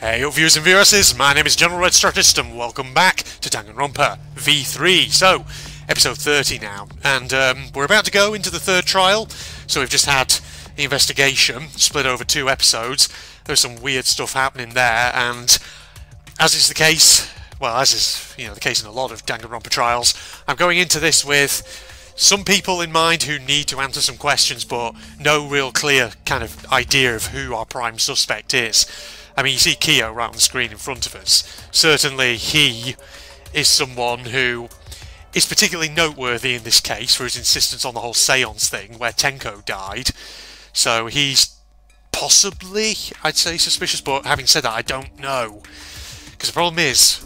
Hey up viewers and viewresses, my name is General Red Strategist and welcome back to Danganronpa V3. So, episode 30 now, and we're about to go into the third trial. So we've just had the investigation, split over 2 episodes. There's some weird stuff happening there, and as is the case, well, as is the case in a lot of Danganronpa trials, I'm going into this with some people in mind who need to answer some questions, but no real clear kind of idea of who our prime suspect is. I mean, you see Kyo right on the screen in front of us. Certainly he is someone who is particularly noteworthy in this case for his insistence on the whole seance thing where Tenko died. So he's possibly, I'd say, suspicious, but having said that, I don't know. Because the problem is,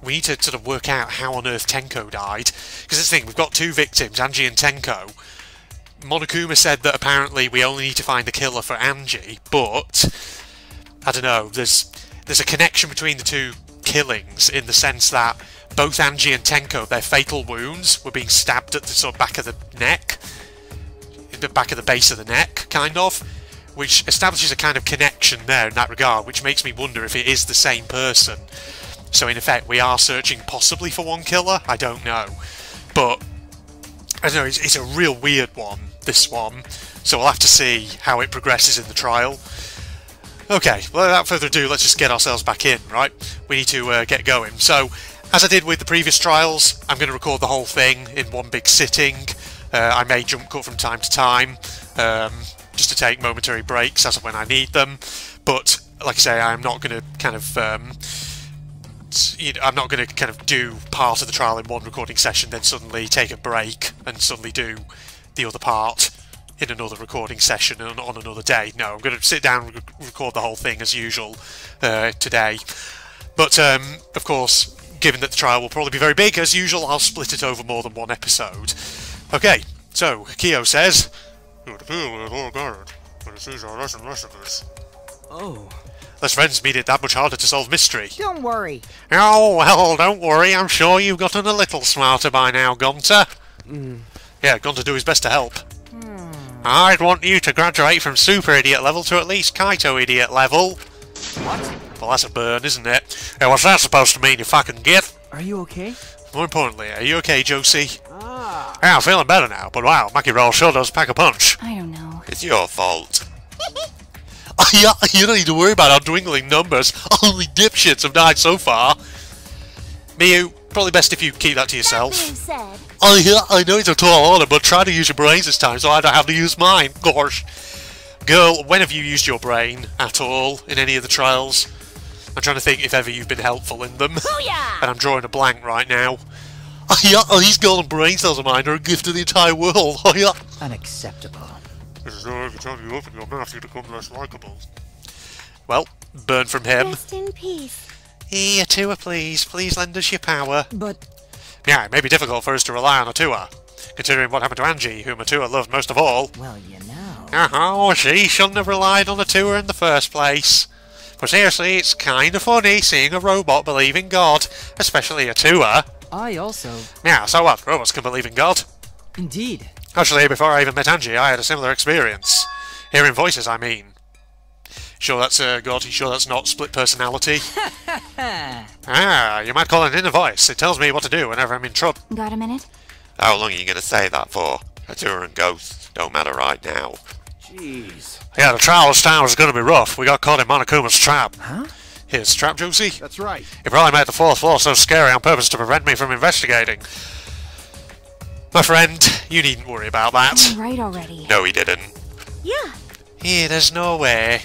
we need to sort of work out how on earth Tenko died. Because this thing, we've got 2 victims, Angie and Tenko. Monokuma said that apparently we only need to find the killer for Angie, but I don't know, there's a connection between the 2 killings in the sense that both Angie and Tenko, their fatal wounds were being stabbed at the sort of back of the neck, the back of the base of the neck, kind of, which establishes a kind of connection there in that regard, which makes me wonder if it is the same person. So in effect, we are searching possibly for one killer? I don't know. But, I don't know, it's a real weird one, this one, so we'll have to see how it progresses in the trial. Okay, well, without further ado, let's just get ourselves back in, right? We need to get going. So, as I did with the previous trials, I'm going to record the whole thing in one big sitting. I may jump cut from time to time, just to take momentary breaks as of when I need them. But, like I say, I'm not going to kind of, I'm not going to kind of do part of the trial in one recording session, then suddenly take a break and suddenly do the other part in another recording session on another day. No, I'm going to sit down and record the whole thing as usual today. But, of course, given that the trial will probably be very big, as usual, I'll split it over more than one episode. Okay, so, Kyo says, Oh. Less friends made it that much harder to solve mystery. Don't worry. Oh, well, don't worry. I'm sure you've gotten a little smarter by now, Gunter. Yeah, Gunter do his best to help. I'd want you to graduate from super idiot level to at least Kaito idiot level. What? Well, that's a burn, isn't it? Hey, what's that supposed to mean, you fucking git? Are you okay? More importantly, are you okay, Josie? Ah. Yeah, I'm feeling better now, but wow, Mackie Roll sure does pack a punch. I don't know. It's your fault. Yeah, you don't need to worry about our dwindling numbers. Only dipshits have died so far. Miyu, probably best if you keep that to yourself. That being said, I know it's a tall order, but try to use your brains this time so I don't have to use mine. Gosh. Girl, when have you used your brain at all in any of the trials? I'm trying to think if ever you've been helpful in them. booyah! And I'm drawing a blank right now. These golden brain cells of mine are a gift to the entire world. Unacceptable. This is every time you open your mouth, you become less likable. Well, burn from him. Rest in peace. Here, Tua, please. Please lend us your power. But Yeah, it may be difficult for us to rely on Atua, considering what happened to Angie, whom Atua loved most of all. well, you know. Oh, she shouldn't have relied on Atua in the first place. But seriously, it's kind of funny seeing a robot believe in God, especially Atua. I also. Yeah, so what? Robots can believe in God. Indeed. Actually, before I even met Angie, I had a similar experience. Hearing voices, I mean. Sure that's God, you sure that's not split personality? You might call it an inner voice. It tells me what to do whenever I'm in trouble. Got a minute? How long are you going to say that for? Atura and ghosts don't matter right now. Jeez. Yeah, the trial this time was going to be rough. We got caught in Monokuma's trap. Huh? His trap, Josie? That's right. He probably made the 4th floor so scary on purpose to prevent me from investigating. My friend, you needn't worry about that. I'm right already. No, he didn't. Yeah. Yeah, there's no way.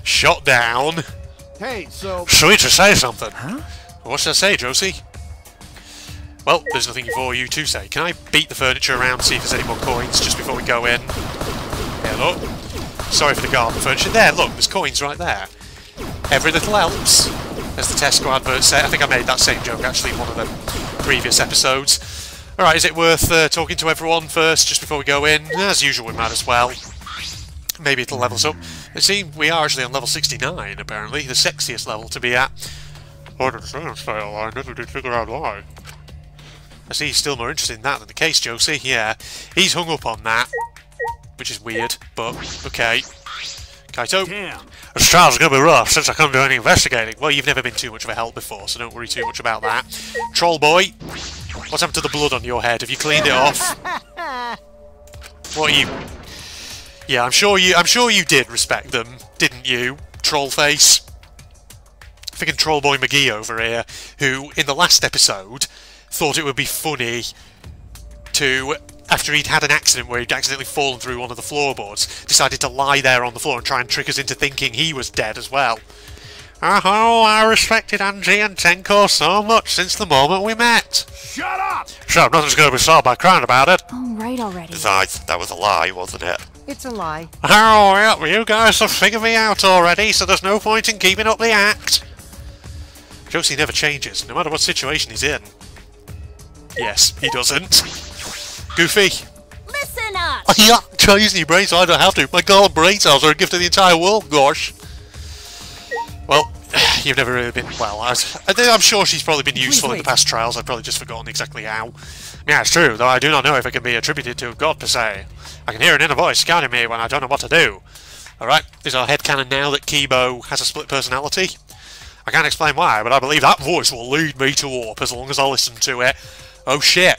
Shot down. Hey, so. Sweet to say something. Huh? What should I say, Josie? Well, there's nothing for you to say. Can I beat the furniture around, see if there's any more coins just before we go in? Yeah, look. Sorry for the garden furniture. There, look, there's coins right there. Every little helps, as the Tesco advert said. I think I made that same joke, actually, in one of the previous episodes. Alright, is it worth talking to everyone first, just before we go in? As usual, we might as well. Maybe it'll level us up. It seems we are actually on level 69, apparently. The sexiest level to be at. I didn't say I'm stale. I never did figure out why. I see he's still more interested in that than the case, Josie. Yeah, he's hung up on that, which is weird, but okay. Kaito. Damn. This trial's gonna be rough since I couldn't do any investigating. Well, you've never been too much of a help before, so don't worry too much about that. Troll boy, what's happened to the blood on your head? Have you cleaned it off? What are you? Yeah, I'm sure you did respect them, didn't you, troll face? Freaking Troll Boy McGee over here, who in the last episode thought it would be funny to, after he'd had an accident where he'd accidentally fallen through one of the floorboards, decided to lie there on the floor and try and trick us into thinking he was dead as well. Oh, I respected Angie and Tenko so much since the moment we met. Shut up! So nothing's going to be solved by crying about it. All right already. Besides, that was a lie, wasn't it? It's a lie. Oh, well, you guys have figured me out already, so there's no point in keeping up the act. Josie never changes, no matter what situation he's in. Yes, he doesn't. Goofy. Listen up! Yeah, try using your brain so I don't have to. My golden brain cells are a gift to the entire world, gosh. Well, you've never really been... Well, I'm sure she's probably been useful in the past trials. I've probably just forgotten exactly how. Yeah, it's true, though I do not know if it can be attributed to God per se. I can hear an inner voice guiding me when I don't know what to do. Alright, is our headcanon now that Kibo has a split personality? I can't explain why, but I believe that voice will lead me to warp as long as I listen to it. Oh shit!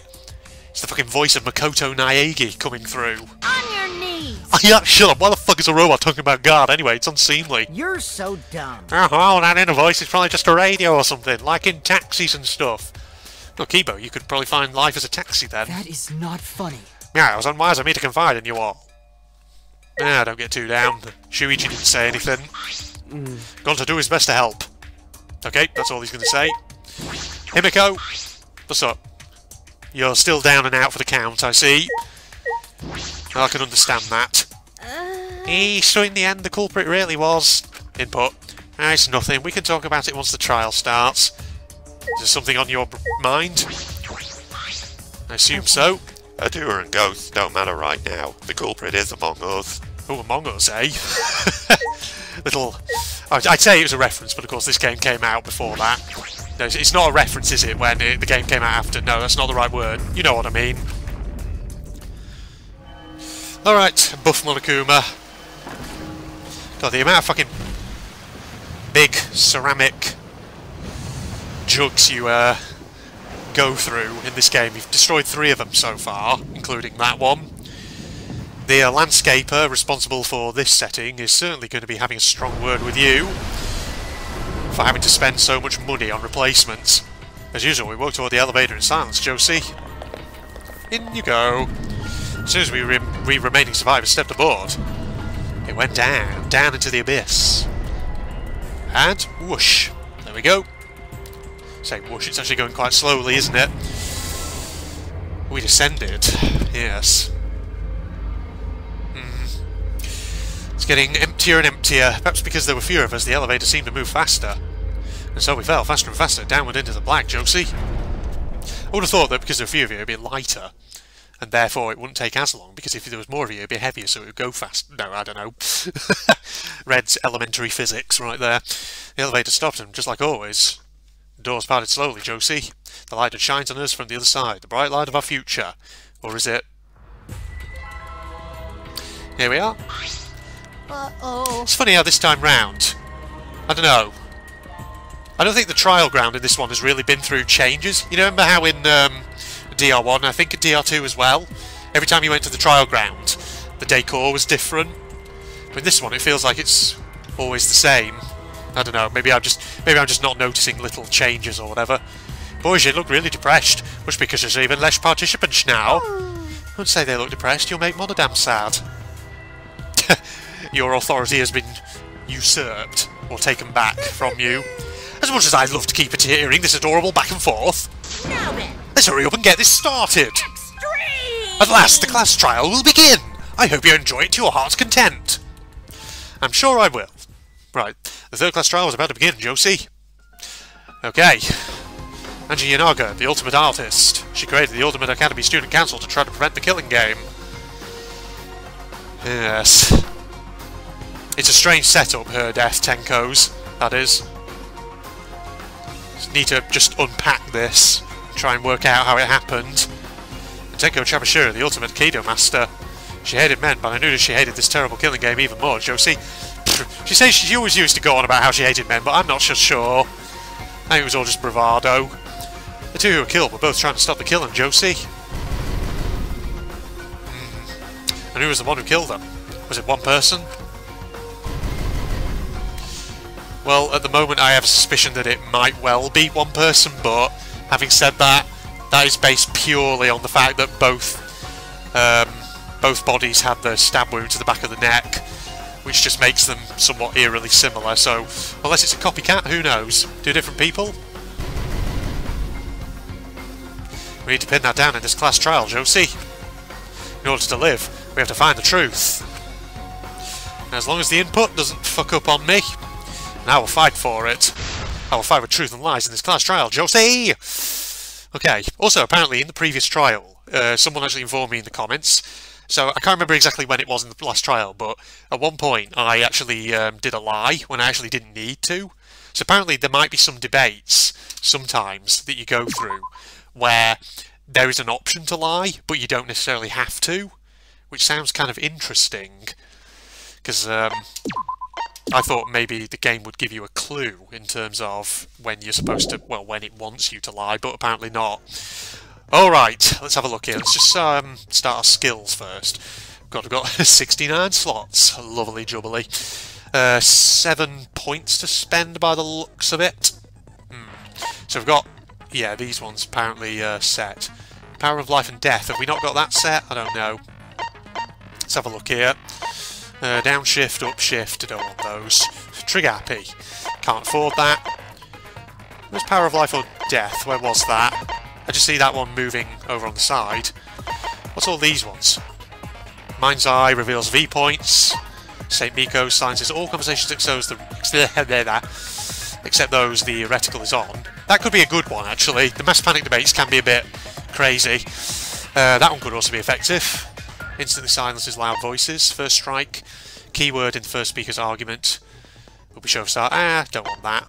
It's the fucking voice of Makoto Naegi coming through. On your knees! Yeah, shut up. Why the fuck is a robot talking about God anyway? It's unseemly. You're so dumb. Oh, that inner voice is probably just a radio or something, like in taxis and stuff. Well, Kibo, you could probably find life as a taxi then. That is not funny. Yeah, it was unwise of me to confide in you all. Nah, don't get too down. Shuichi didn't say anything. Going to do his best to help. Okay, that's all he's going to say. Himiko, what's up? You're still down and out for the count, I see. I can understand that. So in the end, the culprit really was... Input. It's nothing. We can talk about it once the trial starts. Is there something on your mind? I assume so. A doer and ghosts don't matter right now. The culprit is among us. Oh, among us, eh? Little... I'd say it was a reference, but of course this game came out before that. No, it's not a reference, is it, when the game came out after? No, that's not the right word. You know what I mean. Alright, Buff Monokuma. God, the amount of fucking big ceramic jugs you go through in this game. You've destroyed 3 of them so far, including that one. The landscaper responsible for this setting is certainly going to be having a strong word with you for having to spend so much money on replacements. As usual, we walk toward the elevator in silence, Josie. In you go. As soon as we remaining survivors stepped aboard, it went down into the abyss. And whoosh. There we go. Say whoosh, it's actually going quite slowly, isn't it? We descended. Yes. It's getting emptier and emptier. Perhaps because there were fewer of us, the elevator seemed to move faster. And so we fell faster and faster downward into the black, Josie. I would have thought that because there were fewer of you, it would be lighter. And therefore it wouldn't take as long, because if there was more of you, it would be heavier, so it would go fast. No, I don't know. Red's elementary physics right there. The elevator stopped, and just like always, the doors parted slowly, Josie. The light that shines on us from the other side. The bright light of our future. Or is it? Here we are. Uh-oh. It's funny how this time round, I don't know, I don't think the trial ground in this one has really been through changes. You know, remember how in DR1, and I think at DR2 as well, every time you went to the trial ground, the decor was different. But in this one, it feels like it's always the same. I don't know, maybe I'm just not noticing little changes or whatever. Boys, you look really depressed. Must be because there's even less participants now. Don't say they look depressed, you'll make Monodam sad. Your authority has been usurped or taken back from you. As much as I'd love to keep hearing this adorable back and forth. Now then. Let's hurry up and get this started. Extreme! At last, the class trial will begin. I hope you enjoy it to your heart's content. I'm sure I will. Right, the third class trial is about to begin, Josie. Okay. Angie Yanaga, the ultimate artist. She created the Ultimate Academy Student Council to try to prevent the killing game. Yes. It's a strange setup, her death, Tenko's, that is. Need to just unpack this, try and work out how it happened. And Tenko Chabashira, the ultimate Kido master. She hated men, but I knew that she hated this terrible killing game even more, Josie. She says she always used to go on about how she hated men, but I'm not so sure. I think it was all just bravado. The two who were killed were both trying to stop the killing, Josie. And who was the one who killed them? Was it one person? Well, at the moment I have a suspicion that it might well be one person, but having said that, that is based purely on the fact that both bodies had the stab wound to the back of the neck, which just makes them somewhat eerily similar. So, unless it's a copycat, who knows? Two different people? We need to pin that down in this class trial, Josie. In order to live, we have to find the truth. And as long as the input doesn't fuck up on me, and I will fight for it. I will fight with truth and lies in this class trial, Josie! Okay, also, apparently in the previous trial, someone actually informed me in the comments, so I can't remember exactly when it was in the last trial, but at one point I actually did a lie when I actually didn't need to. So apparently there might be some debates, sometimes, that you go through, where there is an option to lie, but you don't necessarily have to, which sounds kind of interesting, because I thought maybe the game would give you a clue in terms of when you're supposed to, well, when it wants you to lie, but apparently not. Alright, let's have a look here. Let's just start our skills first. We've got 69 slots. Lovely jubbly. 7 points to spend by the looks of it. So we've got, yeah, these ones apparently set. Power of life and death. Have we not got that set? I don't know. Let's have a look here. Downshift, upshift, I don't want those. Trigger happy. Can't afford that. Where's power of life or death? Where was that? I just see that one moving over on the side. What's all these ones? Mind's Eye reveals V points. St. Miko silences all conversations except those the reticle is on. That could be a good one, actually. The mass panic debates can be a bit crazy. That one could also be effective. Instantly silences loud voices. First strike. Keyword in the first speaker's argument will be show start. Don't want that.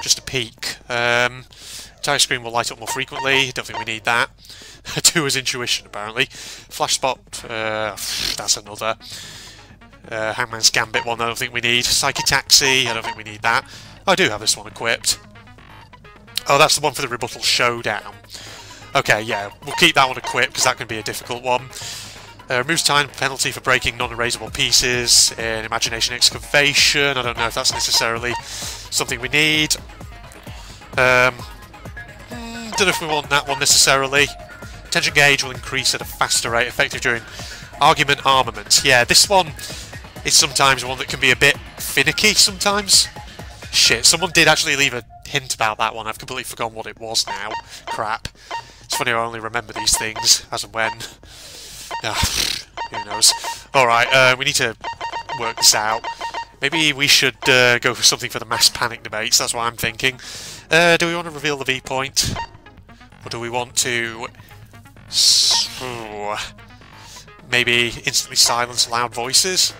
Just a peek. Entire screen will light up more frequently. Don't think we need that. 2 is intuition, apparently. Flash spot. That's another. Hangman's Gambit one, I don't think we need. Psyche Taxi, I don't think we need that. I do have this one equipped. Oh, that's the one for the rebuttal showdown. Okay, yeah, we'll keep that one equipped, because that can be a difficult one. Removes time penalty for breaking non-erasable pieces in Imagination Excavation. I don't know if that's necessarily something we need. Don't know if we want that one necessarily. Tension gauge will increase at a faster rate, effective during argument armament. Yeah, this one is sometimes one that can be a bit finicky sometimes. Shit, someone did actually leave a hint about that one. I've completely forgotten what it was now. Crap. It's funny I only remember these things as and when. Who knows. Alright, we need to work this out. Maybe we should go for something for the mass panic debates, that's what I'm thinking. Do we want to reveal the V point? Or do we want to... maybe instantly silence loud voices?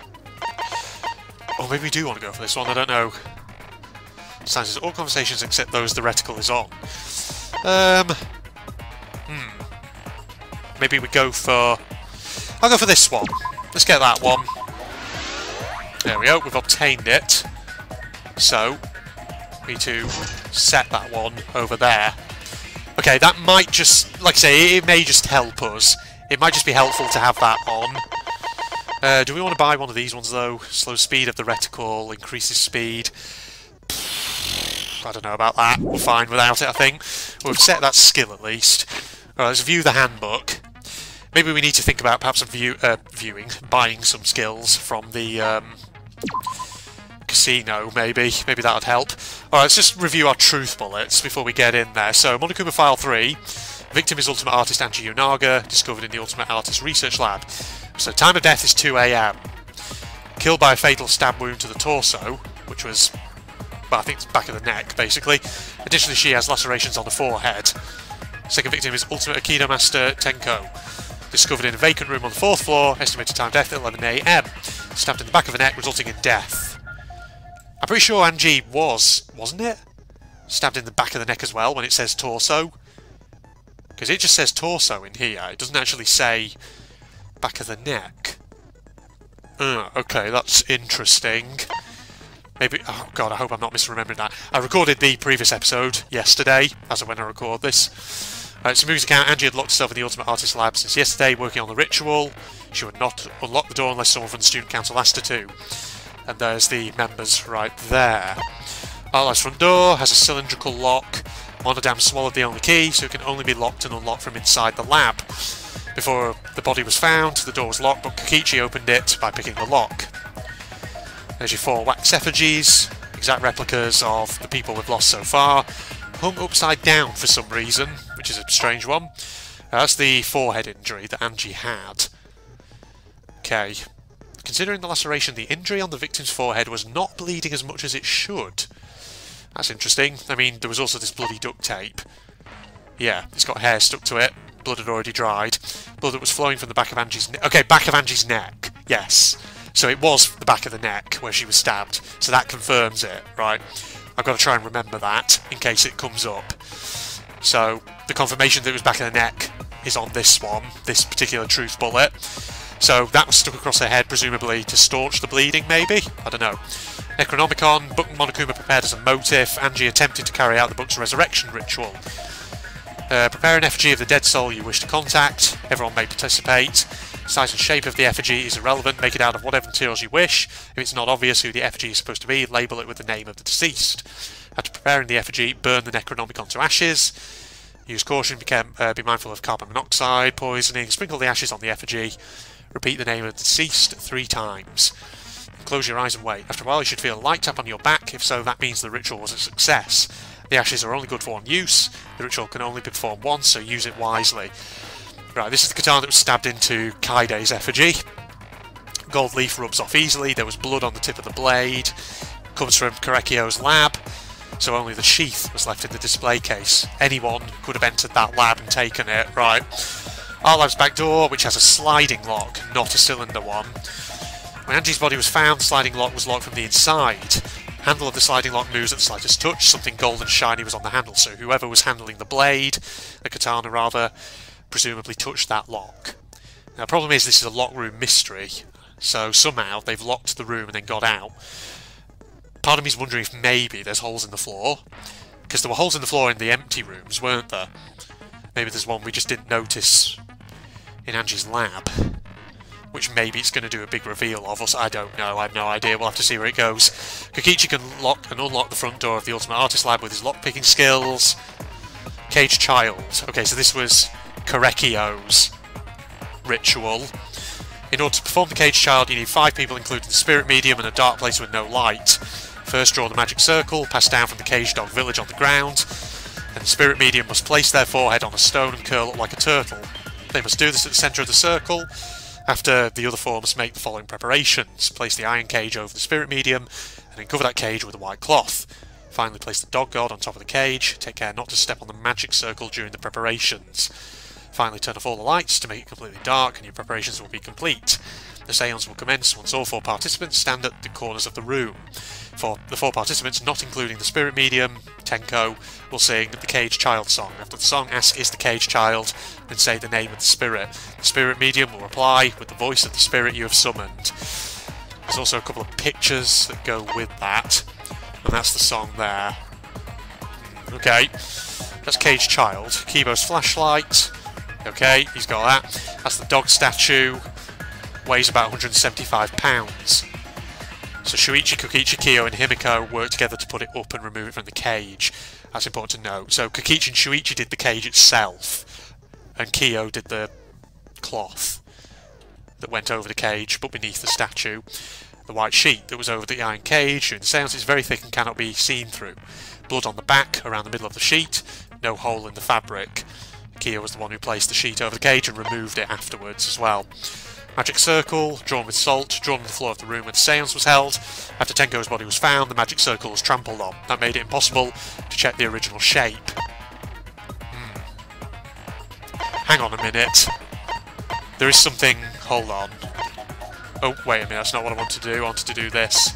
Or maybe we do want to go for this one, I don't know. Silences all conversations except those the reticle is on. Maybe we go for... I'll go for this one. Let's get that one. There we go, we've obtained it. So, we need to set that one over there. Okay, that might just, like I say, it may just help us. It might just be helpful to have that on. Do we want to buy one of these ones though? Slow speed of the reticle, increases speed. I don't know about that. We're fine without it, I think. We've set that skill at least. Alright, let's view the handbook. Maybe we need to think about perhaps buying some skills from the casino, maybe. Maybe that would help. Alright, let's just review our truth bullets before we get in there. So, Monokuma File 3. Victim is Ultimate Artist Anji Yonaga, discovered in the Ultimate Artist Research Lab. So, time of death is 2 AM. Killed by a fatal stab wound to the torso, which was, well, I think it's back of the neck, basically. Additionally, she has lacerations on the forehead. Second victim is Ultimate Aikido Master Tenko. Discovered in a vacant room on the 4th floor, estimated time of death at 11 AM. Stabbed in the back of the neck, resulting in death. I'm pretty sure Angie wasn't it? Stabbed in the back of the neck as well when it says torso. Because it just says torso in here, it doesn't actually say back of the neck. Okay, that's interesting. Maybe, oh god, I hope I'm not misremembering that. I recorded the previous episode yesterday, as of when I record this. So moving account, Angie had locked herself in the Ultimate Artist Lab since yesterday, working on the ritual. She would not unlock the door unless someone from the Student Council asked her to. And there's the members right there. Arlive's front door has a cylindrical lock. Monodam swallowed the only key, so it can only be locked and unlocked from inside the lab. Before the body was found, the door was locked, but Kokichi opened it by picking the lock. There's your 4 wax effigies, exact replicas of the people we've lost so far, hung upside down for some reason, which is a strange one. That's the forehead injury that Angie had. Okay. Considering the laceration, the injury on the victim's forehead was not bleeding as much as it should. That's interesting. I mean, there was also this bloody duct tape. Yeah, it's got hair stuck to it. Blood had already dried. Blood that was flowing from the back of Angie's neck. Okay, back of Angie's neck. Yes. So it was the back of the neck where she was stabbed. So that confirms it, right? I've got to try and remember that in case it comes up. So the confirmation that it was back of the neck is on this one, this particular truth bullet. So that was stuck across her head, presumably to staunch the bleeding, maybe? I don't know. Necronomicon, Book Monokuma prepared as a motif. Angie attempted to carry out the book's resurrection ritual. Prepare an effigy of the dead soul you wish to contact. Everyone may participate. Size and shape of the effigy is irrelevant. Make it out of whatever materials you wish. If it's not obvious who the effigy is supposed to be, label it with the name of the deceased. After preparing the effigy, burn the Necronomicon to ashes. Use caution, be mindful of carbon monoxide, poisoning. Sprinkle the ashes on the effigy. Repeat the name of the deceased 3 times. Close your eyes and wait. After a while you should feel a light tap on your back. If so, that means the ritual was a success. The ashes are only good for one use. The ritual can only be performed once, so use it wisely. Right, this is the katana that was stabbed into Kaide's effigy. Gold leaf rubs off easily. There was blood on the tip of the blade. Comes from Korekio's lab, so only the sheath was left in the display case. Anyone could have entered that lab and taken it. Right. Our lab's back door, which has a sliding lock, not a cylinder one. When Angie's body was found, the sliding lock was locked from the inside. Handle of the sliding lock moves at the slightest touch. Something gold and shiny was on the handle, so whoever was handling the blade, the katana rather, presumably touched that lock. Now the problem is this is a lock room mystery, so somehow they've locked the room and then got out. Part of me is wondering if maybe there's holes in the floor, because there were holes in the floor in the empty rooms, weren't there? Maybe there's one we just didn't notice in Angie's lab, which maybe it's going to do a big reveal of us. I don't know, I have no idea, we'll have to see where it goes. Kokichi can lock and unlock the front door of the Ultimate Artist Lab with his lock-picking skills. Caged Child. Okay, so this was Korekio's ritual. In order to perform the Caged Child, you need 5 people, including the Spirit Medium, and a dark place with no light. First, draw the magic circle, pass down from the Caged Dog village on the ground, and the Spirit Medium must place their forehead on a stone and curl up like a turtle. They must do this at the centre of the circle. After, the other 4 must make the following preparations. Place the iron cage over the Spirit Medium, and then cover that cage with a white cloth. Finally, place the Dog God on top of the cage. Take care not to step on the magic circle during the preparations. Finally, turn off all the lights to make it completely dark, and your preparations will be complete. The seance will commence once all 4 participants stand at the corners of the room. For the 4 participants, not including the Spirit Medium, Tenko, will sing the Caged Child song. After the song, ask, "Is the Caged Child?" then say the name of the spirit. The Spirit Medium will reply with the voice of the spirit you have summoned. There's also a couple of pictures that go with that, and that's the song there. Okay, that's Caged Child. Kibo's flashlight. Okay, he's got that. That's the dog statue. Weighs about 175 pounds. So Shuichi, Kokichi, Kyo and Himiko work together to put it up and remove it from the cage. That's important to note. So Kokichi and Shuichi did the cage itself, and Kyo did the cloth that went over the cage but beneath the statue. The white sheet that was over the iron cage during the seance is very thick and cannot be seen through. Blood on the back around the middle of the sheet, no hole in the fabric. Kyo was the one who placed the sheet over the cage and removed it afterwards as well. Magic circle, drawn with salt, drawn on the floor of the room where the seance was held. After Tenko's body was found, the magic circle was trampled on. That made it impossible to check the original shape. Hang on a minute. There is something... Hold on. Oh, wait a minute, that's not what I wanted to do. I wanted to do this.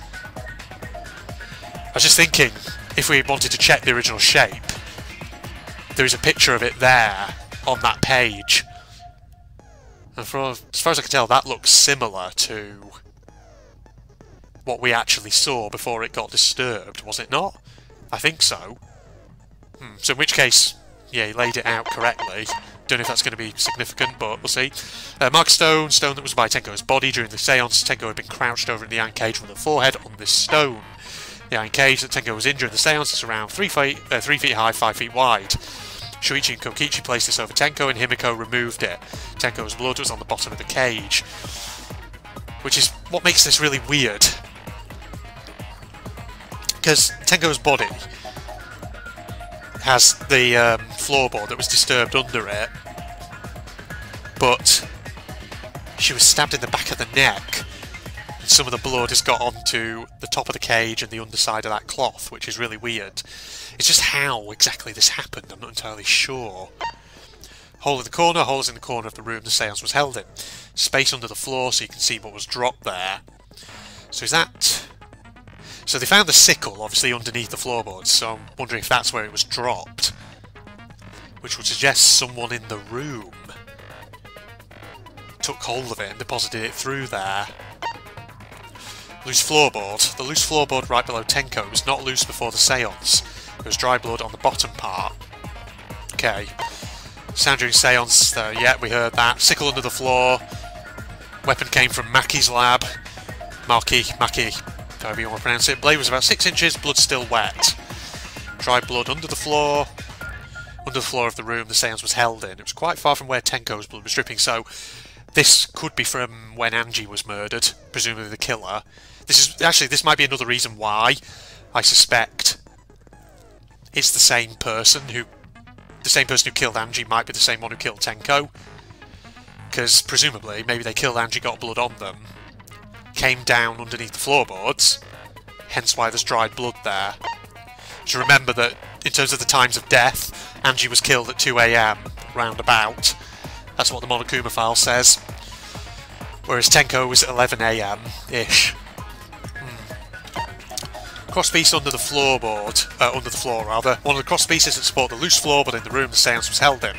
I was just thinking, if we wanted to check the original shape, there is a picture of it there, on that page. And as far as I can tell, that looks similar to what we actually saw before it got disturbed, was it not? I think so. So in which case, yeah, he laid it out correctly. Don't know if that's going to be significant, but we'll see. Mark stone that was by Tenko's body during the seance. Tenko had been crouched over in the iron cage with a forehead on this stone. The iron cage that Tenko was in during the seance is around 3 feet high, 5 feet wide. Shuichi and Kokichi placed this over Tenko and Himiko removed it. Tenko's blood was on the bottom of the cage. Which is what makes this really weird. Because Tenko's body has the floorboard that was disturbed under it, but she was stabbed in the back of the neck, and some of the blood has got onto the top of the cage and the underside of that cloth, which is really weird. It's just how exactly this happened, I'm not entirely sure. Hole in the corner, holes in the corner of the room the seance was held in. Space under the floor so you can see what was dropped there. So is that... So they found the sickle, obviously, underneath the floorboards, so I'm wondering if that's where it was dropped. Which would suggest someone in the room took hold of it and deposited it through there. Loose floorboard. The loose floorboard right below Tenko was not loose before the seance. There was dry blood on the bottom part. Okay. Sound during seance, yeah, we heard that. Sickle under the floor. Weapon came from Maki's lab. Maki, however you want to pronounce it. Blade was about 6 inches, blood still wet. Dry blood under the floor of the room the seance was held in. It was quite far from where Tenko's blood was dripping, so this could be from when Angie was murdered, presumably the killer. This might be another reason why I suspect it's the same person who killed Angie might be the same one who killed Tenko. Because presumably, maybe they killed Angie, got blood on them, came down underneath the floorboards, hence why there's dried blood there. So remember that in terms of the times of death, Angie was killed at 2 AM, roundabout. That's what the Monokuma file says. Whereas Tenko was at 11 AM-ish. Crosspiece under the floor rather. One of the crosspieces that support the loose floorboard in the room the seance was held in.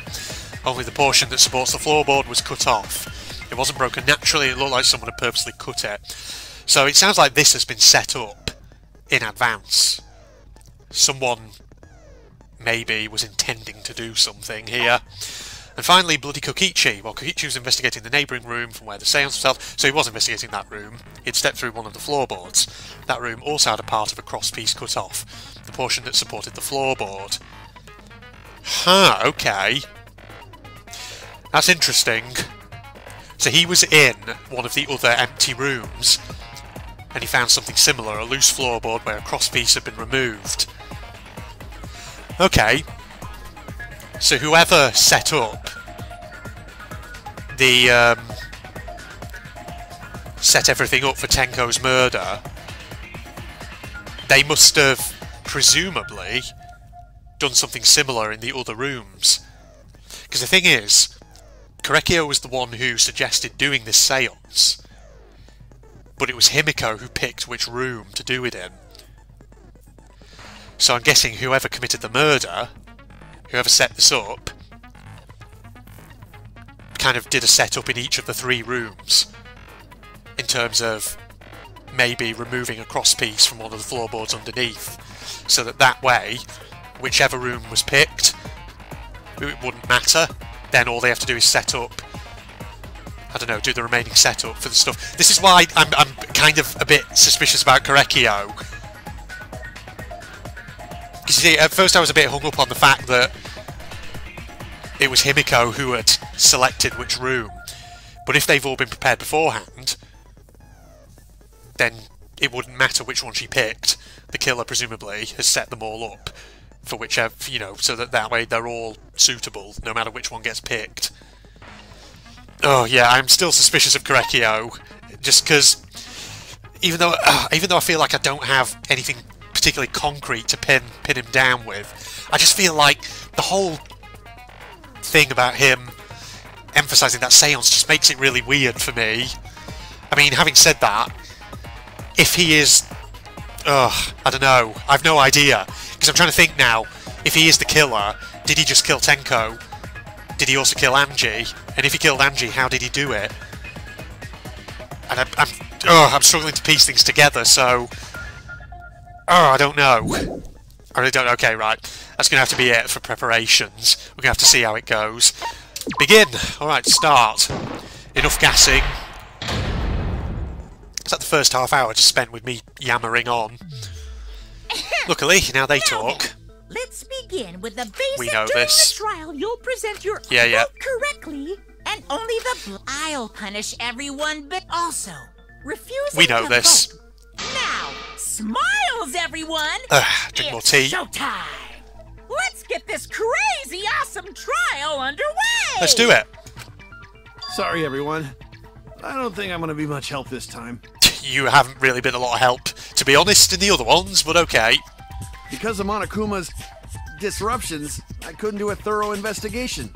Only the portion that supports the floorboard was cut off. It wasn't broken naturally, it looked like someone had purposely cut it. So it sounds like this has been set up in advance. Someone maybe was intending to do something here. And finally, bloody Kokichi. While Kokichi was investigating the neighbouring room from where the seance was held, so he was investigating that room, he'd stepped through one of the floorboards. That room also had a part of a crosspiece cut off, the portion that supported the floorboard. Huh, okay. That's interesting. So he was in one of the other empty rooms, and he found something similar, a loose floorboard where a crosspiece had been removed. Okay. So whoever set up the set everything up for Tenko's murder, they must have presumably done something similar in the other rooms. Because the thing is, Korekio was the one who suggested doing this seance, but it was Himiko who picked which room to do it in. So I'm guessing whoever committed the murder, whoever set this up, kind of did a setup in each of the 3 rooms, in terms of maybe removing a crosspiece from one of the floorboards underneath, so that way, whichever room was picked, it wouldn't matter. Then all they have to do is set up, I don't know, do the remaining setup for the stuff. This is why I'm kind of a bit suspicious about Korekio. Because you see, at first I was a bit hung up on the fact that it was Himiko who had selected which room. But if they've all been prepared beforehand, then it wouldn't matter which one she picked. The killer presumably has set them all up for whichever, you know, so that way they're all suitable, no matter which one gets picked. Oh yeah, I'm still suspicious of Korekio, just because even though I feel like I don't have anything particularly concrete to pin him down with, I just feel like the whole thing about him emphasising that seance just makes it really weird for me. I mean, having said that, if he is... I don't know. I've no idea. Because I'm trying to think now, if he is the killer, did he just kill Tenko? Did he also kill Angie? And if he killed Angie, how did he do it? And I'm I'm struggling to piece things together, so... Oh, I don't know. I really don't know. Okay, right. That's going to have to be it for preparations. We're going to have to see how it goes. Begin! Alright, start. Enough gassing. Is that the first half hour just spent with me yammering on? Luckily, now they talk. Let's begin with the basic. We know During this. the trial, you'll present your Yeah. vote correctly, and only I'll punish everyone, but also refusing We know to this. vote. Now, smiles, everyone. Drink more It's tea. showtime. Let's get this crazy, awesome trial underway. Let's do it. Sorry, everyone. I don't think I'm gonna be much help this time. You haven't really been a lot of help, to be honest, in the other ones, but okay. Because of Monokuma's disruptions, I couldn't do a thorough investigation.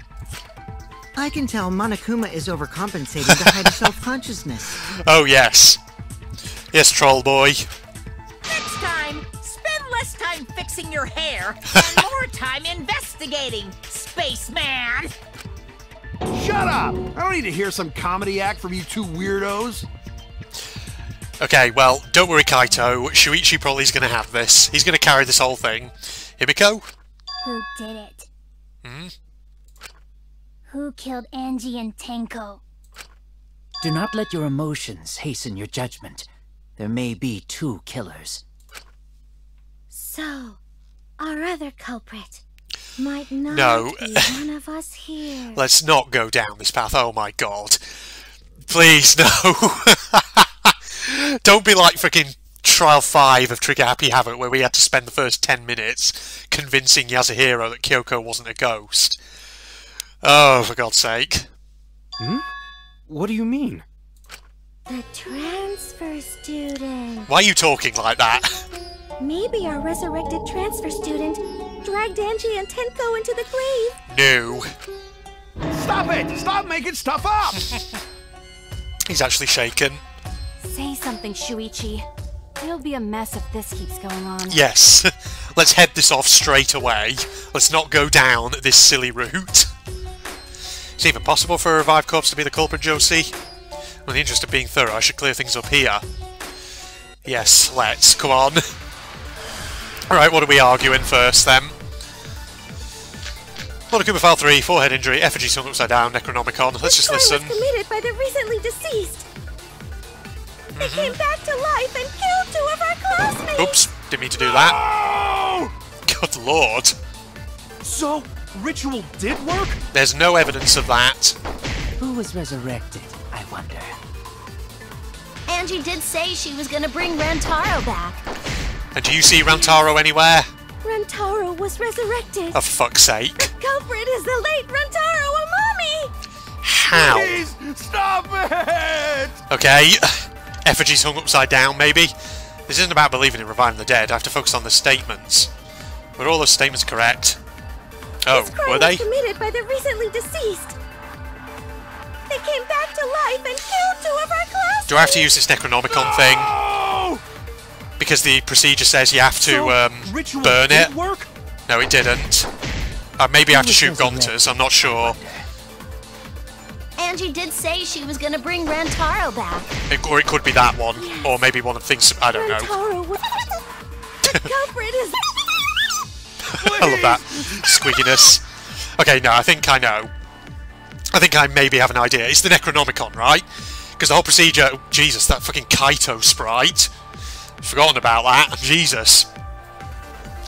I can tell Monokuma is overcompensating to hide self-consciousness. Oh, yes. Yes, troll boy. Next time, spend less time fixing your hair and more time investigating, spaceman. Shut up! I don't need to hear some comedy act from you two weirdos. Okay, well, don't worry, Kaito. Shuichi probably is going to have this. He's going to carry this whole thing. Himiko? Who did it? Hmm? Who killed Angie and Tenko? Do not let your emotions hasten your judgment. There may be two killers. So, our other culprit might not No. be one of us here. Let's not go down this path. Oh my god. Please, no. Don't be like freaking Trial 5 of Trigger Happy Havoc, where we had to spend the first 10 minutes convincing Yasuhiro that Kyoko wasn't a ghost. Oh, for God's sake. Hmm? What do you mean? The transfer student. Why are you talking like that? Maybe our resurrected transfer student dragged Angie and Tenko into the grave. No. Stop it! Stop making stuff up! He's actually shaken. Say something, Shuichi. It'll be a mess if this keeps going on. Yes. Let's head this off straight away. Let's not go down this silly route. It's even possible for a revived corpse to be the culprit, Josie. In the interest of being thorough, I should clear things up here. Yes, let's. Come on. Alright, what are we arguing first, then? Monokuma File 3, forehead injury, effigy hung upside down, Necronomicon. Let's just listen. This crime was committed by the recently deceased. They came back to life and killed two of our classmates. Oops, didn't mean to do that. Oh! Good lord. So, ritual did work? There's no evidence of that. Who was resurrected, I wonder? Angie did say she was gonna bring Rantaro back. And do you see Rantaro anywhere? Rantaro was resurrected. For fuck's sake. Culprit is the late Rantaro Amami! How? Please, stop it! Okay. Effigies hung upside down, maybe? This isn't about believing in reviving the dead. I have to focus on the statements. Were all those statements correct? Oh, This crime were they? was committed by the recently deceased. They came back to life and killed two of our classmates. Do I have to use this Necronomicon thing? Oh! Because the procedure says you have to ritual burn did it? work? No, it didn't. Maybe I have to Who shoot was resurrected, Gontas, I'm not sure. I wonder? Angie did say she was gonna bring Rantaro back. Or it could be that one. Or maybe one of the things... I don't know. Rantaro was... The culprit is... I love that squeakiness. Okay, no, I think I know. I think I maybe have an idea. It's the Necronomicon, right? Because the whole procedure... Oh, Jesus, that fucking Kaito sprite. Forgotten about that. Jesus.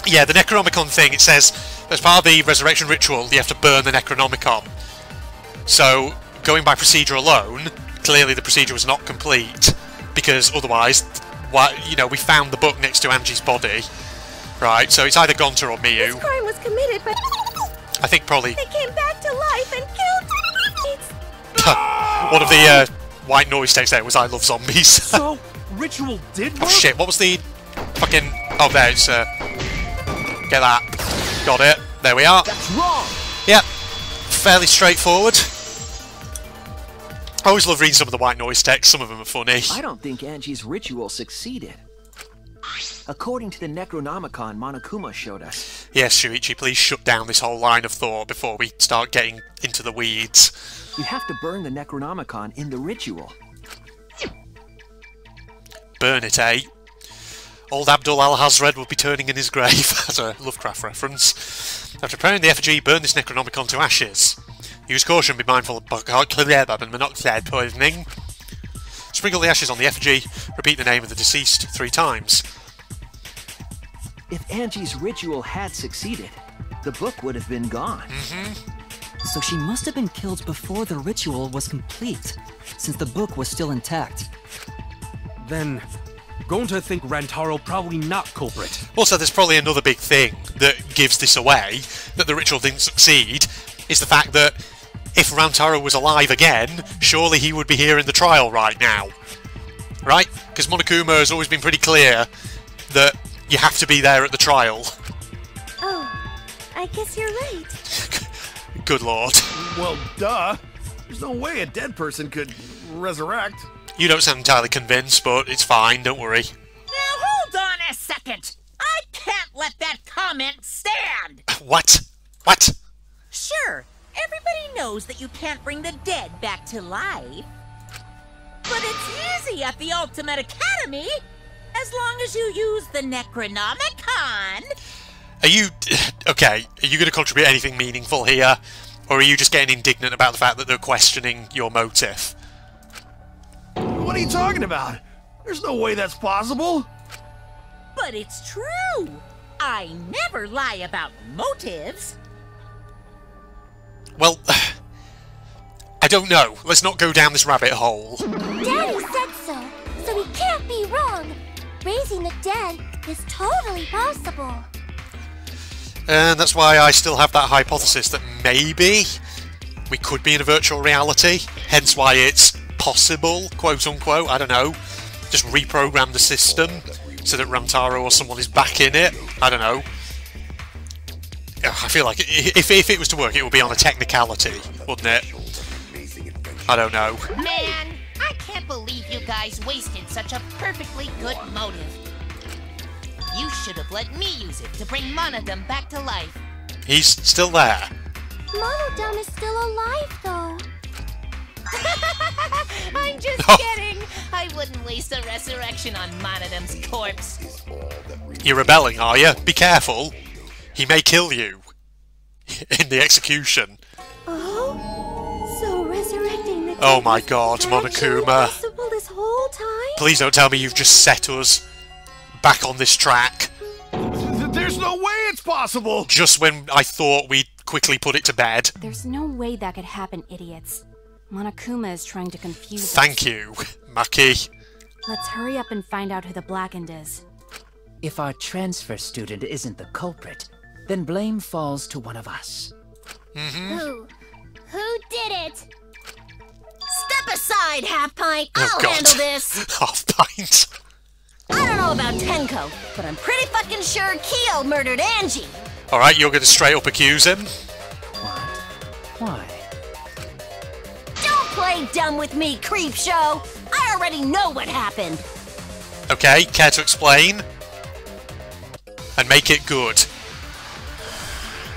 Yeah, the Necronomicon thing, it says, as part of the resurrection ritual, you have to burn the Necronomicon. So, going by procedure alone, clearly the procedure was not complete. Because otherwise, we found the book next to Angie's body. Right, so it's either Gonta or This Miyu. crime was committed by... I think probably They came back to life and killed... one of the white noise text there was I love zombies. So, ritual did work? Oh shit, what was the fucking... Oh, there, it's... Get that. Got it. There we are. That's wrong! Yep. Fairly straightforward. I always love reading some of the white noise text, some of them are funny. I don't think Angie's ritual succeeded. According to the Necronomicon Monokuma showed us, Yes, Shuichi, please shut down this whole line of thought before we start getting into the weeds. you have to burn the Necronomicon in the ritual. Burn it, eh? Old Abdul Al-Hazred will be turning in his grave, as a Lovecraft reference. After preparing the effigy, burn this Necronomicon to ashes. Use caution, be mindful of monoxide poisoning. Sprinkle the ashes on the effigy, repeat the name of the deceased 3 times. If Angie's ritual had succeeded, the book would have been gone. So she must have been killed before the ritual was complete, since the book was still intact. Then, going to think Rantaro probably not culprit. Also, there's probably another big thing that gives this away, that the ritual didn't succeed, is the fact that if Rantaro was alive again, surely he would be here in the trial right now. Right? Because Monokuma has always been pretty clear that you have to be there at the trial. Oh, I guess you're right. Good lord. Well, duh. There's no way a dead person could resurrect. You don't sound entirely convinced, but it's fine, don't worry. Now hold on a second. I can't let that comment stand. What? What? Sure, everybody knows that you can't bring the dead back to life. But it's easy at the Ultimate Academy, as long as you use the Necronomicon. Are you... Okay, are you going to contribute anything meaningful here? Or are you just getting indignant about the fact that they're questioning your motive? What are you talking about? There's no way that's possible. But it's true. I never lie about motives. Well, I don't know. Let's not go down this rabbit hole. Daddy said so he can't be wrong. Raising the dead is totally possible. And that's why I still have that hypothesis that maybe we could be in a virtual reality, hence why it's possible, quote unquote, I don't know, just reprogram the system so that Rantaro or someone is back in it, I don't know. I feel like if it was to work, it would be on a technicality, wouldn't it? I don't know. Man, I can't believe you guys wasted such a perfectly good motive. You should have let me use it to bring Monodum back to life. He's still there. Monodum is still alive, though. I'm just kidding. I wouldn't waste a resurrection on Monodum's corpse. You're rebelling, are you? Be careful. He may kill you. In the execution. Oh? So resurrecting the dead Oh my was god, actually Monokuma. possible this whole time? Please don't tell me you've just set us back on this track. There's no way it's possible. Just when I thought we'd quickly put it to bed. There's no way that could happen, idiots. Monokuma is trying to confuse us. Thank you, Maki. Let's hurry up and find out who the Blackened is. If our transfer student isn't the culprit, then blame falls to one of us. Who did it? Step aside, Half Pint. Oh, I'll God. handle this. Half pint. I don't know about Tenko, but I'm pretty fucking sure Kyo murdered Angie. Alright, you're going to straight up accuse him? What? Why? Don't play dumb with me, Creepshow. I already know what happened. Okay, care to explain? And make it good.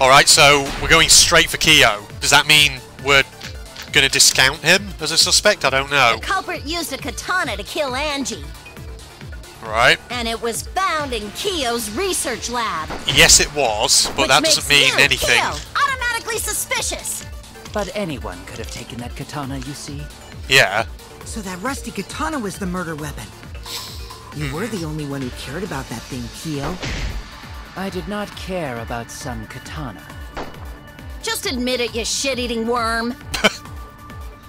Alright, so we're going straight for Kyo. Does that mean we're going to discount him as a suspect? I don't know. The culprit used a katana to kill Angie, Right. and it was found in Kyo's research lab. Yes, it was, but which that makes doesn't mean you, anything. Kyo, automatically suspicious. But anyone could have taken that katana, you see. Yeah. So that rusty katana was the murder weapon. You were the only one who cared about that thing, Kyo. I did not care about some katana. Just admit it, you shit-eating worm.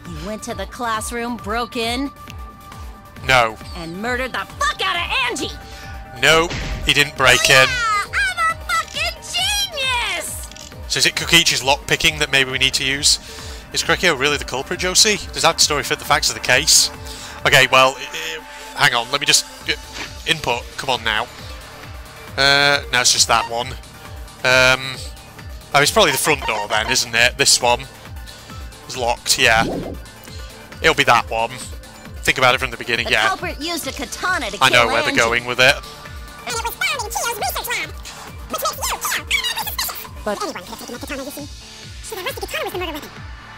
You went to the classroom, broke in, No. and murdered the fuck out of Angie. No, he didn't break in. Yeah, I'm a fucking genius! So is it Kokichi's lockpicking that maybe we need to use? Is Krekio really the culprit, Josie? Does that story fit the facts of the case? Okay, well, hang on, let me just... input, come on now. No, it's just that one. Oh, it's probably the front door then, isn't it? This one. It's locked, yeah. It'll be that one. Think about it from the beginning, The yeah. culprit used a katana to kill I know where Angie. they're going with it. And it was found in Kyo's research lab. Which makes you, Kyo, But anyone could have taken that katana, you see. So the rusty katana was the murder weapon.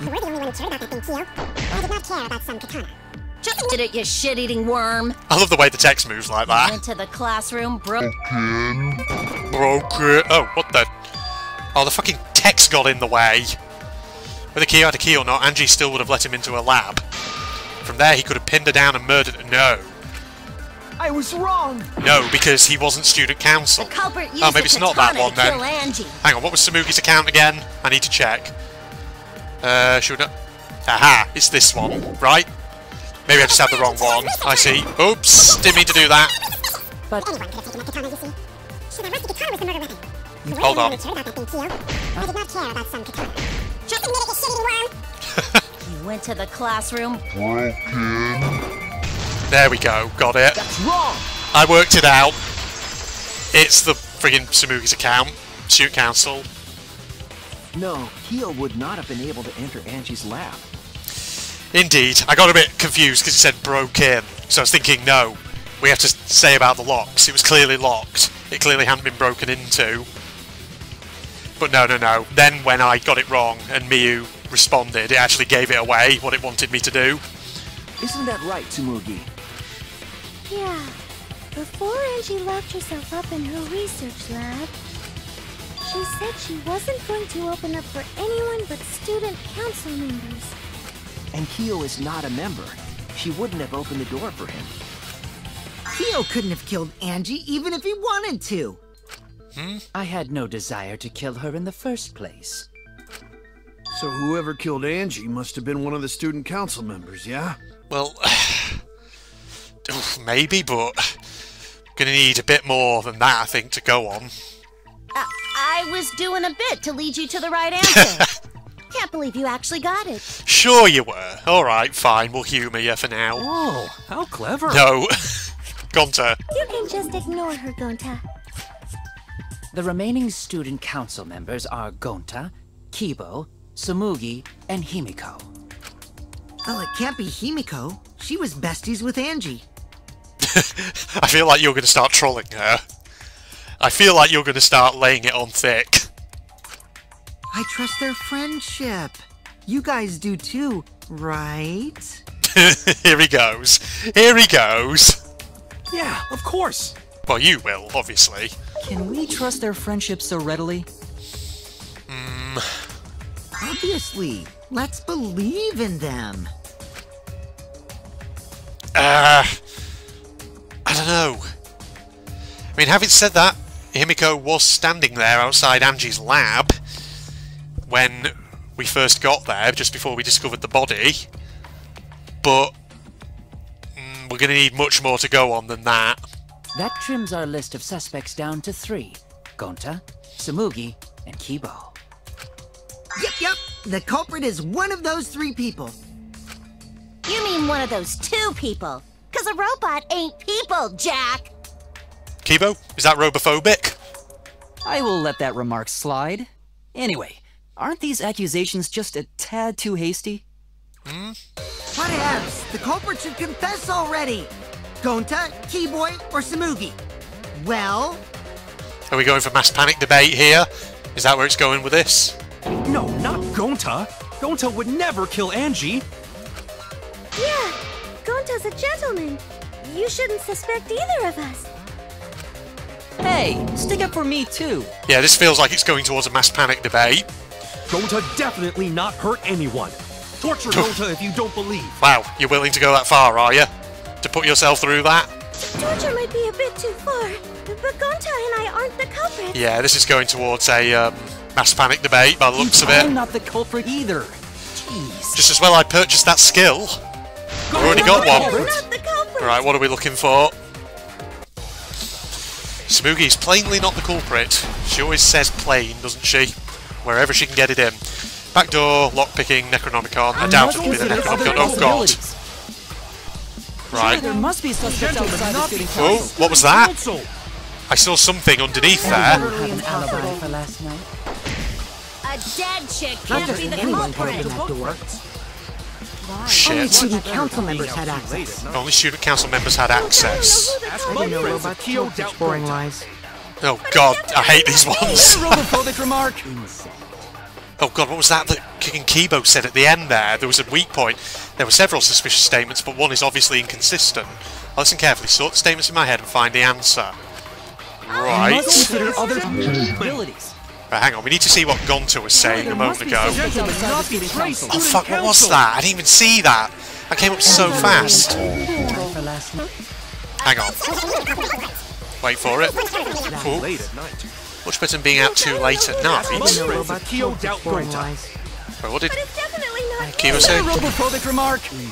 You were the only one who cared about that thing, Kyo. I did not care about some katana. Just did it, you shit-eating worm. I love the way the text moves like that. Went to the classroom, broke. Oh, what the? Oh, the fucking text got in the way. Whether Kyo had a key or not, Angie still would have let him into a lab. From there, he could have pinned her down and murdered her. No. I was wrong! No, because he wasn't student council. The culprit used Oh, maybe it's not that one then. kill Angie. Hang on, what was Samugi's account again? I need to check. Should I? Aha, it's this one, right? Maybe I just had the wrong one. I see. Oops, didn't mean to do that. But anyone could have taken that katana, you see. Should have rushed the katana was the murder weapon. Hold on. I did not care about some katana. Just admit it, you shitty worm! He went to the classroom. There we go, got it. That's wrong! I worked it out. It's the friggin' Samugi's account. Student council. No, Kyo would not have been able to enter Angie's lab. Indeed. I got a bit confused because it said broke in. So I was thinking, no, we have to say about the locks. It was clearly locked. It clearly hadn't been broken into. But no. Then when I got it wrong and Miyu responded, it actually gave it away, what it wanted me to do. Isn't that right, Tsumugi? Yeah. Before Angie locked herself up in her research lab, she said she wasn't going to open up for anyone but student council members. And Kyo is not a member. She wouldn't have opened the door for him. Kyo couldn't have killed Angie even if he wanted to. I had no desire to kill her in the first place. So whoever killed Angie must have been one of the student council members, yeah? Well, maybe, but gonna need a bit more than that, I think, to go on. I was doing a bit to lead you to the right answer. Can't believe you actually got it. Sure you were. Alright, fine, we'll humour you for now. Whoa, how clever. No. Gonta. You can just ignore her, Gonta. The remaining student council members are Gonta, Kibo, Samugi, and Himiko. Well, it can't be Himiko. She was besties with Angie. I feel like you're going to start trolling her. I feel like you're going to start laying it on thick. I trust their friendship. You guys do too, right? Here he goes. Here he goes. Yeah, of course. Well, you will, obviously. Can we trust their friendship so readily? Obviously. Let's believe in them. I don't know. I mean, having said that, Himiko was standing there outside Angie's lab when we first got there, just before we discovered the body. But we're going to need much more to go on than that. That trims our list of suspects down to 3. Gonta, Samugi, and Kibo. Yep. The culprit is one of those 3 people. You mean one of those 2 people? Because a robot ain't people, Jack! Kibo, is that robophobic? I will let that remark slide. Anyway, aren't these accusations just a tad too hasty? Whatevs. The culprit should confess already. Gonta, Keyboy, or Samugi? Well... Are we going for mass panic debate here? Is that where it's going with this? No, not Gonta. Gonta would never kill Angie. Yeah, Gonta's a gentleman. You shouldn't suspect either of us. Hey, stick up for me too. Yeah, this feels like it's going towards a mass panic debate. Gonta definitely not hurt anyone. Torture Gonta if you don't believe. Wow, you're willing to go that far, are you? To put yourself through that? Torture might be a bit too far, but Gonta and I aren't the culprits. Yeah, this is going towards a mass panic debate by the looks of it. I'm not the culprit either. Jeez. Just as well I purchased that skill. We've already got one. Not the culprit. Right, what are we looking for? Samugi's plainly not the culprit. She always says plain, doesn't she? Wherever she can get it in. Backdoor, lockpicking, Necronomicon. I doubt it'll be the Necronomicon. Oh god. Right. There must be suspects outside the student Oh, council. what was that? I saw something underneath there. Have an alibi for last night? A dead chick Not can't just be the anyone could culprit. open that door. Only Shit. student council members had access. Only student council members had access. I didn't know robots told such boring lies. Oh god, I hate these ones. Robophobic remark. Oh god, what was that King Kibo said at the end there? There was a weak point. There were several suspicious statements, but one is obviously inconsistent. I'll listen carefully, sort the statements in my head and find the answer. Right. Consider other possibilities. Right, hang on, we need to see what Gonta was saying a moment ago. Oh fuck, what was that? I didn't even see that. That came up so fast. Hang on. Wait for it. Ooh. Much better than being out too late at night. Wait, what did Kibo say?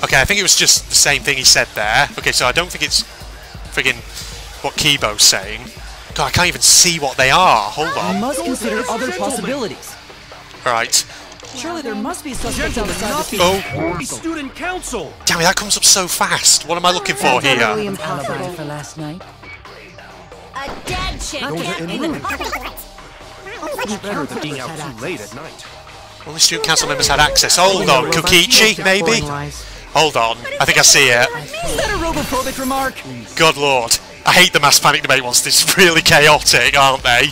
Okay, I think it was just the same thing he said there. Okay, so I don't think it's friggin' what Kibo's saying. God, I can't even see what they are. Hold on. You must consider other possibilities. Right. Surely there must be suspects outside the speech. Oh. Student council. Damn it, that comes up so fast. What am I looking for here? Alibi for last night. A dead chick can't even... Better than being out too late at night. Only student council members had access. Hold on, Kokichi, maybe? Hold on, I think I see it. Is that a robophobic remark? Good lord. I hate the mass panic debate ones. It's really chaotic, aren't they?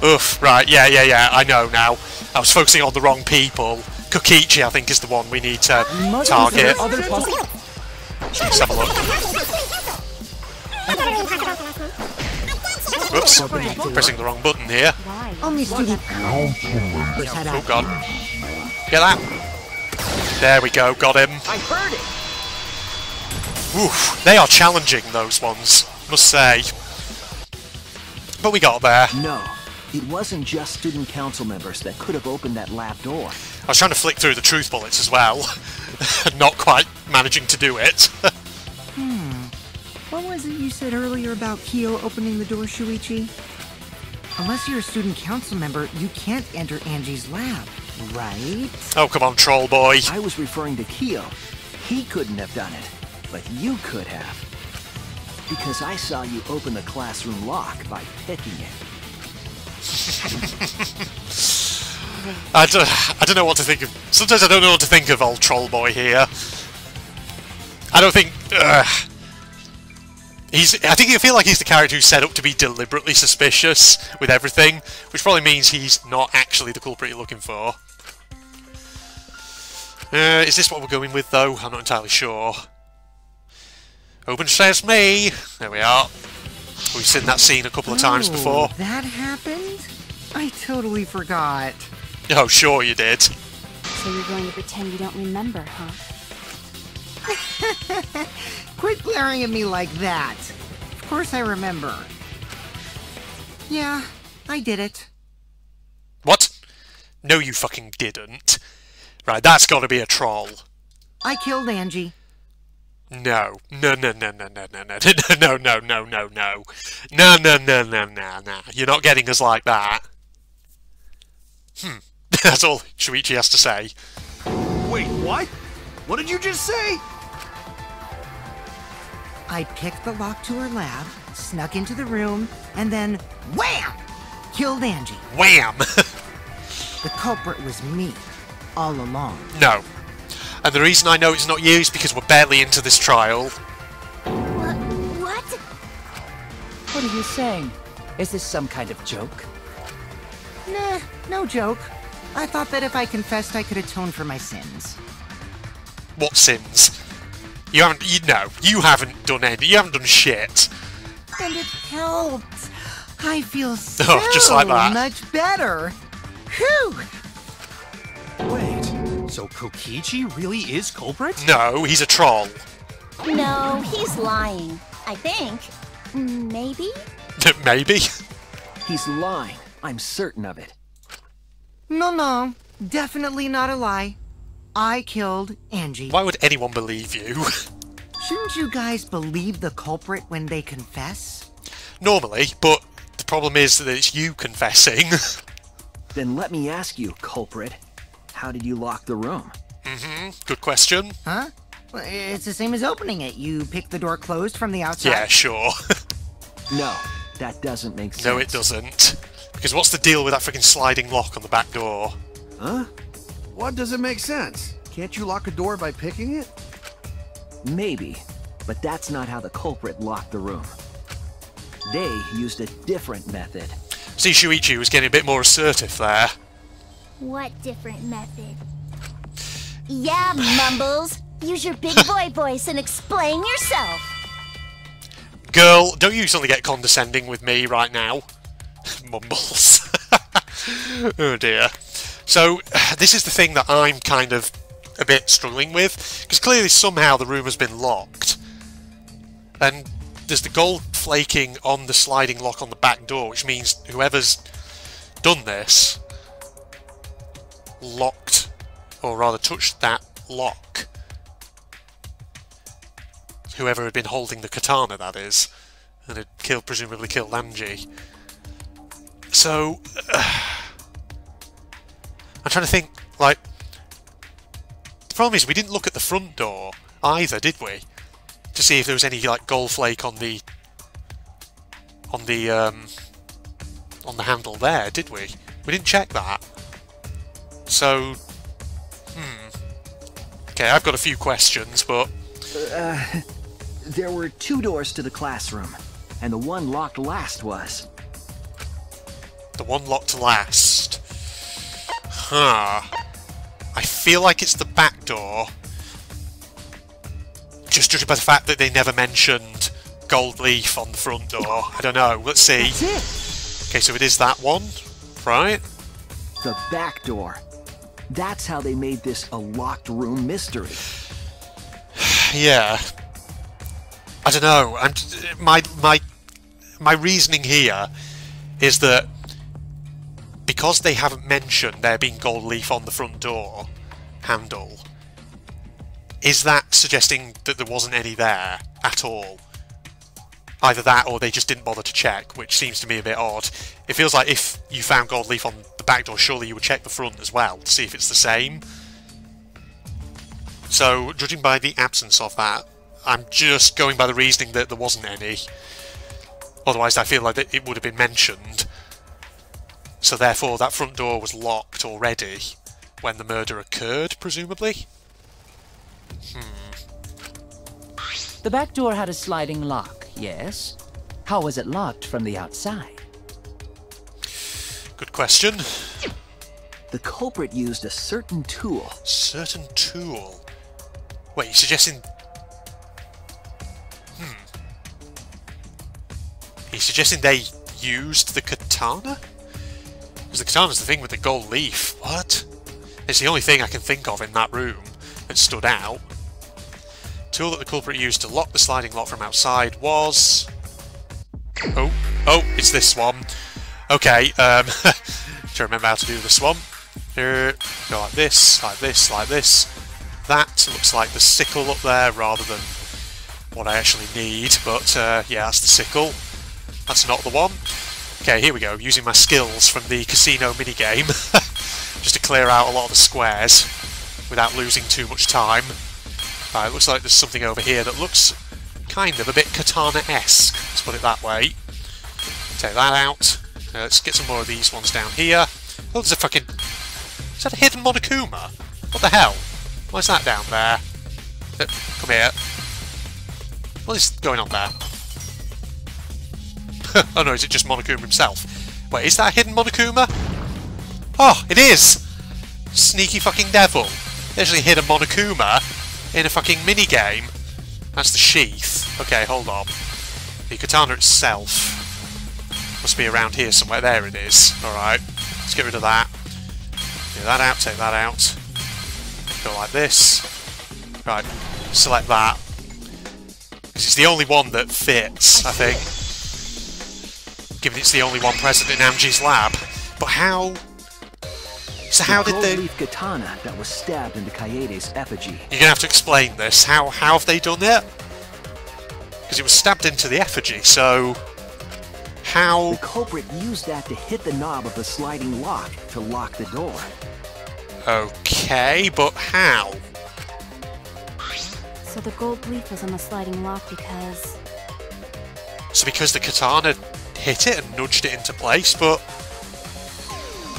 Oof, right, yeah, I know now. I was focusing on the wrong people. Kokichi, I think, is the one we need to target. Let's have a look. Whoops, pressing the wrong button here. Only student. Oh god. Get that? There we go, got him. I heard it. Oof, they are challenging, those ones, must say. But we got there. No, it wasn't just student council members that could have opened that lab door. I was trying to flick through the truth bullets as well. Not quite managing to do it. What was it you said earlier about Kyo opening the door, Shuichi? Unless you're a student council member, you can't enter Angie's lab, right? Oh, come on, troll boy. I was referring to Kyo. He couldn't have done it, but you could have. Because I saw you open the classroom lock by picking it. I don't know what to think of. Sometimes I don't know what to think of old troll boy here. I don't think... I think you feel like he's the character who's set up to be deliberately suspicious with everything, which probably means he's not actually the culprit you're looking for. Is this what we're going with, though? I'm not entirely sure. Open sesame! There we are. We've seen that scene a couple of times before. That happened? I totally forgot. Oh, sure you did. So you're going to pretend you don't remember, huh? Quit glaring at me like that. Of course I remember. Yeah, I did it. What? No, you fucking didn't. Right, that's got to be a troll. I killed Angie. No. No. You're not getting us like that. That's all Shuichi has to say. Wait, what? What did you just say? I picked the lock to her lab, snuck into the room, and then wham! Killed Angie. Wham! The culprit was me, all along. No. And the reason I know it's not you is because we're barely into this trial. What? What are you saying? Is this some kind of joke? Nah, no joke. I thought that if I confessed, I could atone for my sins. What sins? You haven't done any. You haven't done shit. And it helped. I feel so just like that. much better. Whew! Wait, so Kokichi really is culprit? No, he's a troll. No, he's lying. I think. Maybe? Maybe? He's lying. I'm certain of it. No. Definitely not a lie. I killed Angie. Why would anyone believe you? Shouldn't you guys believe the culprit when they confess? Normally, but the problem is that it's you confessing. Then let me ask you, culprit. How did you lock the room? Good question. Huh? Well, it's the same as opening it. You pick the door closed from the outside. Yeah, sure. No, that doesn't make sense. No, it doesn't. Because what's the deal with that freaking sliding lock on the back door? Huh? What doesn't make sense? Can't you lock a door by picking it? Maybe, but that's not how the culprit locked the room. They used a different method. See, Shuichi was getting a bit more assertive there. What different method? Yeah, Mumbles. Use your big boy voice and explain yourself. Girl, don't you suddenly get condescending with me right now. Mumbles. Oh dear. So, this is the thing that I'm kind of a bit struggling with, because clearly somehow the room has been locked. And there's the gold flaking on the sliding lock on the back door, which means whoever's done this locked, or rather touched that lock. Whoever had been holding the katana, that is, and had presumably killed Angie. So, I'm trying to think, like, the problem is we didn't look at the front door either, did we? To see if there was any, like, gold flake on the handle there, did we? We didn't check that. So, okay, I've got a few questions, but... There were 2 doors to the classroom, and the one locked last was... The one locked last. Huh. I feel like it's the back door. Just judging by the fact that they never mentioned gold leaf on the front door. I don't know. Let's see. That's it. Okay, so it is that one, right? The back door. That's how they made this a locked room mystery. Yeah. I don't know. My reasoning here is that because they haven't mentioned there being gold leaf on the front door handle, is that suggesting that there wasn't any there at all? Either that or they just didn't bother to check, which seems to me a bit odd. It feels like if you found gold leaf on the back door, surely you would check the front as well to see if it's the same. So, judging by the absence of that, I'm just going by the reasoning that there wasn't any. Otherwise, I feel like it would have been mentioned. So therefore, that front door was locked already when the murder occurred, presumably? The back door had a sliding lock, yes? How was it locked from the outside? Good question. The culprit used a certain tool. Certain tool? Wait, you're suggesting... You're suggesting they used the katana? Because the katana's the thing with the gold leaf. What? It's the only thing I can think of in that room that stood out. Tool that the culprit used to lock the sliding lock from outside was... Oh, it's this one. Okay, to remember how to do this one. Here, go like this, like this, like this. That looks like the sickle up there rather than what I actually need, but yeah, that's the sickle. That's not the one. Okay, here we go, using my skills from the casino minigame just to clear out a lot of the squares without losing too much time. Right, it looks like there's something over here that looks kind of a bit katana-esque, let's put it that way. Take that out. Let's get some more of these ones down here. Oh, there's a fucking... Is that a hidden Monokuma? What the hell? Why is that down there? Come here. What is going on there? Oh no, is it just Monokuma himself? Wait, is that a hidden Monokuma? Oh, it is! Sneaky fucking devil. They actually hid a Monokuma in a fucking minigame. That's the sheath. Okay, hold on. The katana itself must be around here somewhere. There it is. Alright, let's get rid of that. Take that out, take that out. Go like this. Right, select that. Because it's the only one that fits, I think. Given it's the only one present in Angie's lab. But how... So how did they... The gold leaf katana that was stabbed into Kaede's effigy. You're gonna have to explain this. How have they done it? Because it was stabbed into the effigy, so... How... The culprit used that to hit the knob of the sliding lock to lock the door. Okay, but how? So the gold leaf was on the sliding lock because... So because the katana hit it and nudged it into place, but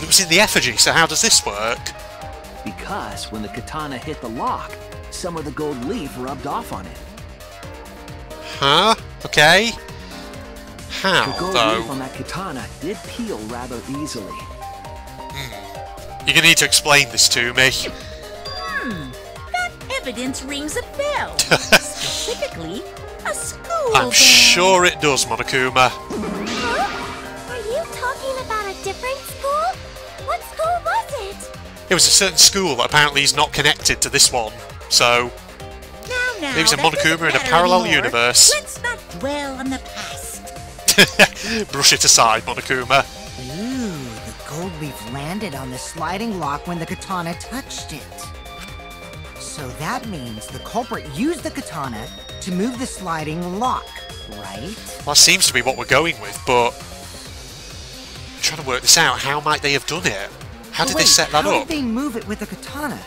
it was in the effigy, so how does this work? Because when the katana hit the lock, some of the gold leaf rubbed off on it. Huh? Okay. How, the gold though? leaf on that katana did peel rather easily. You're gonna need to explain this to me. That evidence rings a bell. Specifically, a school I'm bell. sure it does, Monokuma. Huh? Are you talking about a different school? What school was it? It was a certain school that apparently is not connected to this one, so Now, maybe it's a that doesn't Monokuma in a matter parallel anymore. universe. Let's not dwell on the past. Brush it aside, Monokuma. Ooh, the gold leaf landed on the sliding lock when the katana touched it. So that means the culprit used the katana to move the sliding lock, right? Well, that seems to be what we're going with, but I'm trying to work this out. How might they have done it? How did they set that How up? did they move it with the katana?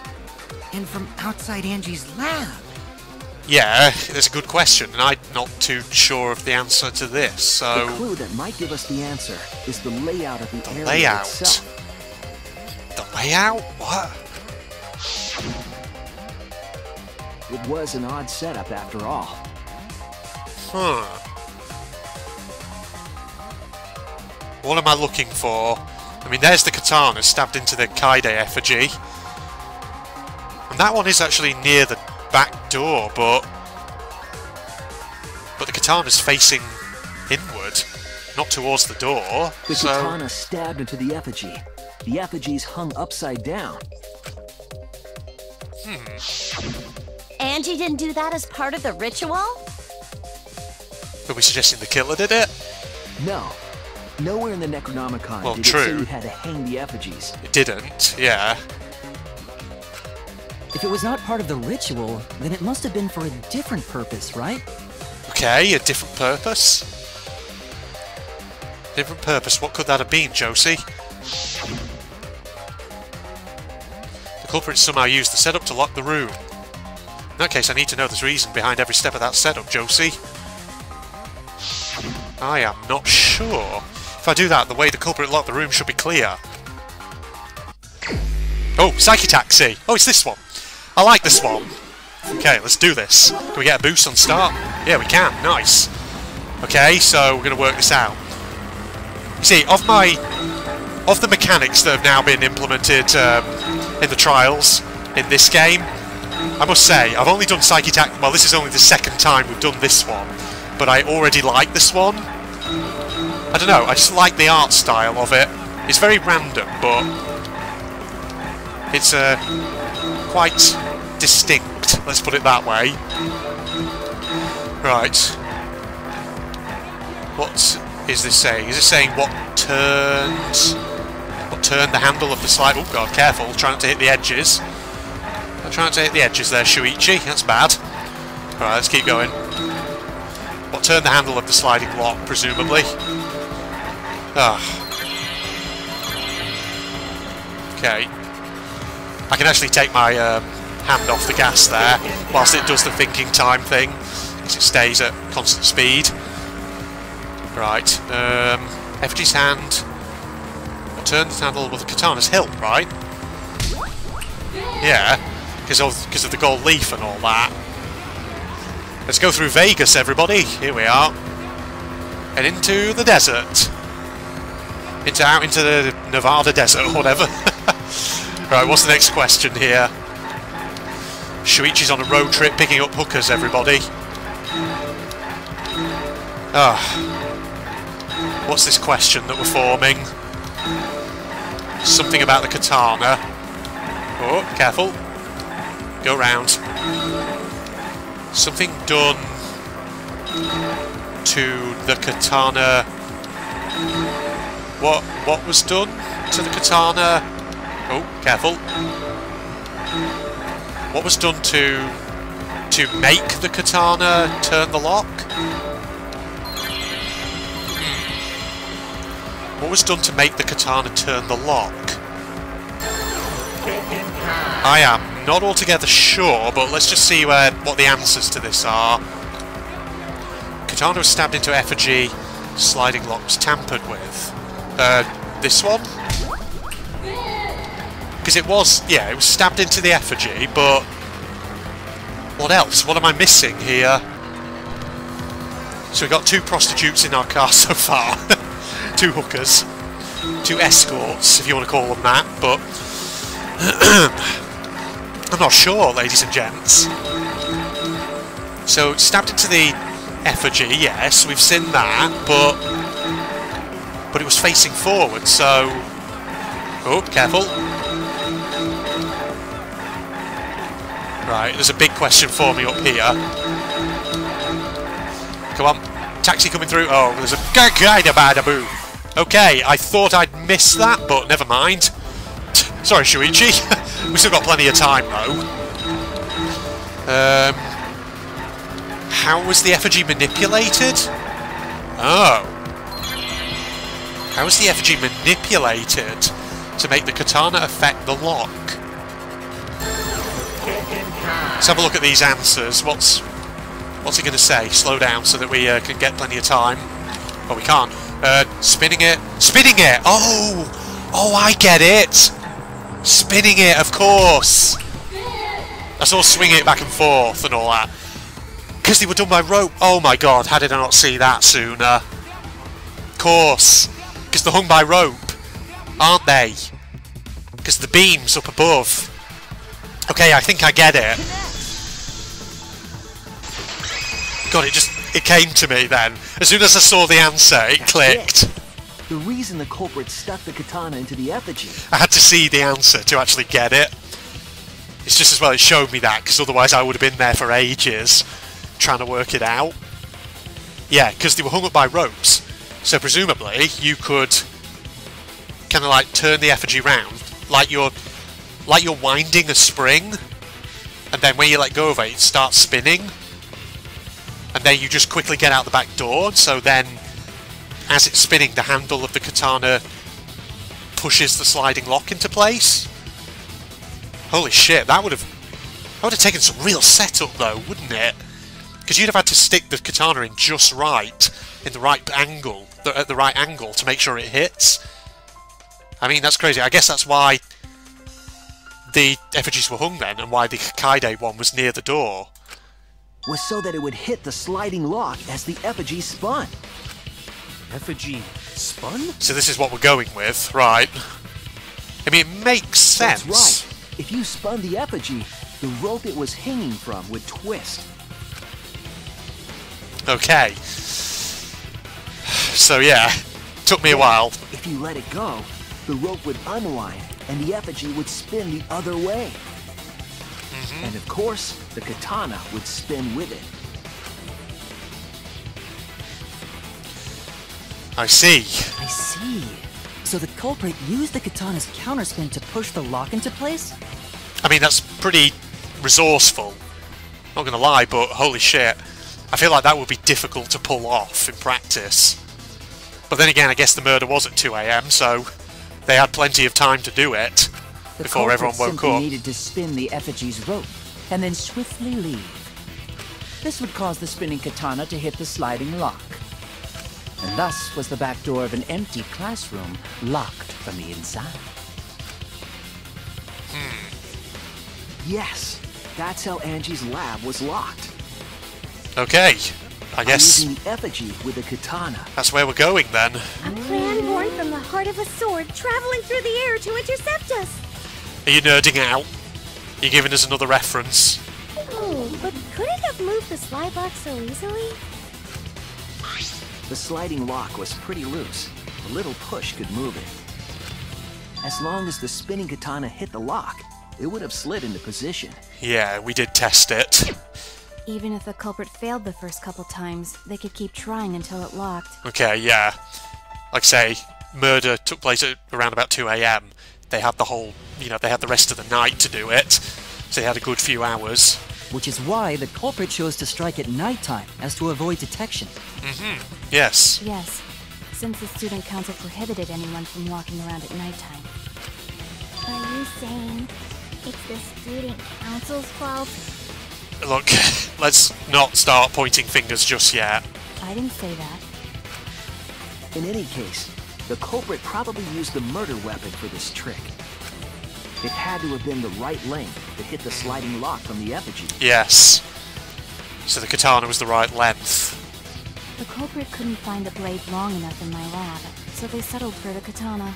And from outside Angie's lab? Yeah, that's a good question, and I'm not too sure of the answer to this, so... The clue that might give us the answer is the layout of the area layout? itself. The layout? What? It was an odd setup after all. Huh. What am I looking for? I mean, there's the katana stabbed into the Kaide effigy. And that one is actually near the back door, but the katana's facing inward, not towards the door. The so katana stabbed into the effigy. The effigy's hung upside down. Angie didn't do that as part of the ritual? are we suggesting the killer did it? No. Nowhere in the Necronomicon Well, did it say true. you had to hang the effigies. It didn't, yeah. If it was not part of the ritual, then it must have been for a different purpose, right? Okay, a different purpose. Different purpose, what could that have been, Josie? The culprit somehow used the setup to lock the room. In that case, I need to know the reason behind every step of that setup, Josie. I am not sure. If I do that, the way the culprit locked the room should be clear. Oh, Psyche Taxi! Oh, it's this one! I like this one! Okay, let's do this. Can we get a boost on start? Yeah, we can. Nice. Okay, so we're going to work this out. You see, of the mechanics that have now been implemented in the trials in this game, I must say, I've only done Psyche Taxi. Well, this is only the second time we've done this one, but I already like this one. I don't know, I just like the art style of it. It's very random, but it's quite distinct, let's put it that way. Right. What is this saying? Is it saying what turned the handle of the slide? Oh god, careful, try not to hit the edges. I'm trying to hit the edges there, Shuichi, that's bad. Alright, let's keep going. What turned the handle of the sliding lock, presumably. Ah. Okay. I can actually take my hand off the gas there, whilst it does the thinking time thing, because it stays at constant speed. Right. FG's hand. What turned the handle with the katana's hilt, right? Yeah, because of the gold leaf and all that. Let's go through Vegas, everybody. Here we are. And into the desert. Out into the Nevada desert, or whatever. Right, what's the next question here? Shuichi's on a road trip picking up hookers, everybody. Ah. What's this question that we're forming? Something about the katana. Oh, careful. Go round. Something done to the katana. What was done to the katana? Oh, careful. What was done to make the katana turn the lock? What was done to make the katana turn the lock? I am not altogether sure, but let's just see what the answers to this are. Katana was stabbed into effigy, sliding lock was tampered with. This one? Because it was stabbed into the effigy, but what else? What am I missing here? So we've got 2 prostitutes in our car so far. 2 hookers. 2 escorts, if you want to call them that, but I'm not sure, ladies and gents. So, stabbed into the effigy, yes, we've seen that, but it was facing forward, so... Oh, careful. Right, there's a big question for me up here. Come on, taxi coming through. Oh, there's a boo. Okay, I thought I'd miss that, but never mind. Sorry, Shuichi. We've still got plenty of time, though. How was the effigy manipulated? Oh. How was the effigy manipulated to make the katana affect the lock? Let's have a look at these answers. What's it going to say? Slow down so that we can get plenty of time. Oh, we can't. Spinning it. Spinning it! Oh! Oh, I get it! Spinning it, of course! I saw swinging it back and forth and all that. Because they were done by rope. Oh my god, how did I not see that sooner? Of course. Because they're hung by rope, aren't they? Because the beam's up above. Okay, I think I get it. God, it came to me then. As soon as I saw the answer, it clicked. The reason the culprit stuck the katana into the effigy. I had to see the answer to actually get it. It's just as well it showed me that, because otherwise I would have been there for ages trying to work it out. Yeah, because they were hung up by ropes. So presumably you could kind of like turn the effigy round like you're winding a spring, and then when you let go of it, it starts spinning. And then you just quickly get out the back door, so then as it's spinning, the handle of the katana pushes the sliding lock into place. Holy shit, that would have taken some real setup though, wouldn't it? Because you'd have had to stick the katana in just right, in the right angle, at the right angle to make sure it hits. I mean, that's crazy. I guess that's why the effigies were hung then, and why the Kaide one was near the door. Was so that it would hit the sliding lock as the effigy spun. Effigy spun? So this is what we're going with, right? I mean, it makes sense. That's right. If you spun the effigy, the rope it was hanging from would twist. Okay. So yeah, took me a while. If you let it go, the rope would unwind and the effigy would spin the other way. And of course, the katana would spin with it. I see. I see. So the culprit used the katana's counterspin to push the lock into place? I mean, that's pretty resourceful. Not gonna lie, but holy shit. I feel like that would be difficult to pull off in practice. But then again, I guess the murder was at 2 AM, so they had plenty of time to do it before everyone woke simply up. Needed to spin the effigy's rope and then swiftly leave. This would cause the spinning katana to hit the sliding lock. And thus was the back door of an empty classroom locked from the inside. Yes, that's how Angie's lab was locked. Okay, I guess Using the effigy with a katana. that's where we're going then. A plan born from the heart of a sword traveling through the air to intercept us. Are you nerding out? Are you giving us another reference? Oh, but could it have moved the slide lock so easily? The sliding lock was pretty loose. A little push could move it. As long as the spinning katana hit the lock, it would have slid into position. Yeah, we did test it. Even if the culprit failed the first couple times, they could keep trying until it locked. Okay, yeah. Like I say, murder took place at around about 2 AM. They had the whole, they had the rest of the night to do it. So they had a good few hours. Which is why the culprit chose to strike at nighttime, as to avoid detection. Yes. Yes, since the student council prohibited anyone from walking around at nighttime. Are you saying it's the student council's fault? Look, let's not start pointing fingers just yet. I didn't say that. In any case, the culprit probably used the murder weapon for this trick. It had to have been the right length to hit the sliding lock from the effigy. Yes. So the katana was the right length. The culprit couldn't find the blade long enough in my lab, so they settled for the katana.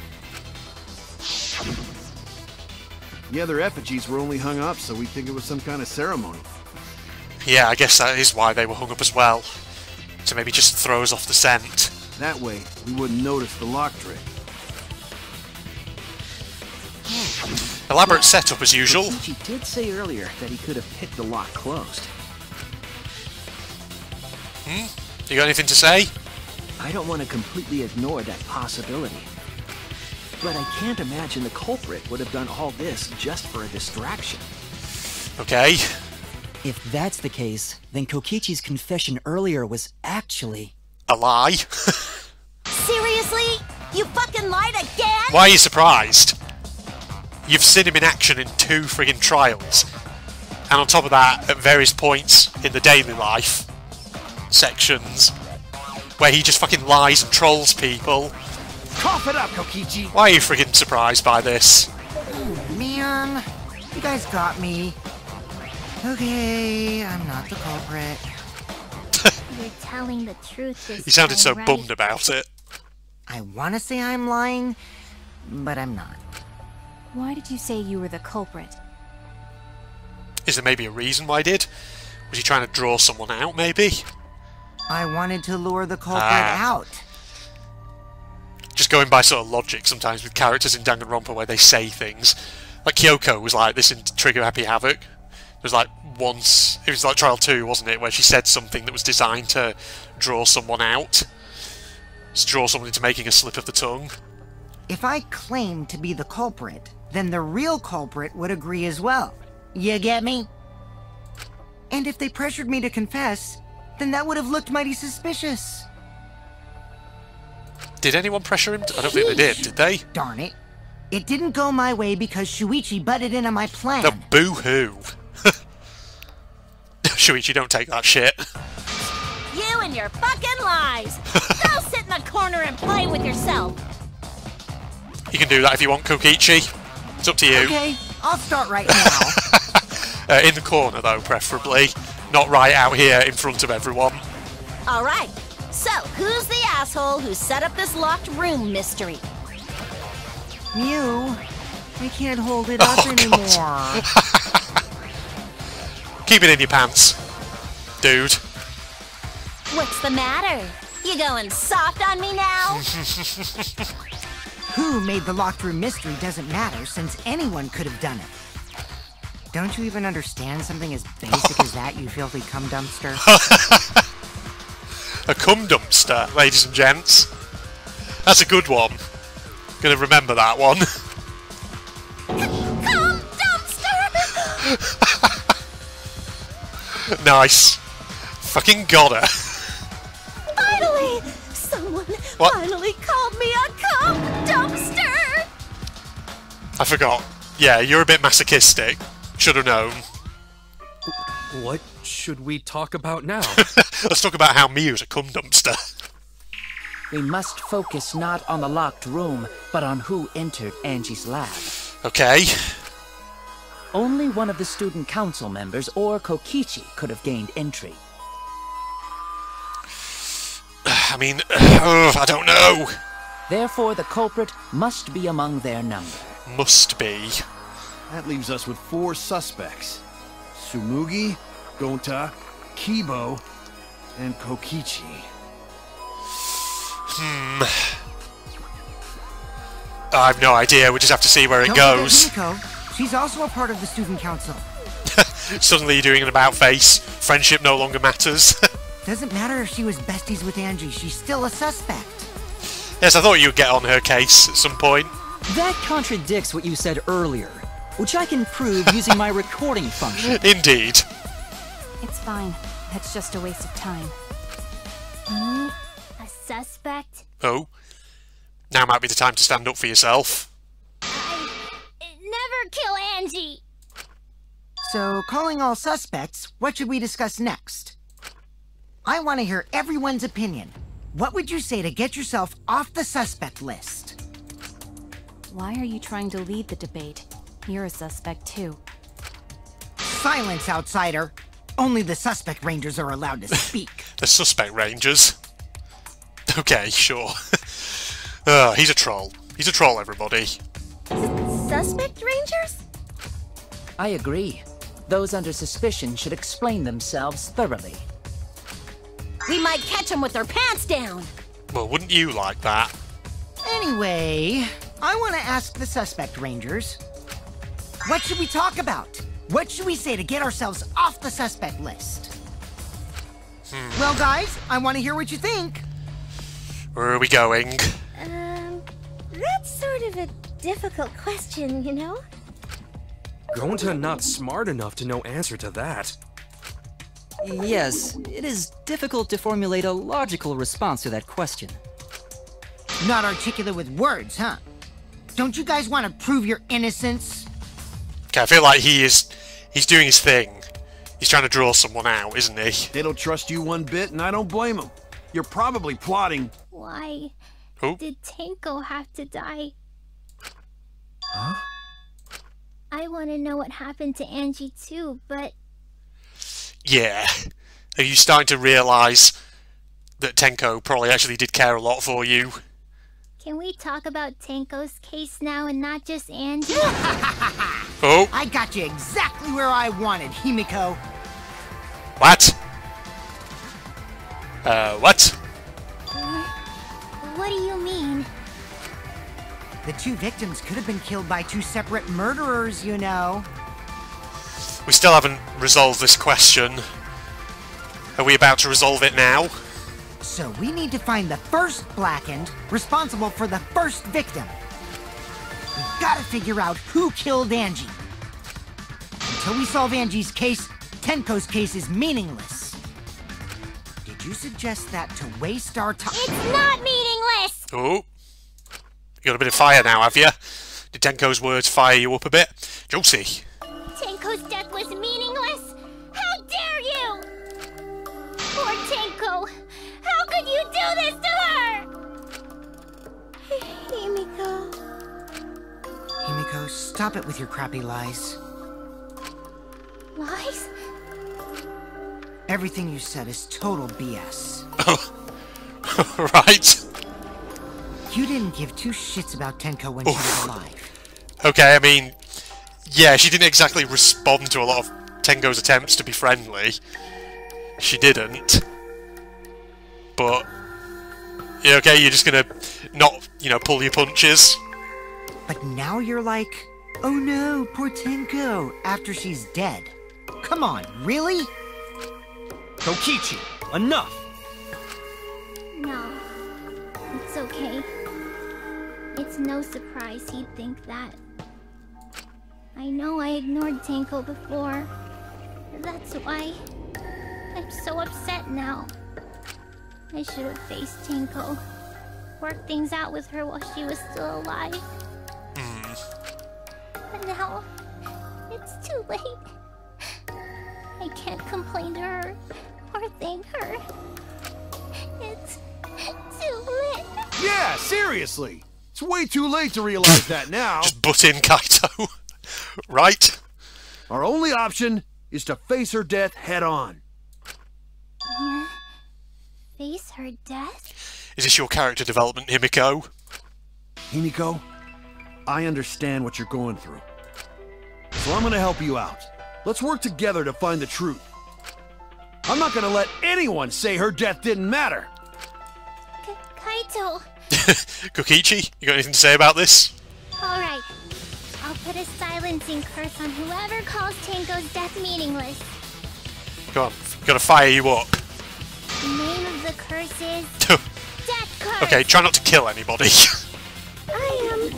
The other effigies were only hung up, so we think it was some kind of ceremony. Yeah, I guess that is why they were hung up as well. To maybe just throw us off the scent. That way, we wouldn't notice the lock trick. Elaborate setup as usual. He did say earlier that he could have picked the lock closed. You got anything to say? I don't want to completely ignore that possibility. But I can't imagine the culprit would have done all this just for a distraction. Okay. If that's the case, then Kokichi's confession earlier was actually... a lie? Seriously? You fucking lied again? Why are you surprised? You've seen him in action in 2 friggin' trials. And on top of that, at various points in the daily life sections, where he just fucking lies and trolls people. Cough it up, Kokichi! Why are you friggin' surprised by this? Man, you guys got me. Okay, I'm not the culprit. You're telling the truth this You sounded so time, right? bummed about it. I want to say I'm lying, but I'm not. Why did you say you were the culprit? Is there maybe a reason why he did? Was he trying to draw someone out, maybe? I wanted to lure the culprit Ah. out. Just going by sort of logic sometimes with characters in Danganronpa where they say things. Like Kyoko was like this in Trigger Happy Havoc. It was like once, it was like Trial 2, wasn't it, where she said something that was designed to draw someone out. Just draw someone into making a slip of the tongue. If I claim to be the culprit, then the real culprit would agree as well. You get me? And if they pressured me to confess, then that would have looked mighty suspicious. Did anyone pressure him? I don't think they did they? Darn it. It didn't go my way because Shuichi butted into my plan. The boo-hoo. Shuichi, don't take that shit. You and your fucking lies! Go sit in the corner and play with yourself! You can do that if you want, Kokichi. It's up to you. Okay, I'll start right now. In the corner, though, preferably. Not right out here in front of everyone. Alright, so who's the asshole who set up this locked room mystery? Mew, I can't hold it up anymore. Keep it in your pants, dude. What's the matter? You going soft on me now? Who made the locked room mystery doesn't matter since anyone could have done it. Don't you even understand something as basic as that, you filthy cum dumpster? A cum dumpster, ladies and gents. That's a good one. Gonna remember that one. Cum dumpster! Nice. Fucking got her. Finally! Someone What? finally called me a cum dumpster! I forgot. Yeah, you're a bit masochistic. Should have known. What should we talk about now? Let's talk about how Mew's a cum dumpster. We must focus not on the locked room, but on who entered Angie's lab. Okay. Only one of the student council members or Kokichi could have gained entry. I mean, I don't know. Therefore, the culprit must be among their number. Must be. That leaves us with 4 suspects. Tsumugi, Gonta, Kibo, and Kokichi. I have no idea. We just have to see where it Don't goes. forget Himiko. She's also a part of the student council. Suddenly you're doing an about face. Friendship no longer matters. Doesn't matter if she was besties with Angie, she's still a suspect. Yes, I thought you'd get on her case at some point. That contradicts what you said earlier, which I can prove using my recording function. Indeed. It's fine. That's just a waste of time. A suspect? Oh. Now might be the time to stand up for yourself. Never kill Angie! So, calling all suspects, what should we discuss next? I want to hear everyone's opinion. What would you say to get yourself off the suspect list? Why are you trying to lead the debate? You're a suspect too. Silence, outsider! Only the suspect rangers are allowed to speak. The suspect rangers. Okay, sure. He's a troll. He's a troll, everybody. Suspect rangers? I agree. Those under suspicion should explain themselves thoroughly. We might catch them with their pants down. Well, wouldn't you like that? Anyway, I want to ask the suspect, Rangers. What should we talk about? What should we say to get ourselves off the suspect list? Well, guys, I want to hear what you think. Where are we going? That's sort of a difficult question, you know? Gonta not smart enough to know answer to that. Yes, it is difficult to formulate a logical response to that question. Not articulate with words, huh? Don't you guys want to prove your innocence? Okay, I feel like he's doing his thing. He's trying to draw someone out, isn't he? They don't trust you one bit, and I don't blame them. You're probably plotting. Why Who? did Tenko have to die? Huh? I want to know what happened to Angie too, but... Yeah. Are you starting to realise that Tenko probably actually did care a lot for you? Can we talk about Tenko's case now and not just Angie? Oh. I got you exactly where I wanted, Himiko. What? What? What do you mean? The two victims could have been killed by two separate murderers, you know. We still haven't resolved this question. Are we about to resolve it now? So we need to find the first Blackened responsible for the first victim. We've got to figure out who killed Angie. Until we solve Angie's case, Tenko's case is meaningless. Did you suggest that to waste our time? It's not meaningless! Oh. You got a bit of fire now, have you? Did Tenko's words fire you up a bit? Josie. Tenko's death was meaningless? How dare you! Poor Tenko! How could you do this to her? Himiko. Himiko, stop it with your crappy lies. Lies? Everything you said is total BS. Right. You didn't give two shits about Tenko when she was alive. Okay, I mean, yeah, she didn't exactly respond to a lot of Tenko's attempts to be friendly. She didn't. But, yeah, okay, you're just gonna not, you know, pull your punches. But now you're like, oh no, poor Tenko, after she's dead. Come on, really? Kokichi, enough! No. It's okay. It's no surprise he'd think that. I know I ignored Tenko before. That's why I'm so upset now. I should have faced Tenko. Worked things out with her while she was still alive. But now, it's too late. I can't complain to her or thank her. It's too late. Yeah, seriously. It's way too late to realize that now. Just butt in, Kaito. Right? Our only option is to face her death head on. Yeah. Face her death? Is this your character development, Himiko? Himiko, I understand what you're going through. So I'm gonna help you out. Let's work together to find the truth. I'm not gonna let anyone say her death didn't matter. Kaito! Kokichi, you got anything to say about this? Alright. I'll put a silencing curse on whoever calls Tenko's death meaningless. Go on, gotta fire you up. The name of the curse is... Death Curse! Okay, try not to kill anybody. I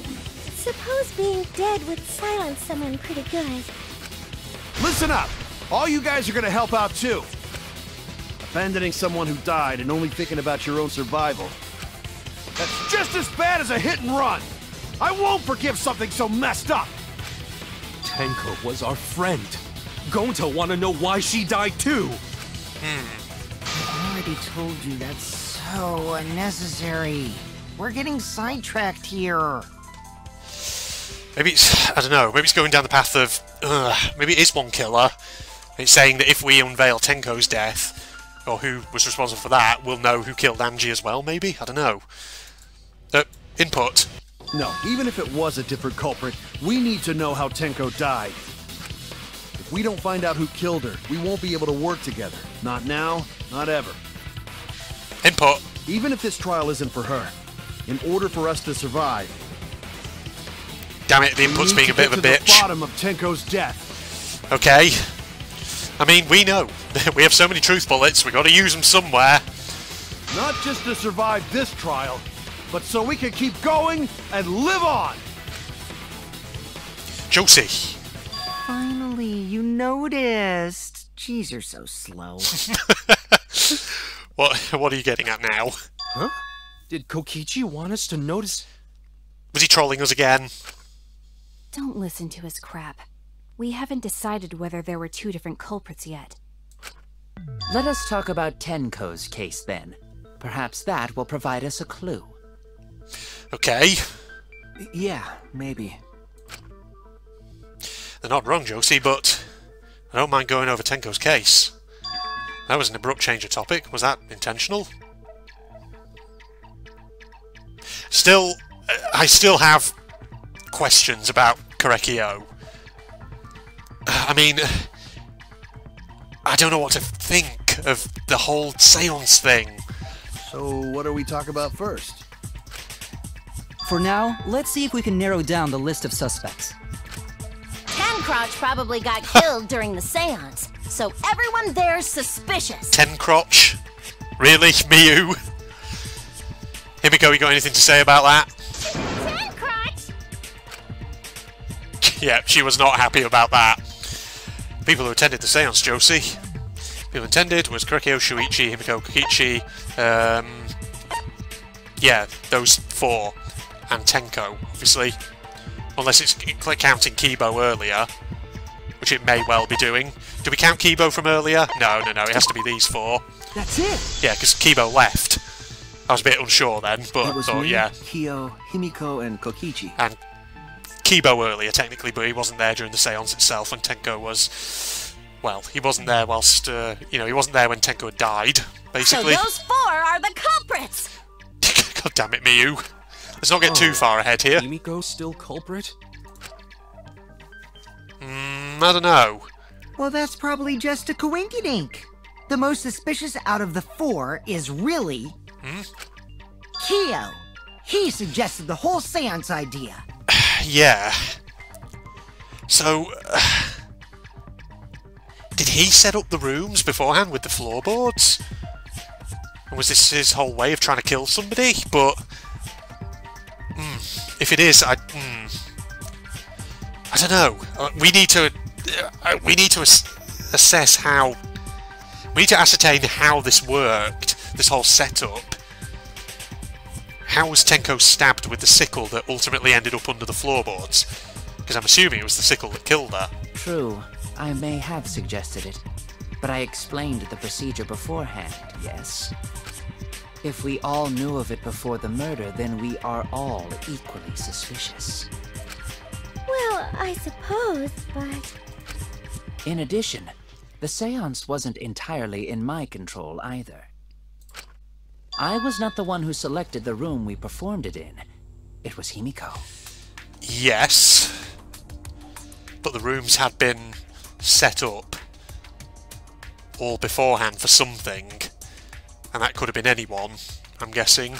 suppose being dead would silence someone pretty good. Listen up! All you guys are gonna help out too. Abandoning someone who died and only thinking about your own survival. That's just as bad as a hit and run! I won't forgive something so messed up! Tenko was our friend. Gonta wanna know why she died too. I already told you that's so unnecessary. We're getting sidetracked here. Maybe it's, I don't know, maybe it's going down the path of, maybe it is one killer. It's saying that if we unveil Tenko's death, or who was responsible for that, we'll know who killed Angie as well, maybe? I don't know. Input. No, even if it was a different culprit, we need to know how Tenko died. If we don't find out who killed her, we won't be able to work together. Not now, not ever. Input. Even if this trial isn't for her, in order for us to survive... Damn it, the input's being a bit of a bitch. The bottom of Tenko's death. Okay. I mean, we know. We have so many truth bullets, we gotta use them somewhere. Not just to survive this trial, but so we can keep going and live on! Josie. Finally, you noticed. Jeez, you're so slow. What are you getting at now? Huh? Did Kokichi want us to notice? Was he trolling us again? Don't listen to his crap. We haven't decided whether there were two different culprits yet. Let us talk about Tenko's case then. Perhaps that will provide us a clue. Okay. Yeah, maybe. They're not wrong, Josie, but I don't mind going over Tenko's case. That was an abrupt change of topic. Was that intentional? Still, I still have questions about Korekio. I mean, I don't know what to think of the whole seance thing. So, what are we talking about first? For now, let's see if we can narrow down the list of suspects. Tencrotch probably got killed during the seance, so everyone there's suspicious. Tencrotch? Really? Miyu? Himiko, you got anything to say about that? Tencrotch! Yeah, she was not happy about that. People who attended the seance, Josie. People attended was Korekio, Shuichi, Himiko, Kokichi, yeah, those four. And Tenko, obviously. Unless it's counting Kibo earlier, which it may well be doing. Do we count Kibo from earlier? No, it has to be these four. That's it! Yeah, because Kibo left. I was a bit unsure then, but It was thought, me, yeah. Kyo, Himiko, and Kokichi. And Kibo earlier, technically, but he wasn't there during the seance itself, and Tenko was... Well, he wasn't there whilst, he wasn't there when Tenko had died, basically. So those four are the culprits! God damn it, Miyu. Let's not get too far ahead here. Himiko still culprit? I don't know. Well, that's probably just a coinkydink. The most suspicious out of the four is really... Kyo. He suggested the whole seance idea. Yeah. So... did he set up the rooms beforehand with the floorboards? And was this his whole way of trying to kill somebody? But... if it is, I don't know. We need to assess how... We need to ascertain how this worked, this whole setup. How was Tenko stabbed with the sickle that ultimately ended up under the floorboards? Because I'm assuming it was the sickle that killed her. True, I may have suggested it, but I explained the procedure beforehand, yes? If we all knew of it before the murder, then we are all equally suspicious. Well, I suppose, but... In addition, the seance wasn't entirely in my control either. I was not the one who selected the room we performed it in. It was Himiko. Yes. But the rooms had been set up all beforehand for something. And that could have been anyone, I'm guessing.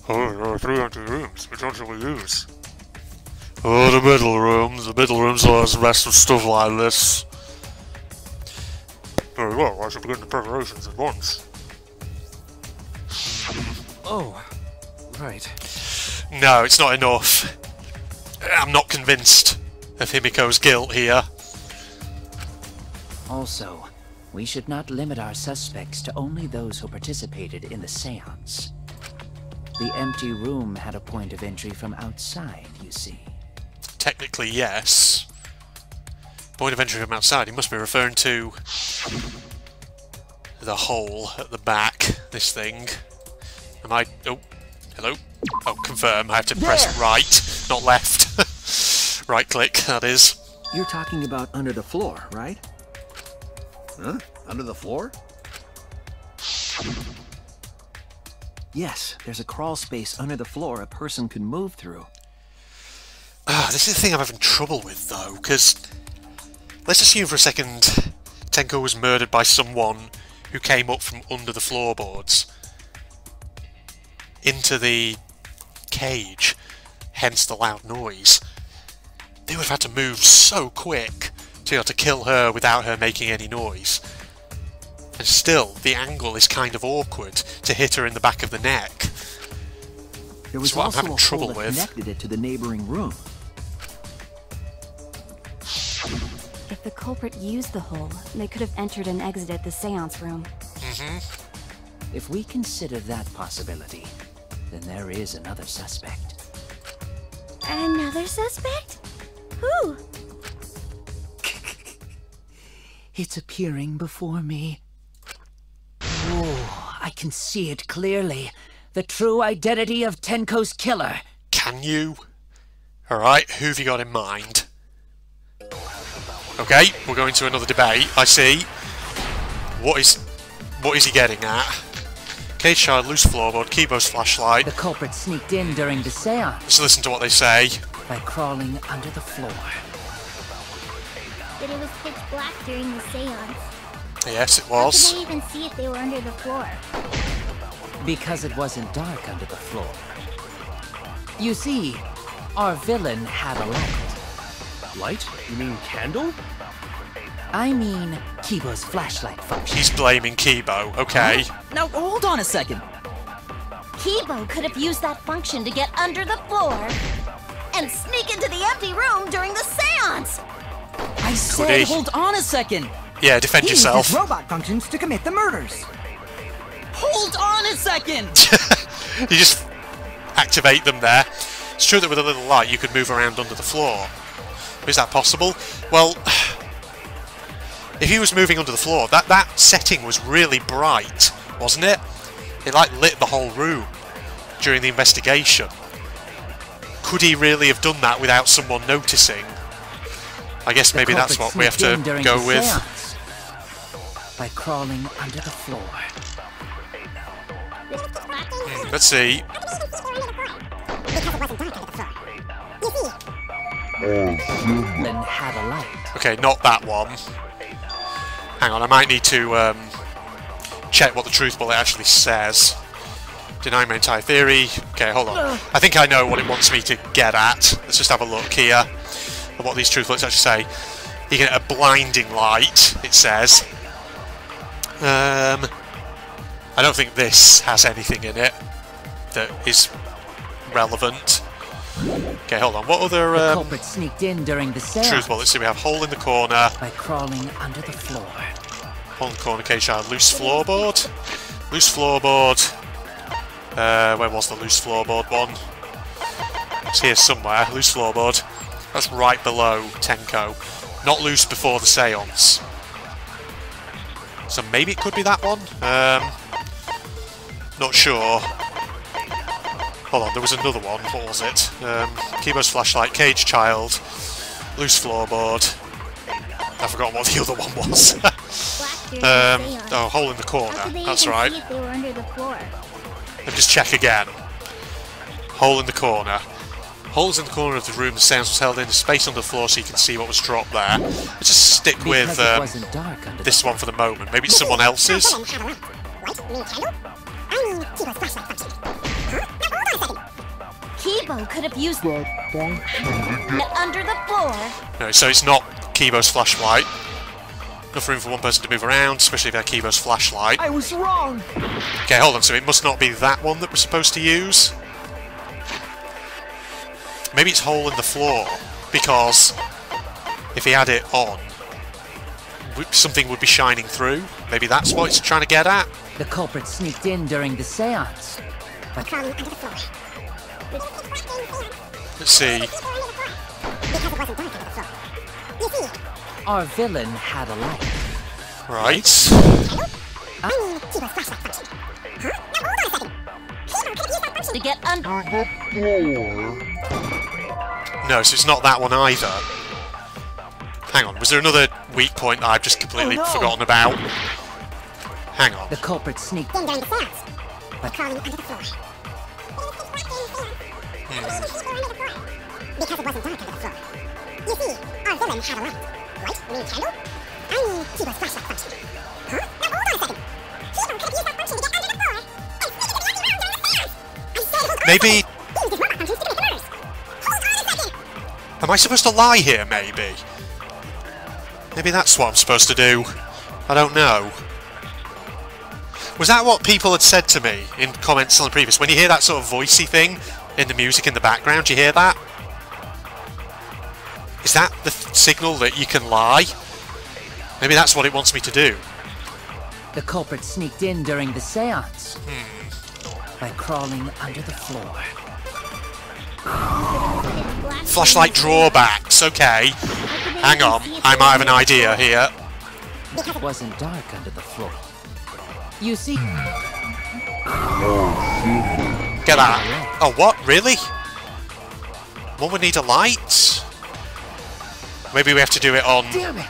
Oh, there are 3 empty rooms. Which one shall we use? Oh, the middle rooms. The middle rooms are the rest of stuff like this. Very well, I shall begin the preparations at once. Oh, right. No, it's not enough. I'm not convinced of Himiko's guilt here. Also, we should not limit our suspects to only those who participated in the seance. The empty room had a point of entry from outside, you see. Technically, yes. Point of entry from outside. He must be referring to the hole at the back. This thing. Am I... Oh, hello? Oh, confirm. I have to press right, not left. Right click, that is. You're talking about under the floor, right? Huh? Under the floor? Yes, there's a crawl space under the floor a person can move through. This is the thing I'm having trouble with, though, because let's assume for a second Tenko was murdered by someone who came up from under the floorboards into the cage, hence the loud noise. They would have had to move so quick to be able to kill her without her making any noise. And still, the angle is kind of awkward to hit her in the back of the neck. There was That's what I'm also having a trouble hole that with. connected it to the neighboring room. If the culprit used the hole, they could have entered and exited the seance room. If we consider that possibility, then there is another suspect. Another suspect? Who? It's appearing before me. Oh, I can see it clearly. The true identity of Tenko's killer. Can you? Alright, who have you got in mind? Okay, we're going to another debate, I see. What is he getting at? Cage child, loose floorboard, Kibo's flashlight. The culprit sneaked in during the seance. Let's listen to what they say. By crawling under the floor. But it was pitch black during the seance. Yes, it How was. could they even see if they were under the floor? Because it wasn't dark under the floor. You see, our villain had a light. Light? You mean candle? I mean, Kibo's flashlight function. He's blaming Kibo, okay. Now, hold on a second. Kibo could have used that function to get under the floor and sneak into the empty room during the seance. I he? said, hold on a second. Yeah, defend He used yourself. his robot functions to commit the murders. Hold on a second. You just activate them there. It's true that with a little light you could move around under the floor. Is that possible? Well, if he was moving under the floor, that setting was really bright, wasn't it? It like lit the whole room during the investigation. Could he really have done that without someone noticing? I guess maybe that's what we have to go with. By crawling under the floor. Let's see. Then had a light. Okay, not that one. Hang on, I might need to check what the truth bullet actually says. Deny my entire theory. Okay, hold on. I think I know what it wants me to get at. Let's just have a look here at what these truth bullets actually say. You get a blinding light, it says. I don't think this has anything in it that is relevant. Okay, hold on. What other the culprit sneaked in during the seance. truth bullets? So we have hole in the corner. By crawling under the floor. Hole in the corner, cage child, loose floorboard. Loose floorboard. Where was the loose floorboard one? It's here somewhere. Loose floorboard. That's right below Tenko. Not loose before the seance. So maybe it could be that one? Not sure. Hold on, there was another one. What was it? Kibo's flashlight, cage child, loose floorboard. I forgot what the other one was. Oh, hole in the corner. That's right. See if they were under the floor? Let me just check again. Hole in the corner. Holes in the corner of the room, the sounds was held in a space on the floor so you can see what was dropped there. Let's just stick with this one for the moment. Maybe it's someone else's. Kibo could have used it under the floor. No, so it's not Kibo's flashlight. Enough room for one person to move around, especially if they have Kibo's flashlight. I was wrong. Okay, hold on. So it must not be that one that we're supposed to use. Maybe it's hole in the floor, because if he had it on, something would be shining through. Maybe that's what it's trying to get at. The culprit sneaked in during the seance. By crawling under the floor. Let's see. Our villain had a light. Right. To get under the floor. No, so it's not that one either. Hang on, was there another weak point that I've just completely forgotten about? Hang on. The culprit sneaked in during the seance. By crawling under the floor. Because it wasn't dark under the floor. You see, our villain had a light. Light? You mean candle? I mean, Kibo's flashlight function. Huh? Now hold on a second. Kibo could have used that function to get under the floor and sneak into the underground during the seance. I said hold on Maybe... a second. He used his robot function to commit the murders. Hold on a second. Am I supposed to lie here, maybe? Maybe that's what I'm supposed to do. I don't know. Was that what people had said to me in comments on the previous? When you hear that sort of voicey thing in the music in the background, you hear that? Is that the signal that you can lie? Maybe that's what it wants me to do. The culprit sneaked in during the seance by crawling under the floor. Flashlight drawbacks, okay. Hang on, I might have an idea here. It wasn't dark under the floor. You see... Get that. Oh, what? Really? One would need a light? Maybe we have to do it on Damn it!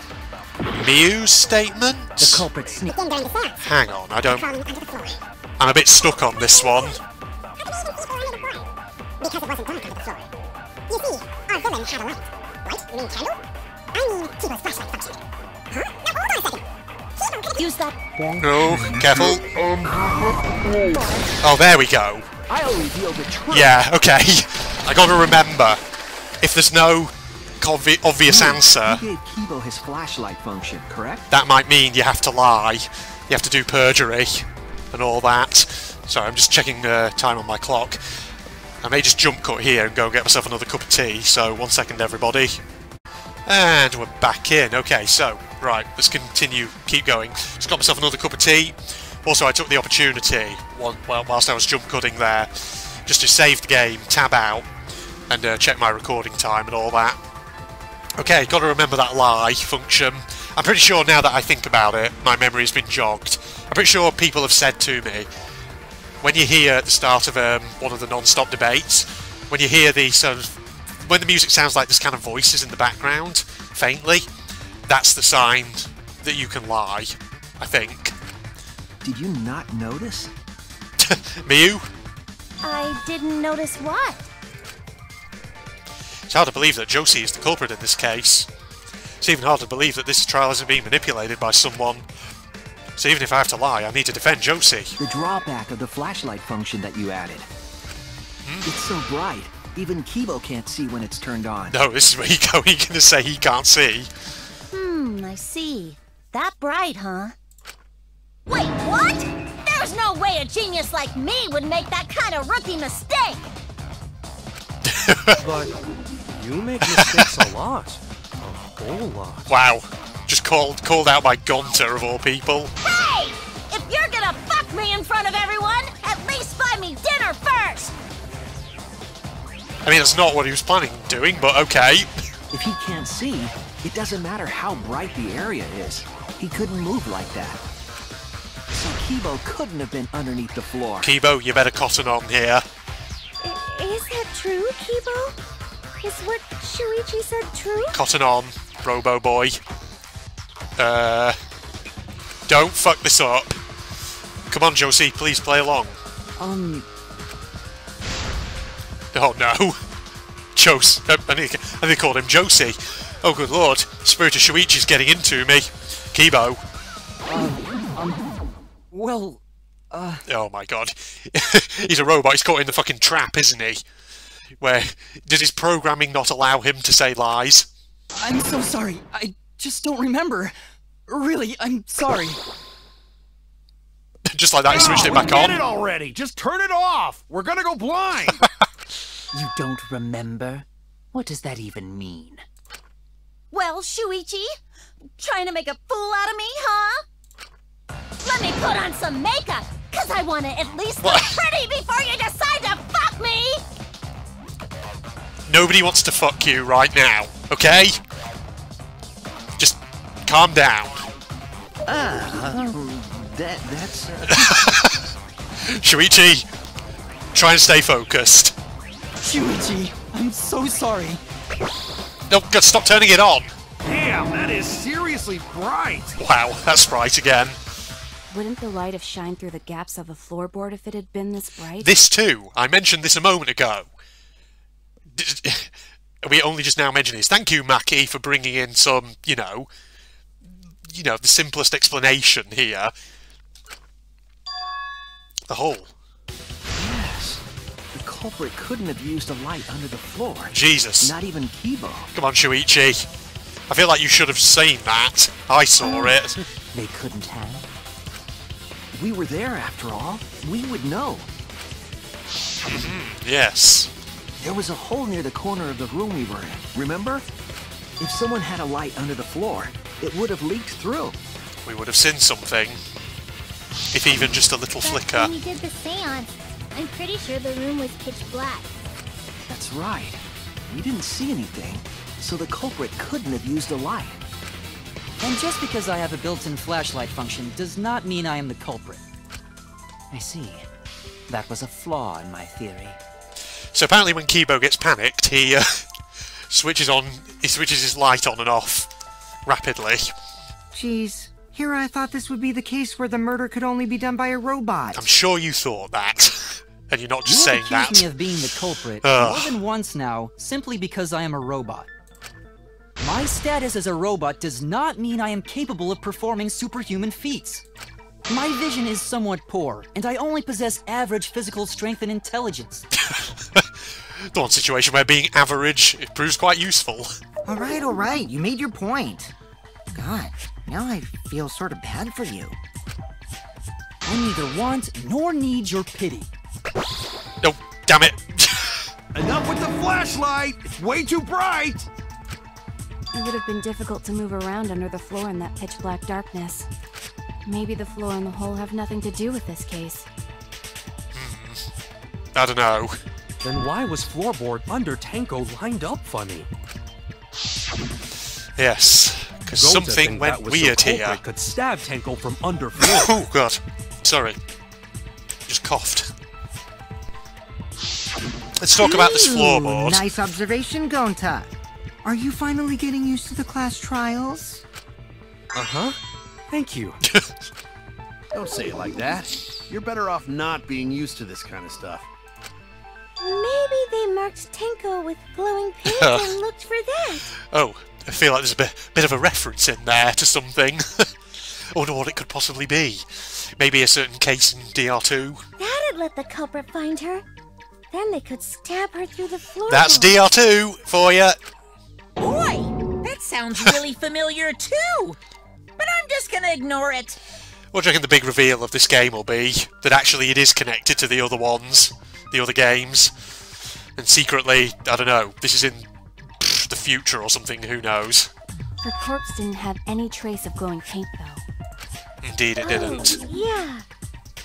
Miu's statement? The culprit sneaked in during the seance. Hang on, I don't... Crawling under the floor. I'm a bit stuck on this one. How could he even see her under the floor? Because it wasn't dark under the floor. You see, our villain had a light. Light? You mean candle? I mean, Kibo's flashlight function. Huh? Now hold on a second. Kibo could have used that... No, careful. Oh, there we go. I'll reveal the truth. Yeah, okay. I gotta remember, if there's no obvious answer, You gave Kibo his flashlight function, correct? that might mean you have to lie. You have to do perjury and all that. Sorry, I'm just checking time on my clock. I may just jump cut here and go and get myself another cup of tea, so 1 second everybody. And we're back in. Okay, so, right, let's continue, keep going. Just got myself another cup of tea. Also, I took the opportunity, whilst I was jump cutting there, just to save the game, tab out, and check my recording time and all that. Okay, got to remember that lie function. I'm pretty sure now that I think about it, my memory has been jogged. I'm pretty sure people have said to me, when you hear at the start of one of the non-stop debates, when you hear the sort of, when the music sounds like there's kind of voices in the background, faintly, that's the sign that you can lie, I think. Did you not notice? Miu? I didn't notice what? It's hard to believe that Josie is the culprit in this case. It's even hard to believe that this trial isn't being manipulated by someone. So even if I have to lie, I need to defend Josie. The drawback of the flashlight function that you added. It's so bright, even Kibo can't see when it's turned on. No, this is where you're going to say he can't see. I see. That bright, huh? Wait, what? There's no way a genius like me would make that kind of rookie mistake! But you make mistakes a lot. A whole lot. Wow. Just called out by Gunter of all people. Hey! If you're gonna fuck me in front of everyone, at least buy me dinner first! I mean, that's not what he was planning on doing, but okay. If he can't see, it doesn't matter how bright the area is. He couldn't move like that. So Kibo couldn't have been underneath the floor. Kibo, you better cotton on here. Is that true, Kibo? Is what Shuichi said true? Cotton on, Robo Boy. Don't fuck this up. Come on, Josie, please play along. Oh no. Josie. I think they called him Josie. Oh good lord. Spirit of Shuichi's getting into me. Kibo. Well, Oh my god. He's a robot, he's caught in the fucking trap, isn't he? Where, did his programming not allow him to say lies? I'm so sorry. I just don't remember. Really, I'm sorry. Just like that, he switched it back Get on. it already! Just turn it off! We're gonna go blind! You don't remember? What does that even mean? Well, Shuichi, trying to make a fool out of me, huh? Let me put on some makeup, cause I want to at least look pretty before you decide to fuck me! Nobody wants to fuck you right now, okay? Just calm down. That's... Shuichi, try and stay focused. Shuichi, I'm so sorry. No, God, stop turning it on. Damn, that is seriously bright! Wow, that's bright again. Wouldn't the light have shined through the gaps of the floorboard if it had been this bright? This too, I mentioned this a moment ago. we only just now mention this. Thank you, Mackie, for bringing in some, you know, the simplest explanation here. The hole. Yes. The culprit couldn't have used a light under the floor. Jesus. Not even Kibo. Come on, Shuichi. I feel like you should have seen that. I saw it. They couldn't have. We were there after all. We would know. Yes. There was a hole near the corner of the room we were in, remember? If someone had a light under the floor, it would have leaked through. We would have seen something. If even just a little flicker. When we did the seance, I'm pretty sure the room was pitch black. That's right. We didn't see anything, so the culprit couldn't have used a light. And just because I have a built-in flashlight function does not mean I am the culprit. I see. That was a flaw in my theory. So apparently when Kibo gets panicked, he switches his light on and off rapidly. Jeez, here I thought this would be the case where the murder could only be done by a robot. I'm sure you thought that. And you're not just saying You that. have accused me of being the culprit more than once now, simply because I am a robot. My status as a robot does not mean I am capable of performing superhuman feats. My vision is somewhat poor, and I only possess average physical strength and intelligence. The one situation where being average, it proves quite useful. All right, you made your point. God, now I feel sort of bad for you. I neither want nor need your pity. No, damn it. Enough with the flashlight! It's way too bright! It would have been difficult to move around under the floor in that pitch-black darkness. Maybe the floor and the hole have nothing to do with this case. I don't know. Then why was floorboard under Tenko lined up funny? Yes, because something went weird here. Could stab Tenko from under floor. Oh god, sorry. Just coughed. Let's talk about this floorboard. Nice observation, Gonta. Are you finally getting used to the class trials? Uh-huh. Thank you. Don't say it like that. You're better off not being used to this kind of stuff. Maybe they marked Tenko with glowing paint and looked for that. Oh, I feel like there's a bit of a reference in there to something. I wonder what it could possibly be. Maybe a certain case in DR2. That'd let the culprit find her. Then they could stab her through the floor. That's DR2 for you. Boy, that sounds really familiar too. But I'm just gonna ignore it. What do you reckon the big reveal of this game will be? That actually it is connected to the other ones, the other games. And secretly, I don't know, this is in the future or something, who knows. Her corpse didn't have any trace of glowing paint, though. Indeed it didn't. Yeah.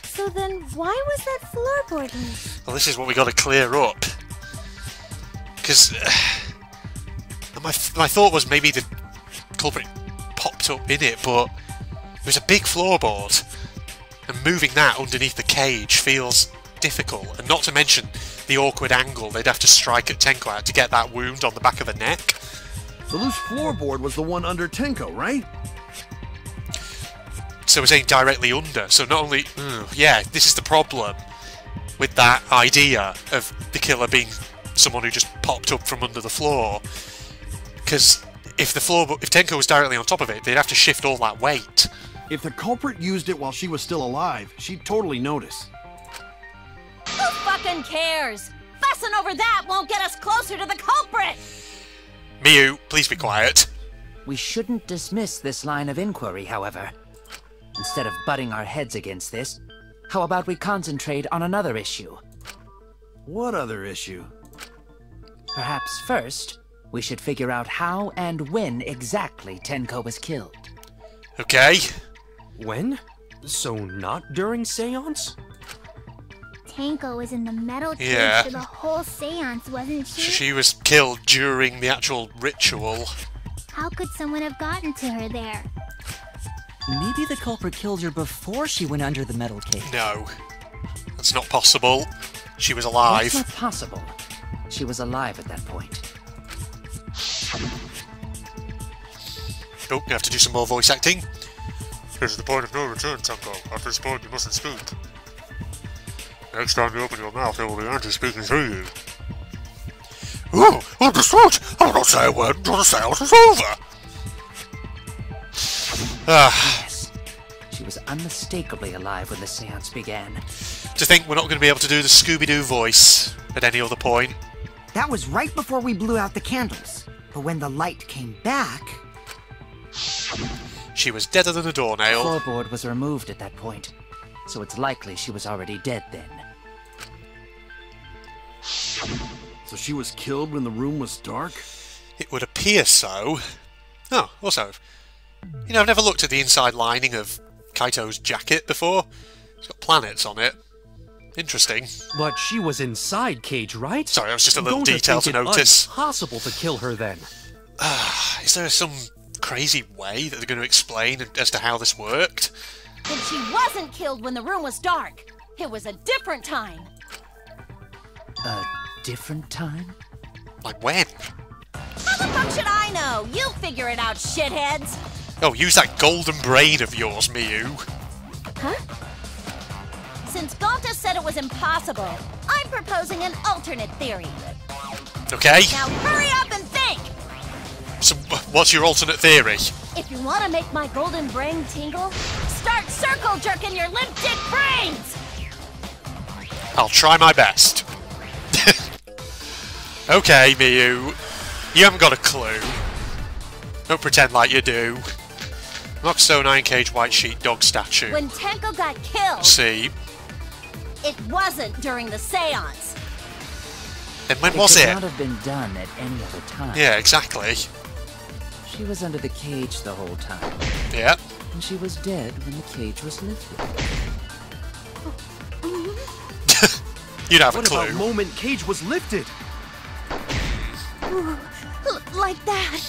So then why was that floorboard loose? Well, this is what we got to clear up. Because my thought was maybe the culprit popped up in it, but it was a big floorboard, and moving that underneath the cage feels difficult, and not to mention the awkward angle they'd have to strike at Tenko at to get that wound on the back of the neck. The loose floorboard was the one under Tenko, right? So we're saying directly under, so not only... yeah, this is the problem with that idea of the killer being someone who just popped up from under the floor. Because if Tenko was directly on top of it, they'd have to shift all that weight. If the culprit used it while she was still alive, she'd totally notice. Who fucking cares? Fussing over that won't get us closer to the culprit! Miyu, please be quiet. We shouldn't dismiss this line of inquiry, however. Instead of butting our heads against this, how about we concentrate on another issue? What other issue? Perhaps first, we should figure out how and when exactly Tenko was killed. Okay. When? So not during seance? Tenko was in the metal cage Yeah. for the whole seance, wasn't she? She was killed during the actual ritual. How could someone have gotten to her there? Maybe the culprit killed her before she went under the metal cage. No. That's not possible. She was alive. That's not possible. She was alive at that point. Oh, you have to do some more voice acting. This is the point of no return, Tenko. At this point, you mustn't speak. Next time you open your mouth, it will be Anti speaking through you. Oh, understood. I'll not say a word until the seance is over. Yes. She was unmistakably alive when the seance began. To think we're not going to be able to do the Scooby-Doo voice at any other point. That was right before we blew out the candles. But when the light came back... She was deader than a doornail. The floorboard was removed at that point, so it's likely she was already dead then. So she was killed when the room was dark? It would appear so. Oh, also, you know, I've never looked at the inside lining of Kaito's jacket before. It's got planets on it. Interesting. But she was inside Cage, right? Sorry, that was just a I'm little going detail to think it notice. Impossible to kill her then. Is there some crazy way that they're going to explain as to how this worked? And she wasn't killed when the room was dark. It was a different time. A different time? Like when? How the fuck should I know? You figure it out, shitheads. Oh, use that golden brain of yours, Miyu. Huh? Since Galta said it was impossible, I'm proposing an alternate theory. Okay. Now hurry up and think! So, what's your alternate theory? If you want to make my golden brain tingle, start circle jerking your limp dick brains! I'll try my best. Okay, Miyu. You haven't got a clue. Don't pretend like you do. Lockstone, Iron Cage, White Sheet, Dog Statue. When Tenko got killed, See. it wasn't during the seance. Then when was It it? could not have been done at any other time. Yeah, exactly. She was under the cage the whole time. Yeah. And she was dead when the cage was lifted. You'd have a What clue. about moment Cage was lifted? Like that.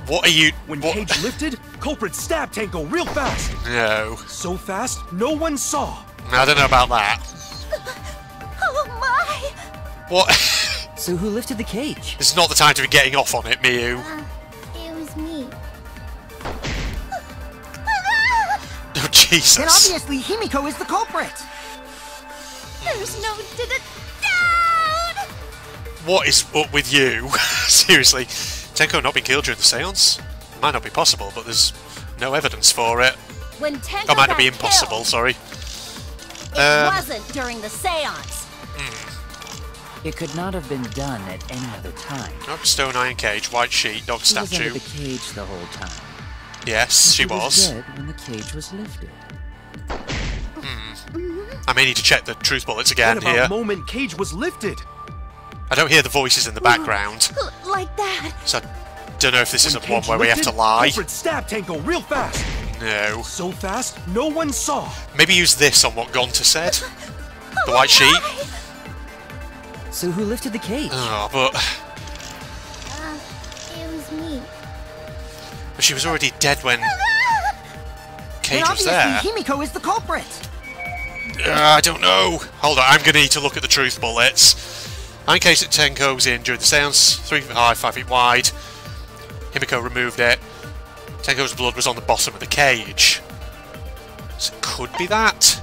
What are you... When what? Cage lifted, culprit stabbed Tenko real fast. No. So fast, no one saw. I don't know about that. Oh my! What? So who lifted the cage? It's not the time to be getting off on it, Miyu. It was me. Oh, Jesus. Then obviously Himiko is the culprit. There's no doubt! What is up with you? Seriously. Tenko not been killed during the seance? Might not be possible, but there's no evidence for it. When Tenko That might not got be impossible, killed, sorry. it wasn't during the seance. It could not have been done at any other time. Stone, Iron Cage, White Sheet, Dog She was Statue. under the cage the whole time. Yes, she And was. dead when the cage was lifted. I may need to check the truth bullets again What about here. moment Cage was lifted? I don't hear the voices in the background, Like that. so I don't know if this is a When one Cage where we have to lifted, lie. Culprit stabbed Tenko real fast. No. So fast, no one saw. Maybe use this on what Gonta said. The White Sheet. So who lifted the cage? Oh, but It was me. she was already dead when Cage Then was obviously there. Himiko is the culprit. I don't know. Hold on, I'm going to need to look at the truth bullets. Iron Cage that Tenko's in during the seance, 3 feet high, 5 feet wide. Himiko removed it. Tenko's blood was on the bottom of the cage. So it could be that.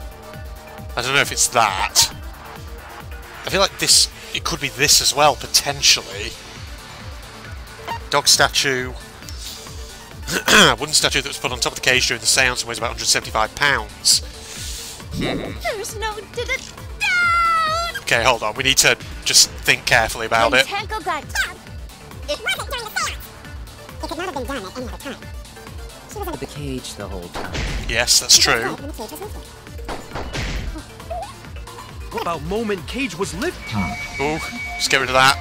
I don't know if it's that. I feel like this, it could be this as well, potentially. Dog statue. Wooden statue that was put on top of the cage during the seance and weighs about 175 pounds. There's no doubt! Okay, hold on. We need to just think carefully about When it. Tenko got It wasn't during the seance. It could not have been done at any other time. She was under The cage the whole time. Yes, that's true. when the cage was lifted. What about moment Cage was lifted? Oh, just get rid of that.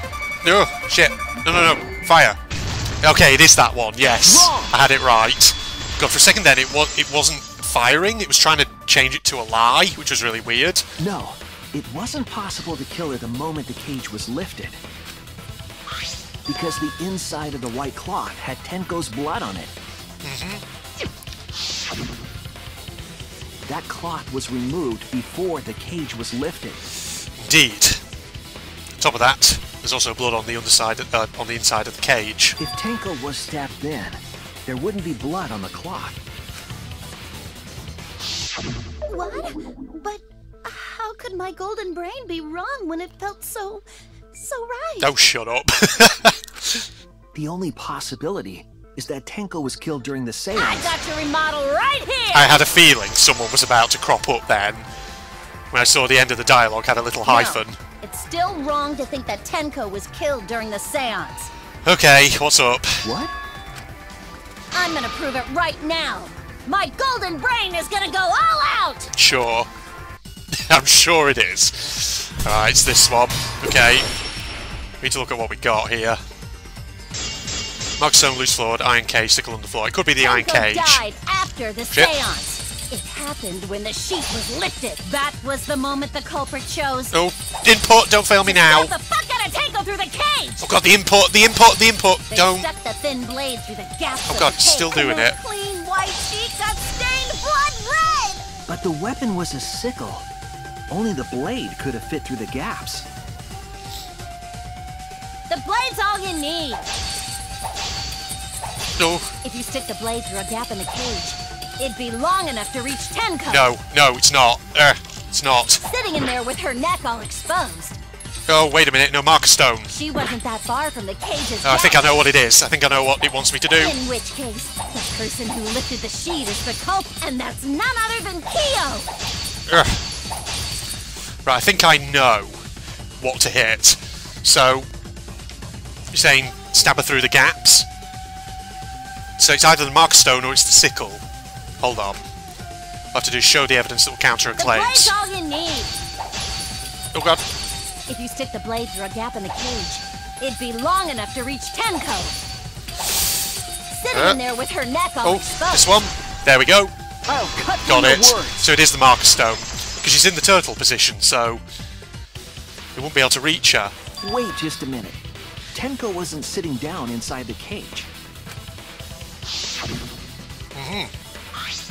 No, shit. No. Fire. Okay, it is that one. Yes, I had it right. God, for a second then, it wasn't firing. It was trying to change it to a lie, which was really weird. No, it wasn't possible to kill her the moment the cage was lifted. Because the inside of the white cloth had Tenko's blood on it. That cloth was removed before the cage was lifted. Indeed. On top of that, there's also blood on the underside, on the inside of the cage. If Tenko was stabbed then, there wouldn't be blood on the cloth. What? But how could my golden brain be wrong when it felt so so right. Oh, shut up. The only possibility is that Tenko was killed during the seance. I got your remodel right here! I had a feeling someone was about to crop up then. When I saw the end of the dialogue had a little hyphen. It's still wrong to think that Tenko was killed during the seance. Okay, what's up? What? I'm gonna prove it right now. My golden brain is gonna go all out! Sure. I'm sure it is. Alright, it's this one. Okay. We need to look at what we got here. Mark Stone, loose floored, iron cage, sickle on the floor. It could be the iron cage. Died after the seance. It happened when the sheet was lifted. That was the moment the culprit chose. Oh, input! Don't fail me now. Get the fuck out of Tenko through the cage! Oh god, the input! The input! The input! They Don't. stuck the thin blade through the gaps Oh god, of the it's still cage. doing it. Clean white sheet got stained blood red! But the weapon was a sickle. Only the blade could have fit through the gaps. The blade's all you need. No. If you stick the blade through a gap in the cage, it'd be long enough to reach Tenko. No, it's not. It's not. Sitting in there with her neck all exposed. Oh, wait a minute. No, Mark Stone. She wasn't that far from the cage's Oh, I think I gap. know what it is. I think I know what it wants me to do. In which case, the person who lifted the sheet is the culprit, and that's none other than Kyo! Right, I think I know what to hit. So, you're saying stab her through the gaps? So it's either the Mark Stone or it's the sickle. Hold on. I'll have to do show the evidence that will counter her The claims. blade's all you need. Oh god. If you stick the blade through a gap in the cage, it'd be long enough to reach Tenko. Sitting in there with her neck all exposed. This one. There we go. I'll cut Got through it. the words. So it is the Mark Stone. Because she's in the turtle position, so we won't be able to reach her. Wait just a minute. Tenko wasn't sitting down inside the cage.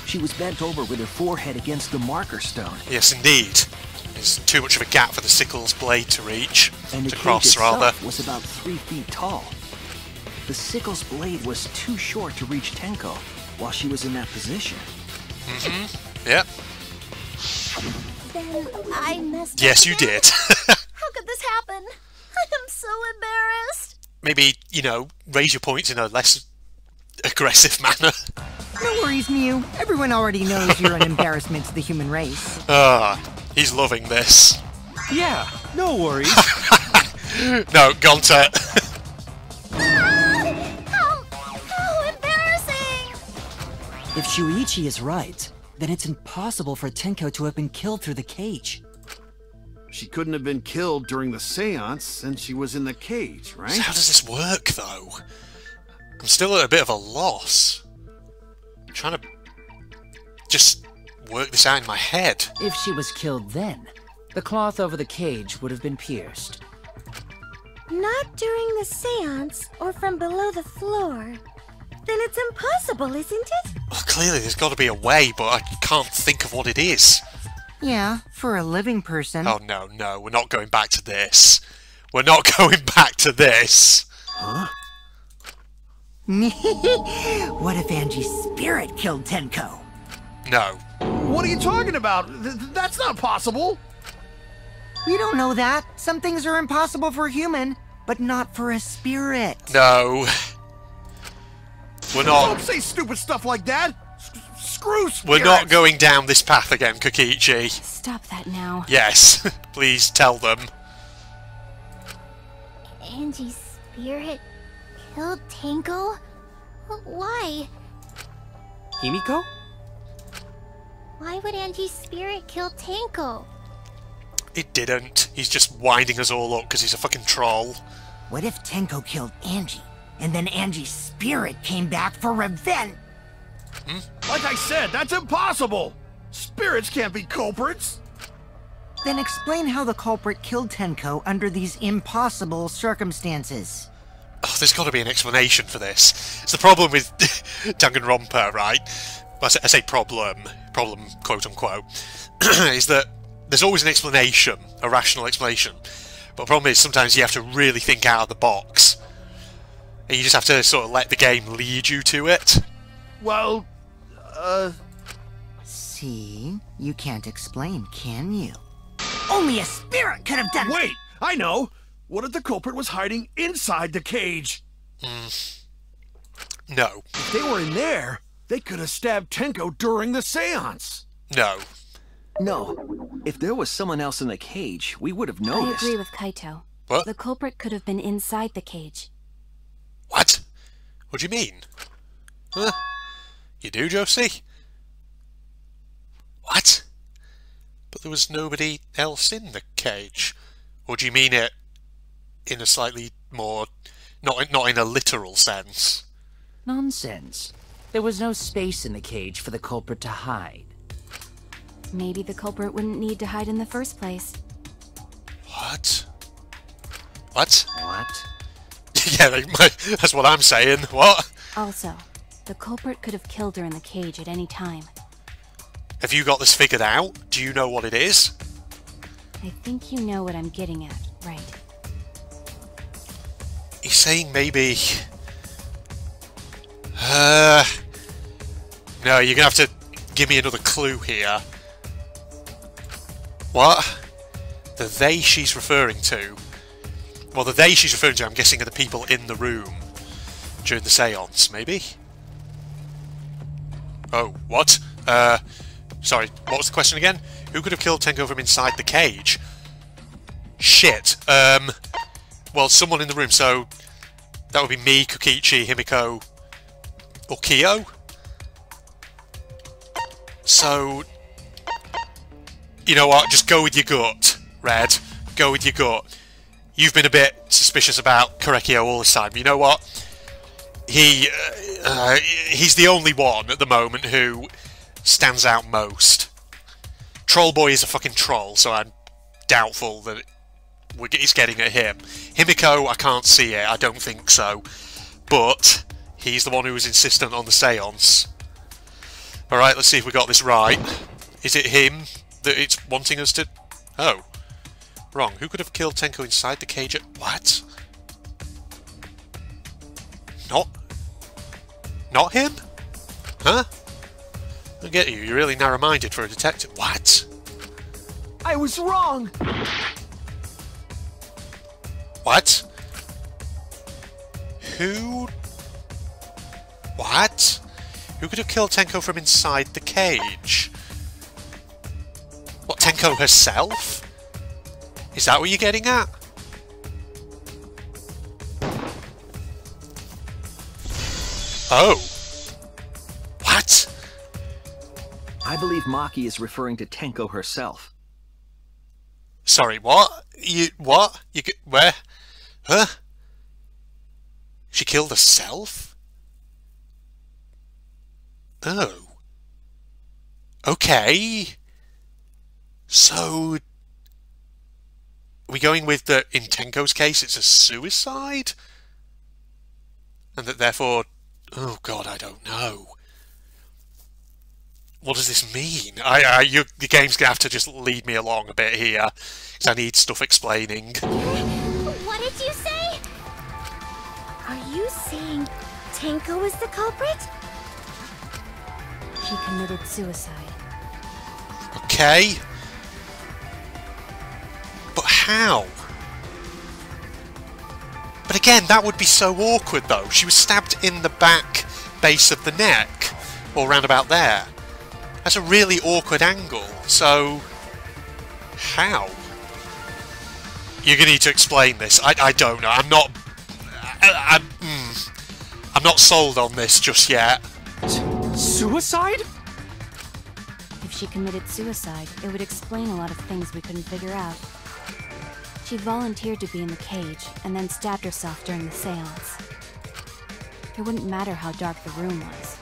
She was bent over with her forehead against the marker stone. Yes, indeed. There's too much of a gap for the sickle's blade to reach. And the to cage cross, itself rather. was about 3 feet tall. The sickle's blade was too short to reach Tenko while she was in that position. Yep. Then I messed Yes, up you again. did. How could this happen? I'm so embarrassed. Maybe, raise your points in a less aggressive manner. No worries, Mew. Everyone already knows you're an embarrassment to the human race. He's loving this. Yeah, no worries. No, Gonta. How embarrassing! If Shuichi is right, then it's impossible for Tenko to have been killed through the cage. She couldn't have been killed during the seance since she was in the cage, right? So how does this work, though? I'm still at a bit of a loss. I'm trying to just work this out in my head. If she was killed then, the cloth over the cage would have been pierced. Not during the seance or from below the floor. Then it's impossible, isn't it? Well, clearly there's got to be a way, but I can't think of what it is. Yeah, for a living person. Oh, no, we're not going back to this. We're not going back to this. Huh? What if Angie's spirit killed Tenko? No. What are you talking about? That's not possible. We don't know that. Some things are impossible for a human, but not for a spirit. No. We're Don't not. say stupid stuff like that. Screw spirits. We're not going down this path again, Kokichi. Stop that now. Yes. Please tell them. Angie's spirit killed Tenko? Why? Himiko? Why would Angie's spirit kill Tenko? It didn't. He's just winding us all up because he's a fucking troll. What if Tenko killed Angie, and then Angie's spirit came back for revenge? Like I said, that's impossible. Spirits can't be culprits. Then explain how the culprit killed Tenko under these impossible circumstances. Oh, there's got to be an explanation for this. It's the problem with Danganronpa, right? I say problem, quote unquote, is that there's always an explanation, a rational explanation. But the problem is sometimes you have to really think out of the box. And you just have to sort of let the game lead you to it. Well, See? You can't explain, can you? Only a spirit could have done. Wait, I know. What if the culprit was hiding inside the cage? No. If they were in there, they could have stabbed Tenko during the seance. No. No. If there was someone else in the cage, we would have I noticed. agree with Kaito. What? The culprit could have been inside the cage. What? What do you mean? Huh? You do, Josie? What? But there was nobody else in the cage. Or do you mean it in a slightly more... not in a literal sense? Nonsense. There was no space in the cage for the culprit to hide. Maybe the culprit wouldn't need to hide in the first place. What? What? What? Yeah, that's what I'm saying. What? Also, the culprit could have killed her in the cage at any time. Have you got this figured out? Do you know what it is? I think you know what I'm getting at, right? He's saying maybe... No, you're gonna have to give me another clue here. What? The they she's referring to... Well, the they she's referring to, I'm guessing, are the people in the room during the seance, maybe? Oh, what? Sorry, what was the question again? Who could have killed Tenko from inside the cage? Shit. Well, someone in the room, so that would be me, Kokichi, Himiko, or Kyo? So, you know what, just go with your gut, Red. Go with your gut. You've been a bit suspicious about Korekio all this time. You know what? He's the only one at the moment who stands out most. Troll Boy is a fucking troll, so I'm doubtful that it's getting at him. Himiko, I can't see it. I don't think so. But he's the one who was insistent on the seance. Alright, let's see if we got this right. Is it him that it's wanting us to... Oh. Wrong. Who could have killed Tenko inside the cage at... What? Not him? Huh? I get you. You're really narrow-minded for a detective. What? I was wrong! What? Who... What? Who could have killed Tenko from inside the cage? What, Tenko herself? Is that what you're getting at? Oh. What? I believe Maki is referring to Tenko herself. Sorry, what? What? Where? Huh? She killed herself? Oh. Okay. So... Are we going with that in Tenko's case it's a suicide? And that therefore... Oh god, I don't know. What does this mean? The game's gonna have to just lead me along a bit here, because I need stuff explaining. What did you say? Are you saying Tenko is the culprit? She committed suicide. Okay. But how? But again, that would be so awkward though. She was stabbed in the back base of the neck, or round about there. That's a really awkward angle, so... How? You're going to need to explain this. I don't know. I'm not sold on this just yet. Suicide? If she committed suicide, it would explain a lot of things we couldn't figure out. She volunteered to be in the cage, and then stabbed herself during the seance. It wouldn't matter how dark the room was.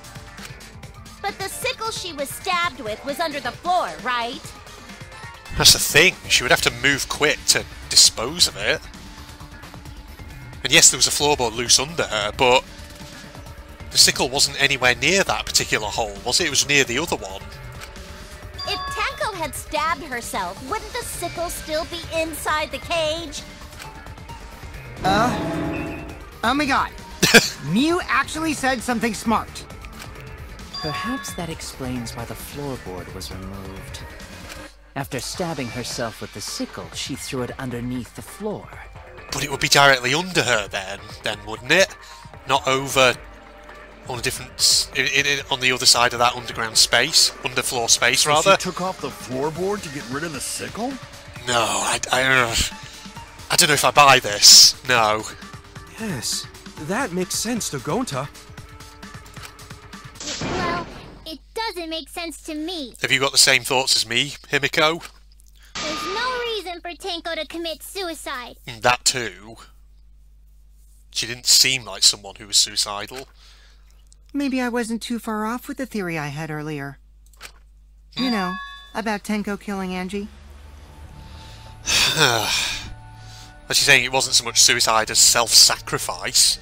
But the sickle she was stabbed with was under the floor, right? That's the thing. She would have to move quick to dispose of it. And yes, there was a floorboard loose under her, but the sickle wasn't anywhere near that particular hole, was it? It was near the other one. If Tenko had stabbed herself, wouldn't the sickle still be inside the cage? Oh my god. Mew actually said something smart. Perhaps that explains why the floorboard was removed. After stabbing herself with the sickle, she threw it underneath the floor. But it would be directly under her then, wouldn't it? Not over on a different, on the other side of that underground space, underfloor space So rather. she took off the floorboard to get rid of the sickle? No, I don't know if I buy this. No. Yes, that makes sense to Gonta. Well, it doesn't make sense to me. Have you got the same thoughts as me, Himiko? There's no reason for Tenko to commit suicide. That too. She didn't seem like someone who was suicidal. Maybe I wasn't too far off with the theory I had earlier. You know, about Tenko killing Angie. As you're saying, it wasn't so much suicide as self-sacrifice.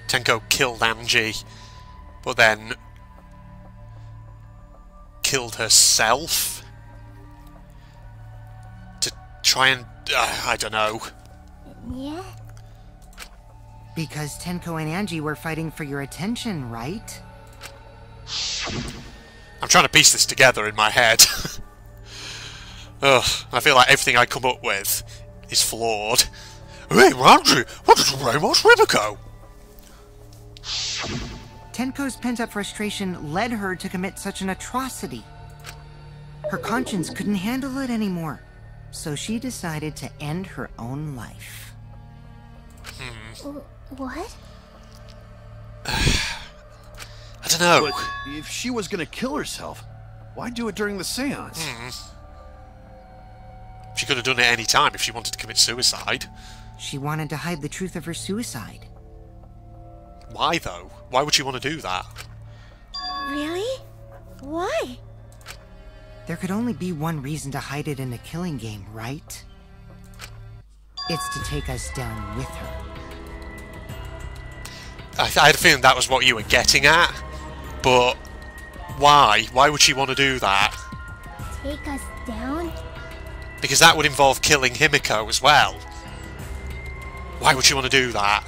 Tenko killed Angie, but then killed herself to try and... I don't know. Yeah? Because Tenko and Angie were fighting for your attention, right? I'm trying to piece this together in my head. Ugh, I feel like everything I come up with is flawed. Hey, Angie, what did you blame us, Himiko? Tenko's pent-up frustration led her to commit such an atrocity. Her conscience couldn't handle it anymore, so she decided to end her own life. What? I don't know. But if she was gonna kill herself, why do it during the seance? She could have done it any time if she wanted to commit suicide. She wanted to hide the truth of her suicide. Why, though? Why would she want to do that? Really? Why? There could only be one reason to hide it in a killing game, right? It's to take us down with her. I had a feeling that was what you were getting at, but why? Why would she want to do that? Take us down? Because that would involve killing Himiko as well. Why would she want to do that?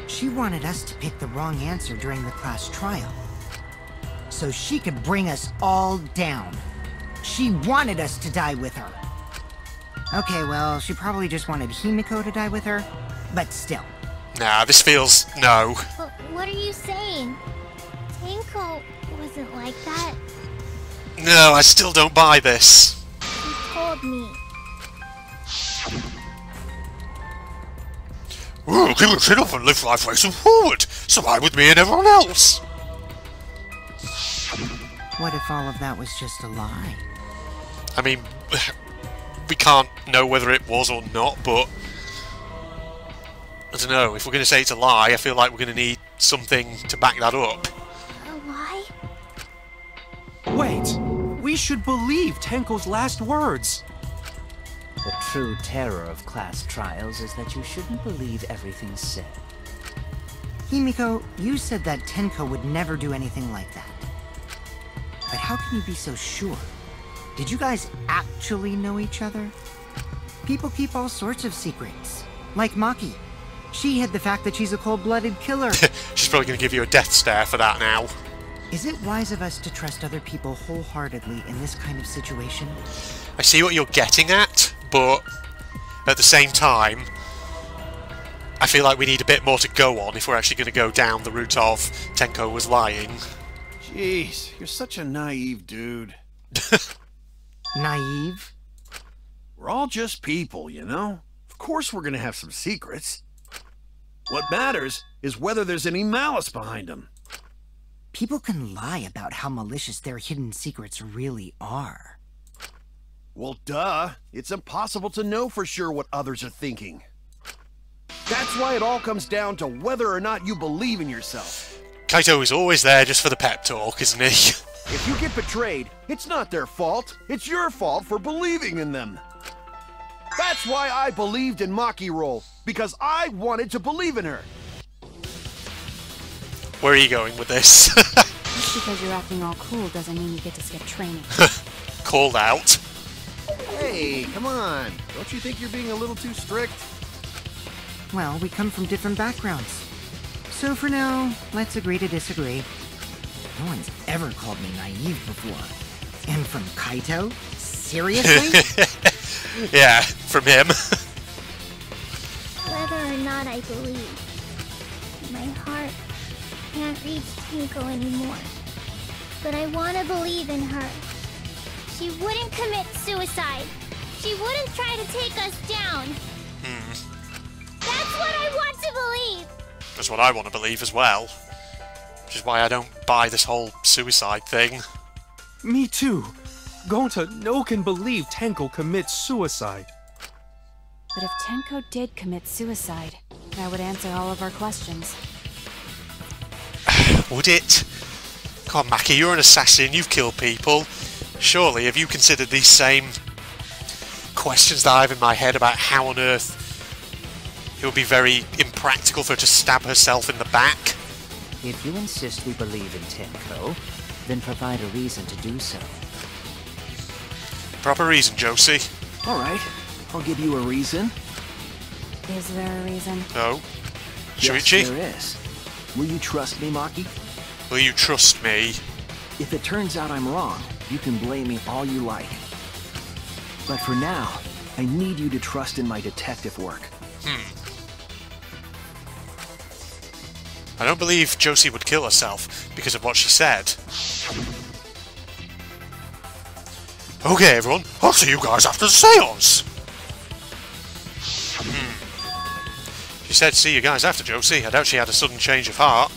She wanted us to pick the wrong answer during the class trial, so she could bring us all down. She wanted us to die with her. Okay, well, she probably just wanted Himiko to die with her, but still. Nah, this feels... no. But what are you saying? Tenko wasn't like that. No, I still don't buy this. He told me. Ooh, keep your chin up and live life facing forward. Survive with me and everyone else. What if all of that was just a lie? I mean, we can't know whether it was or not, but... I don't know, if we're going to say it's a lie, I feel like we're going to need something to back that up. A lie? Wait, we should believe Tenko's last words. The true terror of class trials is that you shouldn't believe everything said. Himiko, you said that Tenko would never do anything like that. But how can you be so sure? Did you guys actually know each other? People keep all sorts of secrets. Like Maki. She hid the fact that she's a cold-blooded killer. She's probably going to give you a death stare for that now. Is it wise of us to trust other people wholeheartedly in this kind of situation? I see what you're getting at, but at the same time, I feel like we need a bit more to go on if we're actually going to go down the route of Tenko was lying. Jeez, you're such a naive dude. Naive? We're all just people, you know? Of course we're gonna have some secrets. What matters is whether there's any malice behind them. People can lie about how malicious their hidden secrets really are. Well, duh. It's impossible to know for sure what others are thinking. That's why it all comes down to whether or not you believe in yourself. Kaito is always there just for the pep talk, isn't he? If you get betrayed, it's not their fault. It's your fault for believing in them. That's why I believed in Maki Roll, because I wanted to believe in her. Where are you going with this? Just because you're acting all cool doesn't mean you get to skip training. Called out. Hey, come on. Don't you think you're being a little too strict? Well, we come from different backgrounds. So for now, let's agree to disagree. No one's ever called me naive before. And from Kaito? Seriously? Yeah, from him. not I believe. My heart can't reach Tenko anymore. But I want to believe in her. She wouldn't commit suicide. She wouldn't try to take us down. That's what I want to believe. That's what I want to believe as well. Which is why I don't buy this whole suicide thing. Me too. Gonta no can believe Tenko commits suicide. But if Tenko did commit suicide, that would answer all of our questions. Would it? Come on, Maki, you're an assassin, you've killed people. Surely, have you considered these same questions that I have in my head about how on earth it would be very impractical for her to stab herself in the back? If you insist we believe in Tenko, then provide a reason to do so. Proper reason, Josie. Alright, I'll give you a reason. Is there a reason? No. Yes, Shuichi? there is. Will you trust me, Maki? Will you trust me? If it turns out I'm wrong, you can blame me all you like. But for now, I need you to trust in my detective work. I don't believe Josie would kill herself because of what she said. Okay, everyone, I'll see you guys after the seance! She said see you guys after, Josie. I doubt she had a sudden change of heart.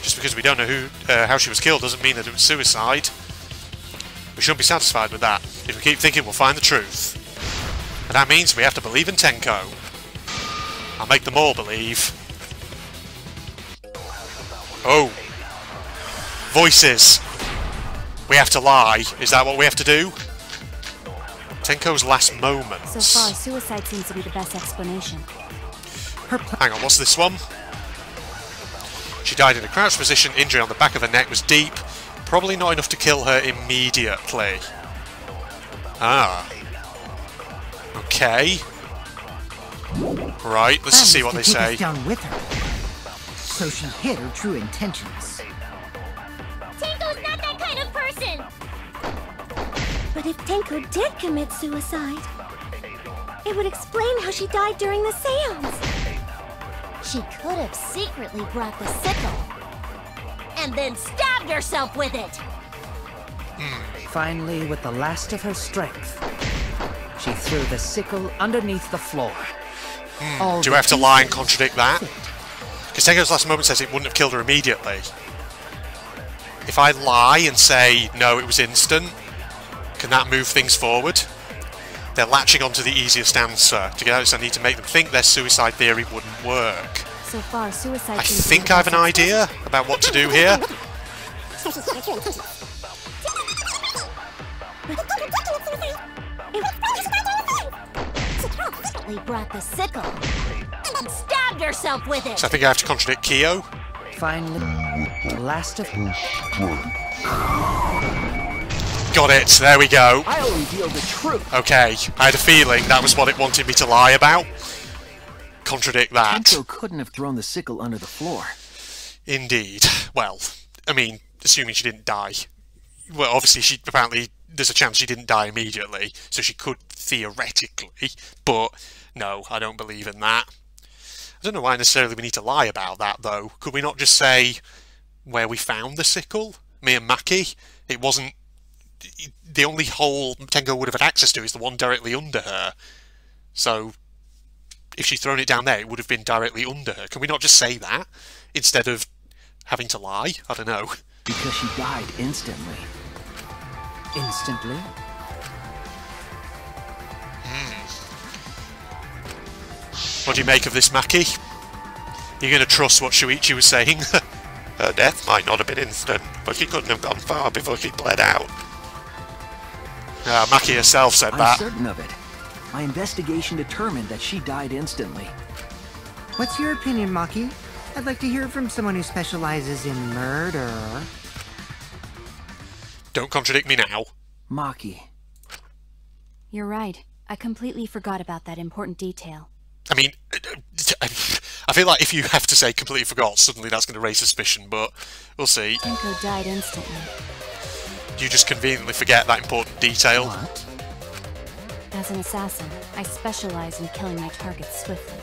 Just because we don't know how she was killed doesn't mean that it was suicide. We shouldn't be satisfied with that. If we keep thinking, we'll find the truth. And that means we have to believe in Tenko. I'll make them all believe. Oh. Voices. We have to lie. Is that what we have to do? Tenko's last moments. So far, suicide seems to be the best explanation. Hang on, what's this one? She died in a crouched position, injury on the back of her neck was deep. Probably not enough to kill her immediately. Ah. Okay. Right, let's see what they say. Down with her, so she hid her true intentions. Tenko's not that kind of person! But if Tenko did commit suicide, it would explain how she died during the seance. She could have secretly brought the sickle and then stabbed herself with it. Finally, with the last of her strength, she threw the sickle underneath the floor. Do we have to lie and contradict that? Because Tenko's last moment says it wouldn't have killed her immediately. If I lie and say, no, it was instant, can that move things forward? They're latching onto the easiest answer. To get out, so I need to make them think their suicide theory wouldn't work. So far, suicide I think I have an idea about what to do here. She brought the sickle and stabbed herself with it. So I think I have to contradict Kyo. Finally, the last of Got it, there we go. I'll reveal the truth. Okay, I had a feeling that was what it wanted me to lie about. Contradict that. Tenko couldn't have thrown the sickle under the floor. Indeed. Well, I mean, assuming she didn't die. Well, obviously, apparently, there's a chance she didn't die immediately, so she could theoretically, but no, I don't believe in that. I don't know why necessarily we need to lie about that, though. Could we not just say where we found the sickle? Me and Maki? It wasn't... The only hole Tenko would have had access to is the one directly under her. So, if she'd thrown it down there, it would have been directly under her. Can we not just say that, instead of having to lie? I don't know. Because she died instantly. instantly. What do you make of this, Maki? You're going to trust what Shuichi was saying? Her death might not have been instant, but she couldn't have gone far before she bled out. Maki herself said that. I'm certain of it. My investigation determined that she died instantly. What's your opinion, Maki? I'd like to hear from someone who specializes in murder. Don't contradict me now. Maki. You're right. I completely forgot about that important detail. I mean, I feel like if you have to say completely forgot, suddenly that's going to raise suspicion, but we'll see. Tenko died instantly. You just conveniently forget that important detail. What? As an assassin, I specialize in killing my targets swiftly.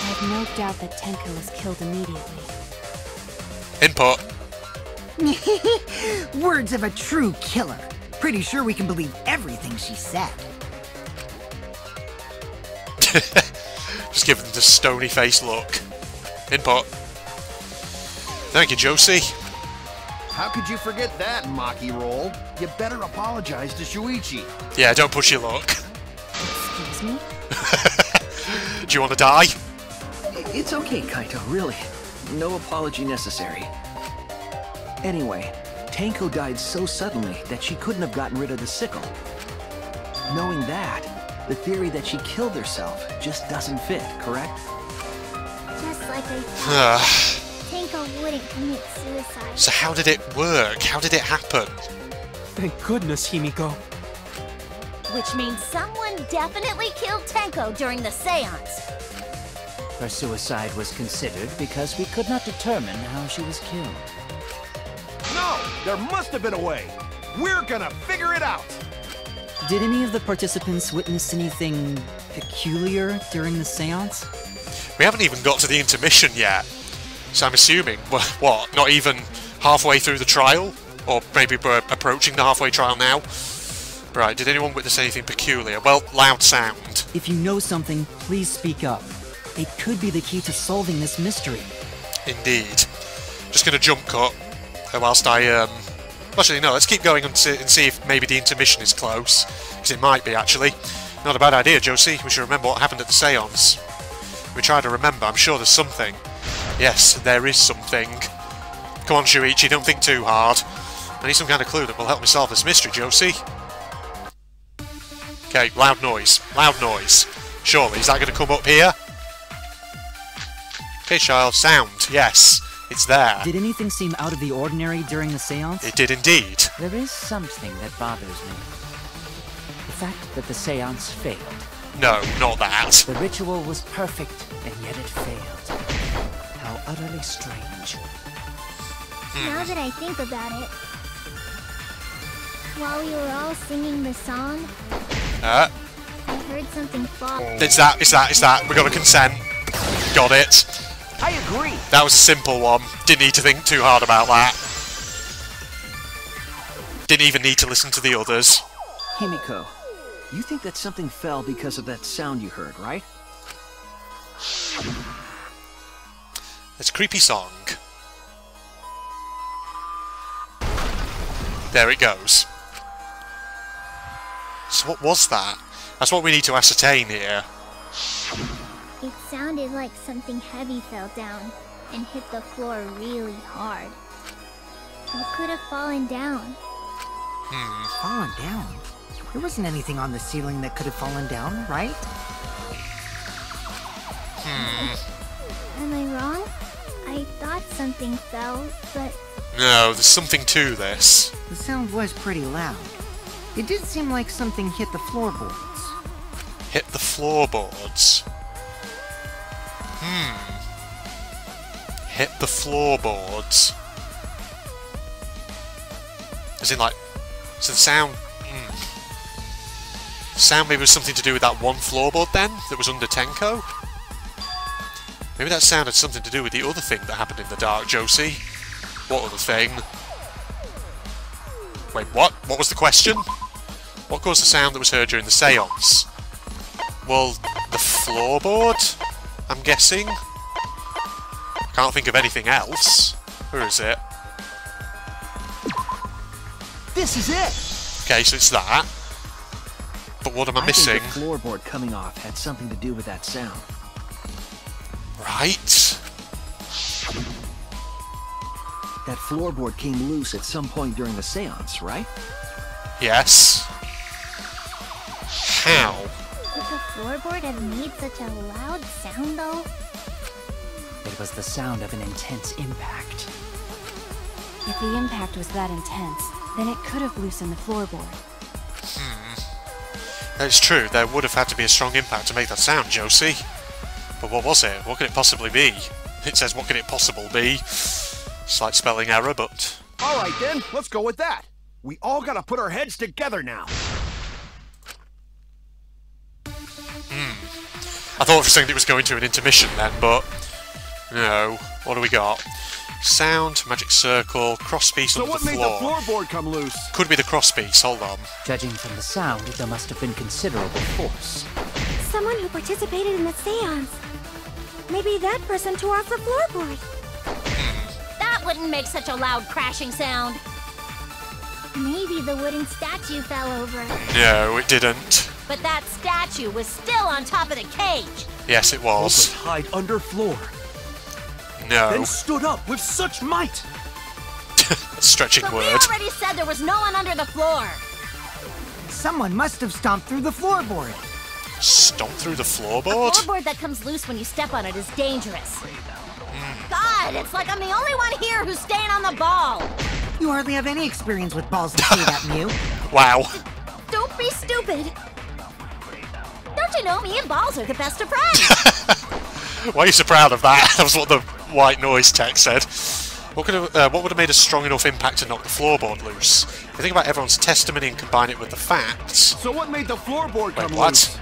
have no doubt that Tenko was killed immediately. Input. Words of a true killer. Pretty sure we can believe everything she said. Just give them the stony face look. Input. Thank you, Josie. How could you forget that, Maki Roll? You better apologize to Shuichi. Yeah, don't push your luck. Excuse me? Do you want to die? It's okay, Kaito, really. No apology necessary. Anyway, Tenko died so suddenly that she couldn't have gotten rid of the sickle. Knowing that, the theory that she killed herself just doesn't fit, correct? Just like I thought. Tenko wouldn't commit suicide. So how did it work? How did it happen? Thank goodness, Himiko. Which means someone definitely killed Tenko during the seance. Her suicide was considered because we could not determine how she was killed. No! There must have been a way! We're gonna figure it out! Did any of the participants witness anything peculiar during the seance? We haven't even got to the intermission yet. So I'm assuming, what, not even halfway through the trial? Or maybe we're approaching the halfway trial now? Right, did anyone witness anything peculiar? Well, loud sound. If you know something, please speak up. It could be the key to solving this mystery. Indeed. Just gonna jump cut whilst I, Actually, no, let's keep going and see if maybe the intermission is close. Because it might be, actually. Not a bad idea, Josie. We should remember what happened at the seance. We try to remember. I'm sure there's something. Yes, there is something. Come on, Shuichi, don't think too hard. I need some kind of clue that will help me solve this mystery, Josie. Okay, loud noise. Loud noise. Surely, is that going to come up here? Okay, child. Sound. Yes. It's there. Did anything seem out of the ordinary during the seance? It did indeed. There is something that bothers me. The fact that the seance failed. No, not that. The ritual was perfect, and yet it failed. How utterly strange. Now that I think about it, while we were all singing the song, I heard something fall. It's that. We got a consent. Got it. I agree. That was a simple one. Didn't need to think too hard about that. Didn't even need to listen to the others. Himiko, you think that something fell because of that sound you heard, right? It's a creepy song. There it goes. So what was that? That's what we need to ascertain here. It sounded like something heavy fell down and hit the floor really hard. What could have fallen down? Fallen down? There wasn't anything on the ceiling that could have fallen down, right? Am I wrong? I thought something fell, but... No, there's something to this. The sound was pretty loud. It did seem like something hit the floorboards. Hit the floorboards. Hit the floorboards. As in, like, so the sound. The sound maybe was something to do with that one floorboard then that was under Tenko. Maybe that sound had something to do with the other thing that happened in the dark, Josie. What other thing? Wait, what? What was the question? What caused the sound that was heard during the seance? Well, the floorboard, I'm guessing. Can't think of anything else. Where is it? This is it! Okay, so it's that. But what am I missing? I think the floorboard coming off had something to do with that sound. Right. That floorboard came loose at some point during the seance, right? Yes. How? Could the floorboard have made such a loud sound, though? It was the sound of an intense impact. If the impact was that intense, then it could have loosened the floorboard. That's true, there would have had to be a strong impact to make that sound, Josie. But what was it? What could it possibly be? It says, what could it possibly be? Slight spelling error, but... Alright then, let's go with that. We all gotta put our heads together now. I thought for a second it was going to an intermission then, but no. What do we got? Sound, magic circle, crosspiece under the floor. So what made the floorboard come loose? Could be the crosspiece, hold on. Judging from the sound, there must have been considerable force. Someone who participated in the seance. Maybe that person tore off the floorboard. That wouldn't make such a loud crashing sound. Maybe the wooden statue fell over. No, it didn't. But that statue was still on top of the cage. Yes, it was. Hide under floor. No. Then stood up with such might. Stretching But word. we already said there was no one under the floor. Someone must have stomped through the floorboard. Stomp through the floorboard? A floorboard that comes loose when you step on it is dangerous. God, it's like I'm the only one here who's staying on the ball. You hardly have any experience with balls to say that, Mew. Wow. Don't be stupid. Don't you know me and balls are the best of friends? Why are you so proud of that? That was what the white noise text said. What would have made a strong enough impact to knock the floorboard loose? If you think about everyone's testimony and combine it with the facts... So what made the floorboard come what? loose?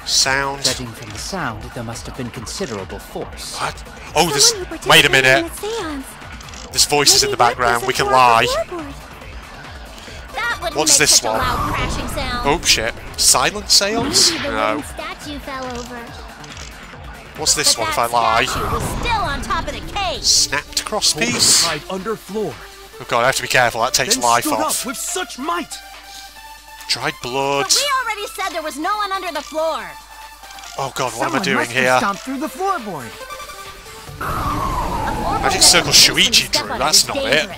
Sound... Judging from the sound, there must have been considerable force. What? Oh, this... Wait a minute. There's voices in the background. We can lie. That wouldn't What's make this such a one? loud crashing sound. Oh, shit. Silent seance? Maybe the No. wooden statue fell over. What's this But one if that I lie? statue was still on top of the cage. Snapped crosspiece? Hide under floor. Oh god, I have to be careful. That takes Then life stood off. up with such might. Dried blood. But we already said there was no one under the floor. Oh god, what Someone am I doing must here? have stomped through the floorboard. Magic circle Shuichi drew. That's not it.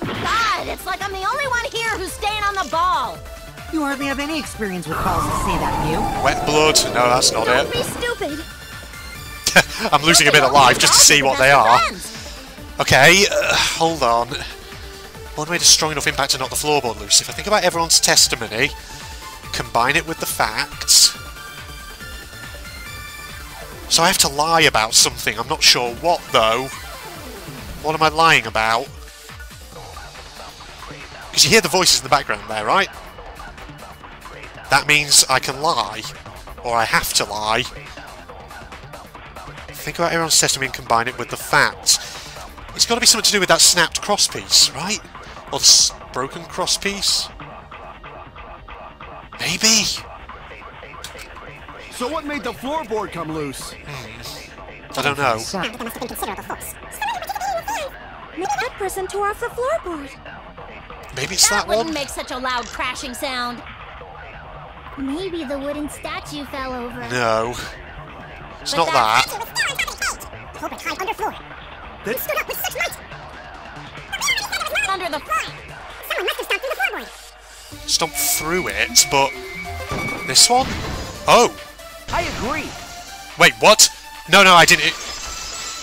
God, it's like I'm the only one here who's staying on the ball. You hardly have any experience with balls to say that, Mew. Wet blood. No, that's not Don't it. be stupid. I'm losing a bit of life just to see what they are. Okay, hold on. What made a strong enough impact to knock the floorboard loose? If I think about everyone's testimony, combine it with the facts... So I have to lie about something. I'm not sure what, though. What am I lying about? Because you hear the voices in the background there, right? That means I can lie. Or I have to lie. Think about everyone's testimony and combine it with the facts. It's got to be something to do with that snapped crosspiece, right? Or the broken crosspiece? Maybe? So what made the floorboard come loose? I don't know. Maybe that person tore off the floorboard. Maybe it's That that wouldn't one? make such a loud crashing sound. Maybe the wooden statue fell over. No. It's But not that. Then stood up with such might. Under the floor. Someone must have stomped through the floorboard. Stomp through it, but... This one? Oh! I agree. Wait, what? No, I didn't.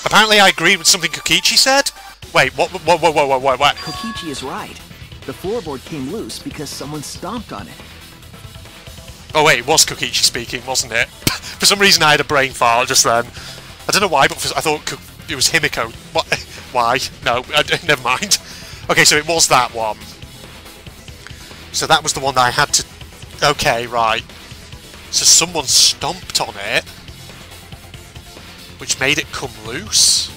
Apparently I agreed with something Kokichi said? Wait, what? Kokichi is right. The floorboard came loose because someone stomped on it. Oh wait, it was Kokichi speaking, wasn't it? For some reason I had a brain fart just then. I don't know why, but I thought it was Himiko. What? Why? No, never mind. Okay, so it was that one. So that was the one that I had to... Okay, right. So someone stomped on it, which made it come loose.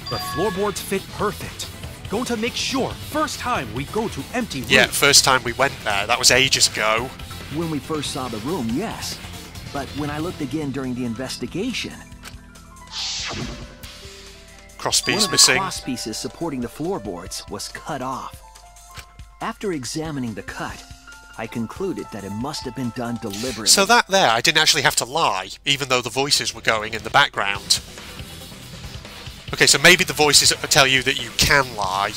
The floorboards fit perfect. Going to make sure first time we go to empty room. Yeah, first time we went there. That was ages ago. When we first saw the room, yes. But when I looked again during the investigation... Crosspiece one of the missing. cross pieces supporting the floorboards was cut off. After examining the cut, I concluded that it must have been done deliberately. So that there, I didn't actually have to lie, even though the voices were going in the background. Okay, so maybe the voices tell you that you can lie,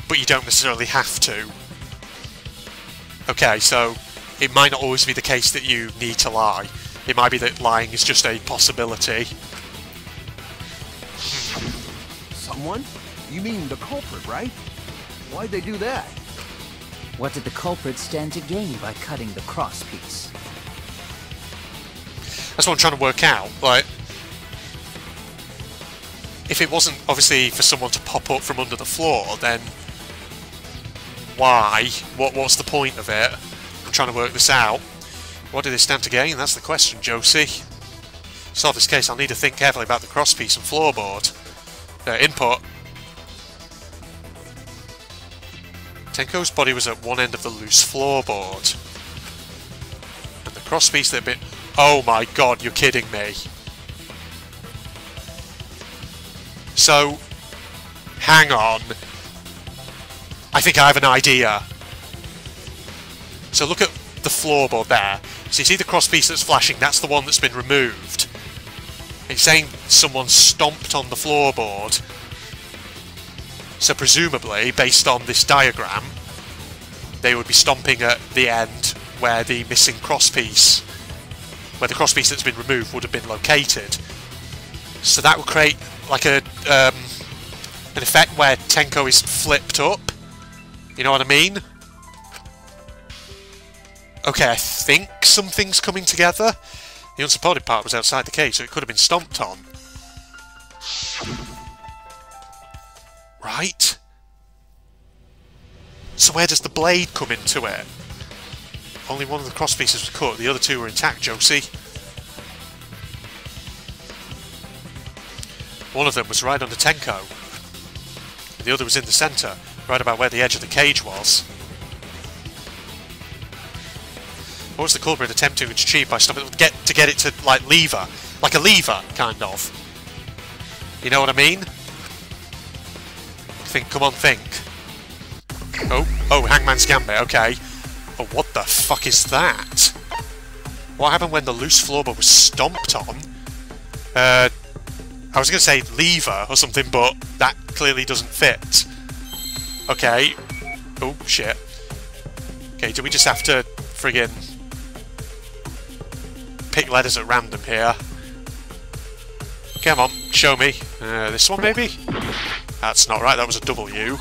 but you don't necessarily have to. Okay, so it might not always be the case that you need to lie. It might be that lying is just a possibility. Someone? You mean the culprit, right? Why'd they do that? What did the culprit stand to gain by cutting the crosspiece? That's what I'm trying to work out. Like, if it wasn't obviously for someone to pop up from under the floor, then why? What's the point of it? I'm trying to work this out. What do they stand to gain? That's the question, Josie. To solve this case, I'll need to think carefully about the crosspiece and floorboard. Input. Tenko's body was at one end of the loose floorboard. And the crosspiece that had been... Oh my god, you're kidding me. So, hang on. I think I have an idea. So look at the floorboard there. So you see the crosspiece that's flashing, that's the one that's been removed. It's saying someone stomped on the floorboard. So presumably, based on this diagram, they would be stomping at the end where the missing crosspiece, where the crosspiece that's been removed would have been located. So that would create like a an effect where Tenko is flipped up. You know what I mean? Okay, I think something's coming together. The unsupported part was outside the cage, so it could have been stomped on. Right? So where does the blade come into it? Only one of the crosspieces was cut, the other two were intact, Josie. One of them was right under Tenko. And the other was in the centre, right about where the edge of the cage was. What was the culprit attempting to achieve by stopping it? To get it to, like, lever. Like a lever, kind of. You know what I mean? Think, come on, think. Oh, Hangman's Gambit, okay. Oh, what the fuck is that? What happened when the loose floorboard was stomped on? I was going to say lever or something, but that clearly doesn't fit. Okay. Oh, shit. Okay, do we just have to friggin' pick letters at random here? Come on, show me. This one, maybe? That's not right, that was a W.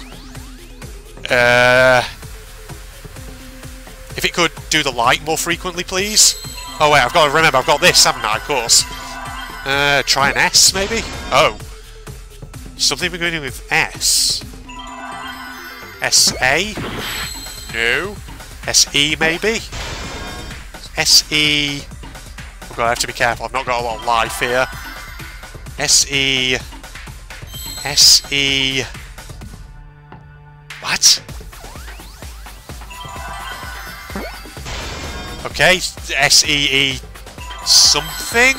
If it could do the light more frequently, please. Oh wait, I've got to remember, I've got this, haven't I, of course. Try an S, maybe? Oh. Something beginning with S. S-A? No. S-E, maybe? S-E... Oh god, I have to be careful, I've not got a lot of life here. S-E... S-E... What? Okay, S-E-E... something?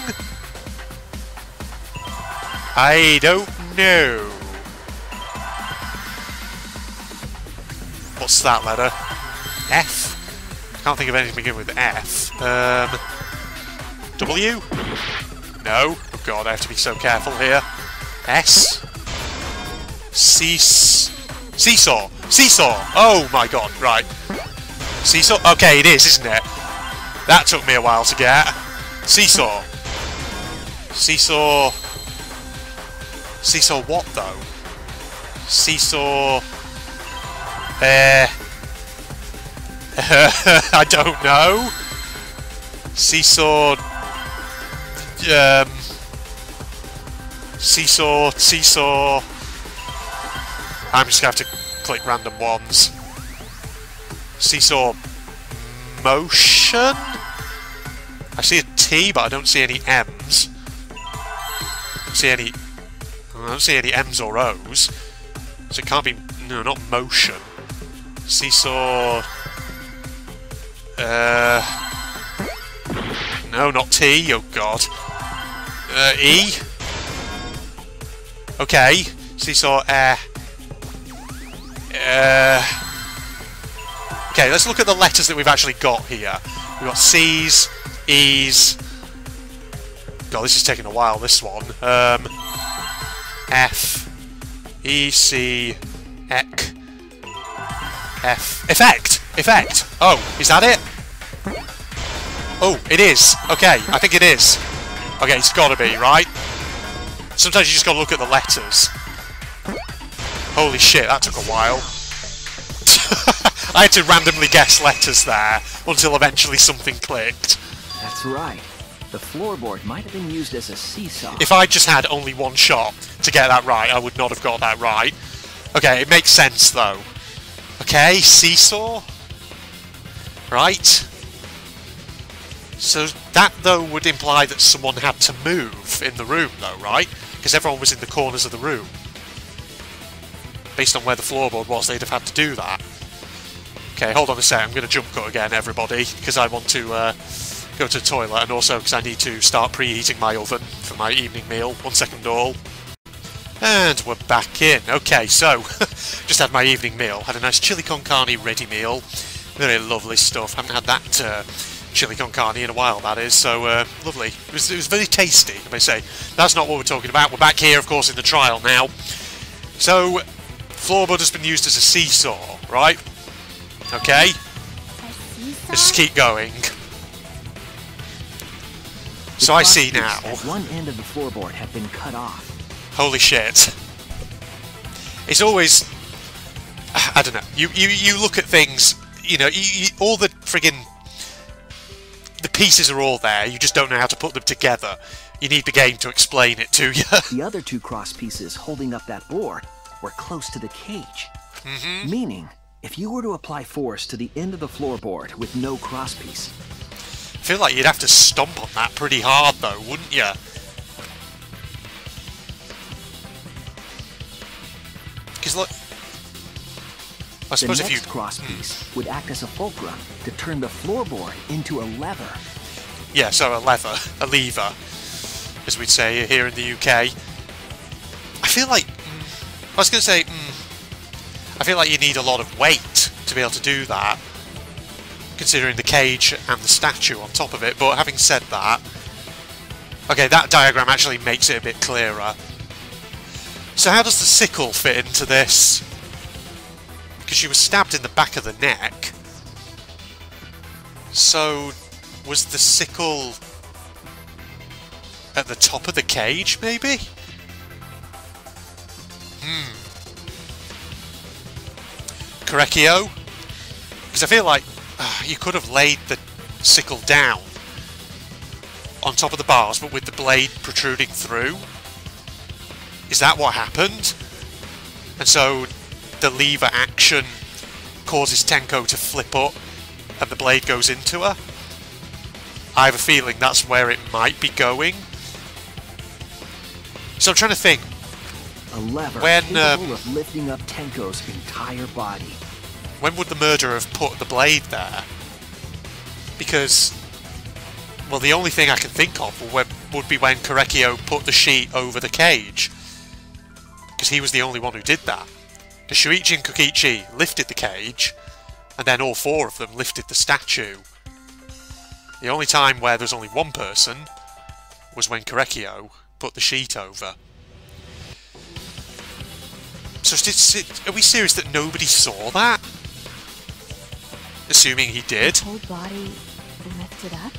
I don't know. What's that letter? F? Can't think of anything beginning with F. W? No. Oh god, I have to be so careful here. S? Seesaw! Seesaw! Oh my god, right. Seesaw? Okay, it is, isn't it? That took me a while to get. Seesaw. Seesaw... Seesaw what, though? Seesaw... I don't know. Seesaw... Seesaw... I'm just gonna have to click random ones. Seesaw... Motion? I see a T, but I don't see any M's. I don't see any M's or O's. So it can't be... No, not motion. Seesaw... No, not T. Oh, God. E? Okay. Seesaw... Okay, let's look at the letters that we've actually got here. We've got C's, E's... God, this is taking a while, this one. F... E, C... Ec... F... Effect! Effect! Oh, is that it? Oh, it is. Okay, I think it is. Okay, it's gotta be, right? Sometimes you just gotta look at the letters. Holy shit, that took a while. I had to randomly guess letters there, until eventually something clicked. That's right. The floorboard might have been used as a seesaw. If I just had only one shot to get that right, I would not have got that right. Okay, it makes sense, though. Okay, seesaw? Right? So that, though, would imply that someone had to move in the room, though, right? Because everyone was in the corners of the room. Based on where the floorboard was, they'd have had to do that. Okay, hold on a sec. I'm going to jump cut again, everybody, because I want to go to the toilet, and also because I need to start preheating my oven for my evening meal. 1 second all. And we're back in. Okay, so, just had my evening meal. Had a nice chili con carne ready meal. Very lovely stuff. Haven't had that chili con carne in a while, that is, so lovely. It was very tasty, I may say. That's not what we're talking about. We're back here, of course, in the trial now. So, floorboard has been used as a seesaw, right? Okay? Let's just keep going. So I see now. One end of the floorboard had been cut off. Holy shit. It's always... I don't know. You look at things, you know, all the friggin... The pieces are all there, you just don't know how to put them together. You need the game to explain it to you. The other two cross pieces holding up that board were close to the cage. Meaning, if you were to apply force to the end of the floorboard with no cross piece... I feel like you'd have to stomp on that pretty hard, though, wouldn't you? Because look... I suppose if you... The next cross piece would act as a fulcrum to turn the floorboard into a lever. Yeah, so a lever, as we'd say here in the UK. I feel like... I was going to say... I feel like you need a lot of weight to be able to do that, considering the cage and the statue on top of it, but having said that... Okay, that diagram actually makes it a bit clearer. So how does the sickle fit into this? Because she was stabbed in the back of the neck. So, was the sickle at the top of the cage, maybe? Correcchio? Because I feel like you could have laid the sickle down on top of the bars, but with the blade protruding through. Is that what happened? And so the lever action causes Tenko to flip up and the blade goes into her? I have a feeling that's where it might be going. So I'm trying to think. A lever capable of lifting up Tenko's entire body. When would the murderer have put the blade there? Because, well, the only thing I can think of would be when Correcchio put the sheet over the cage. Because he was the only one who did that. The Shuichi and Kokichi lifted the cage, and then all four of them lifted the statue. The only time where there's only one person was when Correcchio put the sheet over. So are we serious that nobody saw that? Assuming he did. His whole body lifted up?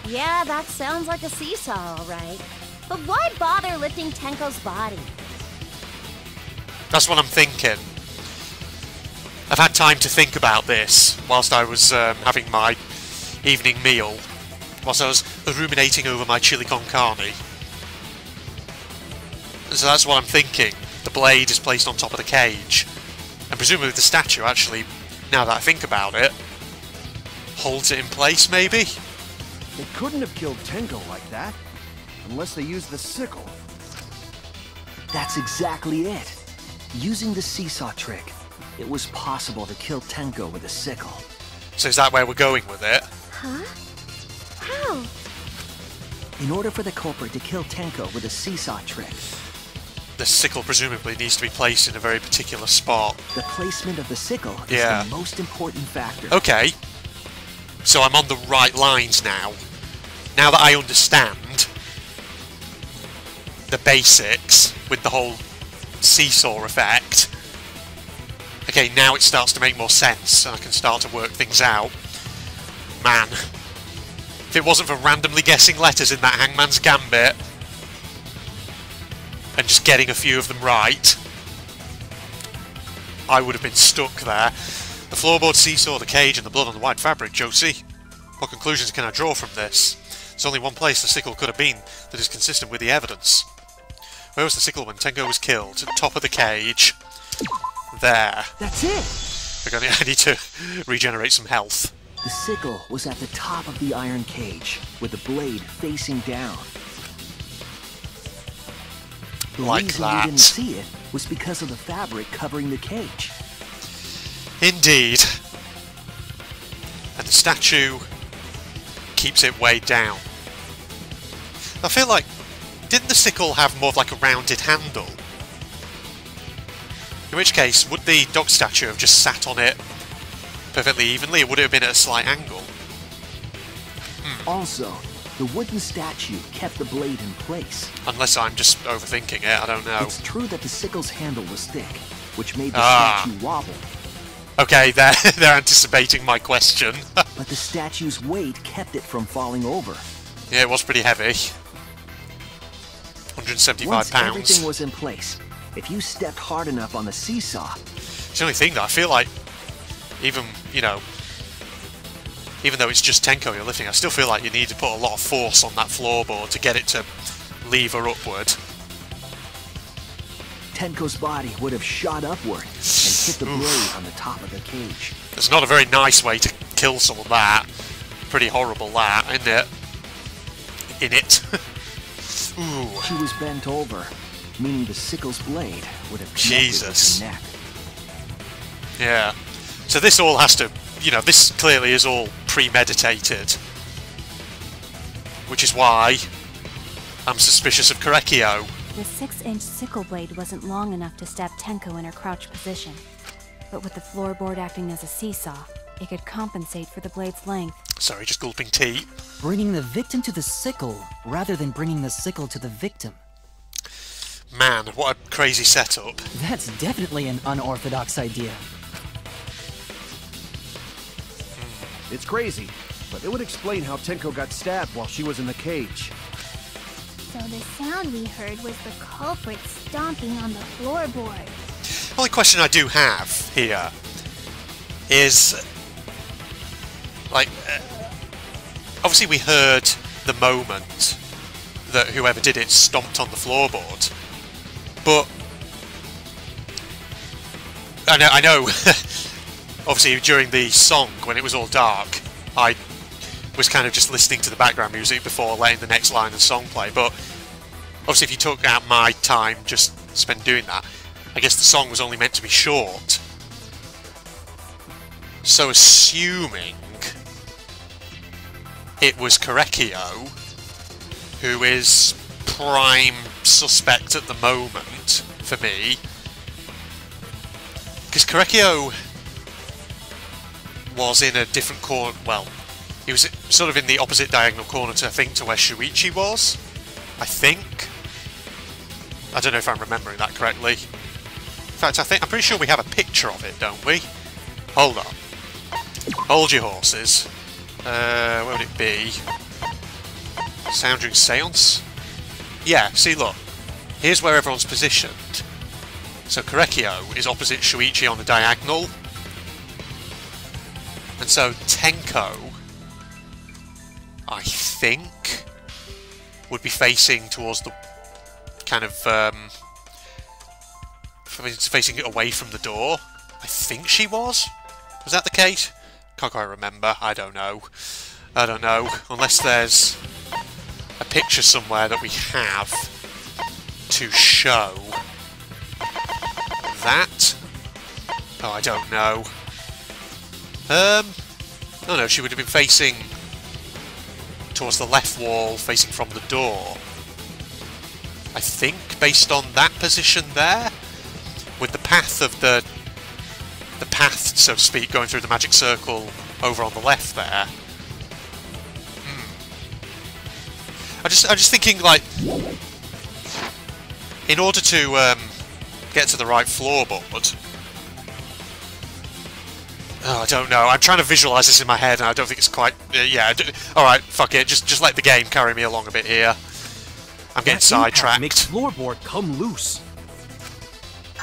Yeah, that sounds like a seesaw, alright. But why bother lifting Tenko's body? That's what I'm thinking. I've had time to think about this whilst I was having my evening meal. Whilst I was ruminating over my chili con carne. So that's what I'm thinking. The blade is placed on top of the cage. And presumably the statue actually, now that I think about it, holds it in place, maybe? They couldn't have killed Tenko like that, unless they used the sickle. That's exactly it. Using the seesaw trick, it was possible to kill Tenko with a sickle. So is that where we're going with it? Huh? How? In order for the culprit to kill Tenko with a seesaw trick, the sickle presumably needs to be placed in a very particular spot. The placement of the sickle is the most important factor. Okay. So I'm on the right lines now. Now that I understand the basics with the whole seesaw effect. Okay, now it starts to make more sense and I can start to work things out. Man. If it wasn't for randomly guessing letters in that Hangman's Gambit and just getting a few of them right, I would have been stuck there. The floorboard, seesaw, the cage and the blood on the white fabric, Josie. What conclusions can I draw from this? There's only one place the sickle could have been that is consistent with the evidence. Where was the sickle when Tenko was killed? At the top of the cage. There. That's it! I need to regenerate some health. The sickle was at the top of the iron cage, with the blade facing down. The Like reason that. we didn't see it was because of the fabric covering the cage. Indeed. And the statue keeps it weighed down. I feel like, didn't the sickle have more of like a rounded handle? In which case, would the dog statue have just sat on it perfectly evenly, or would it have been at a slight angle? Also, the wooden statue kept the blade in place. Unless I'm just overthinking it, I don't know. It's true that the sickle's handle was thick, which made the Ah. statue wobble. Okay, they're anticipating my question. But the statue's weight kept it from falling over. Yeah, it was pretty heavy. 175 Once pounds. everything was in place, if you stepped hard enough on the seesaw, It's the only thing that I feel like, even, you know, even though it's just Tenko you're lifting, I still feel like you need to put a lot of force on that floorboard to get it to lever upward. Tenko's body would have shot upward and hit the blade on the top of the cage. It's not a very nice way to kill someone, that. Pretty horrible, that, isn't it? In it. Ooh. She was bent over, meaning the sickle's blade would have connected Jesus. with her neck. Yeah. So this all has to, you know, this clearly is all premeditated. Which is why I'm suspicious of Korekio. The 6-inch sickle blade wasn't long enough to stab Tenko in her crouch position. But with the floorboard acting as a seesaw, it could compensate for the blade's length. Sorry, just gulping tea. Bringing the victim to the sickle, rather than bringing the sickle to the victim. Man, what a crazy setup. That's definitely an unorthodox idea. It's crazy, but it would explain how Tenko got stabbed while she was in the cage. So the sound we heard was the culprit stomping on the floorboard. The only question I do have here is, like, obviously we heard the moment that whoever did it stomped on the floorboard, but I know obviously during the song, when it was all dark, I was kind of just listening to the background music before letting the next line of the song play, but obviously if you took out my time just spent doing that, I guess the song was only meant to be short. So assuming it was Korekio, who is prime suspect at the moment for me, because Korekio was in a different corner, well, he was sort of in the opposite diagonal corner to, I think, to where Shuichi was, I think. I don't know if I'm remembering that correctly. In fact, I'm pretty sure we have a picture of it, don't we? Hold on. Hold your horses. Where would it be? Sound during seance? Yeah, see, look. Here's where everyone's positioned. So Korekio is opposite Shuichi on the diagonal. And so Tenko, I think, would be facing towards the kind of facing away from the door. I think she was. Was that the case? Can't quite remember. I don't know. I don't know. Unless there's a picture somewhere that we have to show that. Oh, I don't know. Oh no, she would have been facing towards the left wall, facing from the door. I think, based on that position there, with the path of the path, so to speak, going through the magic circle over on the left there. I'm just thinking, like, in order to get to the right floorboard. Oh, I don't know. I'm trying to visualise this in my head, and I don't think it's quite. Yeah. All right. Fuck it. Just let the game carry me along a bit here. I'm getting sidetracked. Makes floorboard come loose.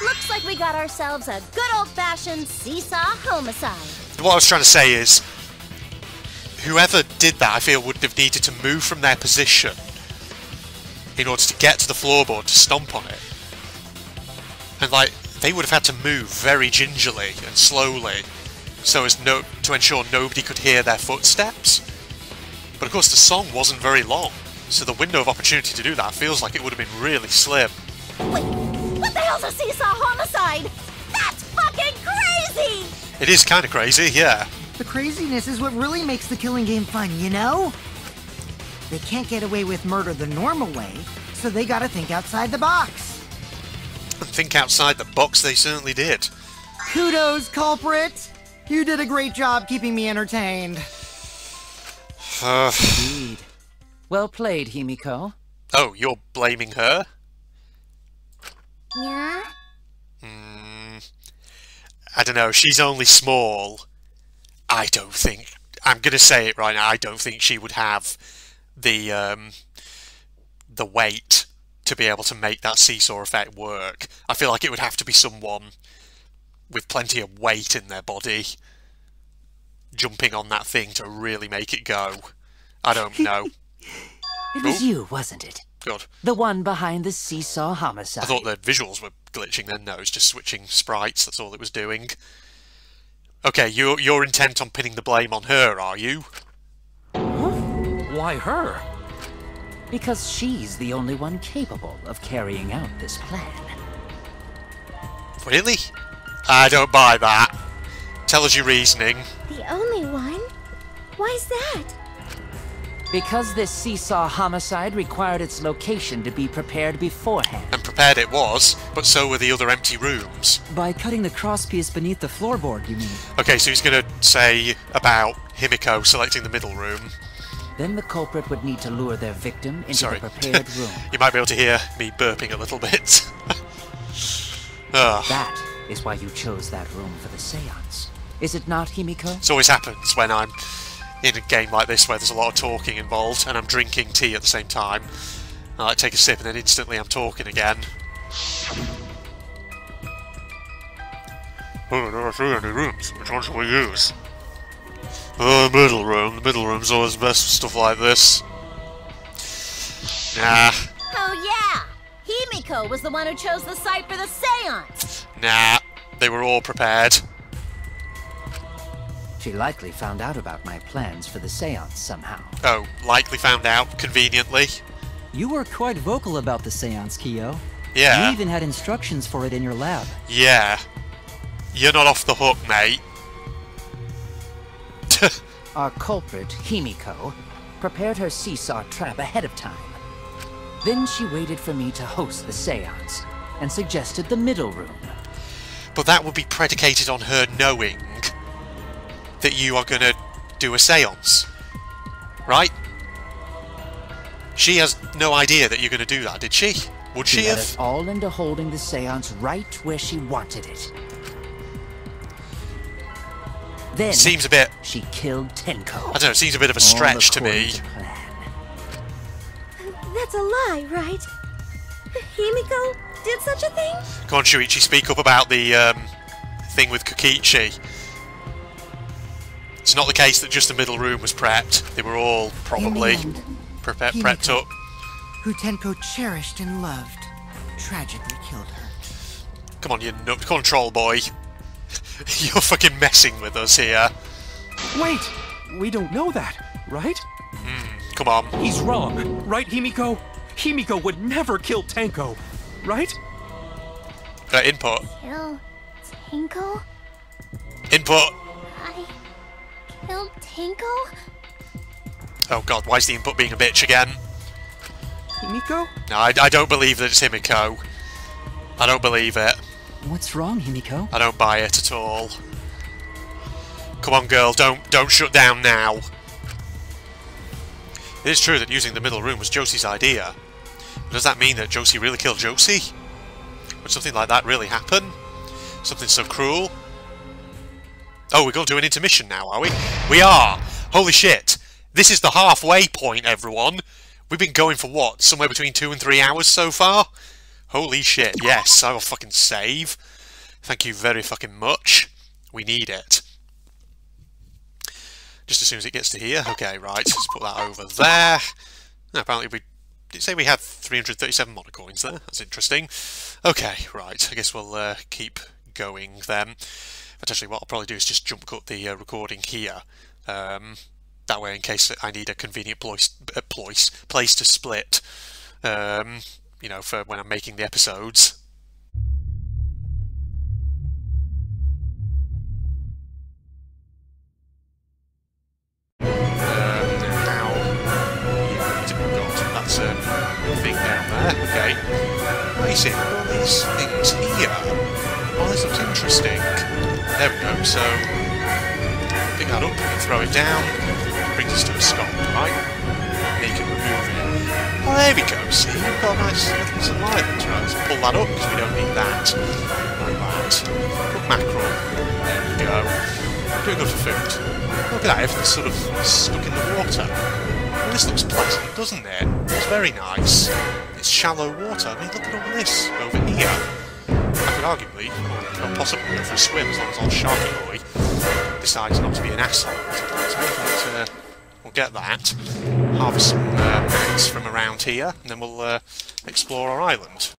Looks like we got ourselves a good old-fashioned seesaw homicide. What I was trying to say is, whoever did that, I feel, would have needed to move from their position in order to get to the floorboard to stomp on it. And, like, they would have had to move very gingerly and slowly so as to ensure nobody could hear their footsteps. But of course the song wasn't very long, so the window of opportunity to do that feels like it would have been really slim. Wait, what the hell's a seesaw homicide? That's fucking crazy! It is kind of crazy, yeah. The craziness is what really makes the killing game fun, you know? They can't get away with murder the normal way, so they gotta think outside the box. And think outside the box they certainly did. Kudos, culprit! You did a great job keeping me entertained. Indeed. Well played, Himiko. Oh, you're blaming her? Yeah? I don't know, she's only small. I don't think... I'm going to say it right now, I don't think she would have the weight to be able to make that seesaw effect work. I feel like it would have to be someone with plenty of weight in their body jumping on that thing to really make it go. I don't know. It was you, wasn't it? Good. The one behind the seesaw homicide. I thought the visuals were glitching then. No, it's just switching sprites, that's all it was doing. Okay, you're intent on pinning the blame on her, are you? Why her? Because she's the only one capable of carrying out this plan. Really? I don't buy that. Tell us your reasoning. The only one? Why's that? Because this seesaw homicide required its location to be prepared beforehand. And prepared it was, but so were the other empty rooms. By cutting the crosspiece beneath the floorboard, you mean? Okay, so he's going to say about Himiko selecting the middle room. Then the culprit would need to lure their victim into the prepared room. You might be able to hear me burping a little bit. That is why you chose that room for the seance. Is it not, Himiko? It always happens when I'm in a game like this where there's a lot of talking involved and I'm drinking tea at the same time. I like take a sip and then instantly I'm talking again. Oh, there are 3 empty rooms. Which one shall we use? Oh, middle room. The middle room's always best for stuff like this. Nah. Oh yeah! Himiko was the one who chose the site for the seance! Nah. They were all prepared. She likely found out about my plans for the seance somehow. Oh, likely found out, conveniently. You were quite vocal about the seance, Kyo. Yeah. You even had instructions for it in your lab. Yeah. You're not off the hook, mate. Our culprit, Himiko, prepared her seesaw trap ahead of time. Then she waited for me to host the seance, and suggested the middle room. But that would be predicated on her knowing that you are going to do a seance, right? She has no idea that you're going to do that, did she? Would she have? Led us all into holding the seance right where she wanted it. Then seems a bit. She killed Tenko. I don't know. It seems a bit of a stretch to me. That's a lie, right? Himiko did such a thing? Come on, Shuichi, speak up about the thing with Kokichi. It's not the case that just the middle room was prepped. They were all probably prepped up. Who Tenko cherished and loved, tragically killed her. Come on, you nut control boy. You're fucking messing with us here. Wait! We don't know that, right? Come on. He's wrong, right, Himiko? Himiko would never kill Tenko, right? Input. Kill Tenko? Input. I killed Tenko? Oh god, why is the input being a bitch again? Himiko? No, I don't believe that it's Himiko. I don't believe it. What's wrong, Himiko? I don't buy it at all. Come on, girl, don't shut down now. It is true that using the middle room was Josie's idea. But does that mean that Josie really killed Josie? Would something like that really happen? Something so cruel? Oh, we're going to do an intermission now, are we? We are! Holy shit! This is the halfway point, everyone! We've been going for what? Somewhere between 2 and 3 hours so far? Holy shit, yes, I will fucking save. Thank you very fucking much. We need it. Just as soon as it gets to here. Okay, right, let's put that over there. No, apparently we did it say we had 337 mono coins there? That's interesting. Okay, right. I guess we'll keep going then. But actually, what I'll probably do is just jump cut the recording here. That way, in case I need a convenient place to split, you know, for when I'm making the episodes. That's a thing down there. Okay. I see. All these things here. Oh, this looks interesting. There we go. So, pick that up and throw it down. Brings us to a stop, right? Then you can remove it. Oh, there we go. See, we've got a nice little island. Right, let's pull that up because we don't need that. Like that. Put mackerel. There we go. Doing good for food. Look at that. Everything's sort of stuck in the water. Well, this looks pleasant, doesn't it? It's very nice. It's shallow water. I mean, look at all this over here. I could arguably, or possibly go for a swim as long as old Sharky Boy decides not to be an asshole. So we'll get that. Harvest some mats from around here, and then we'll explore our island.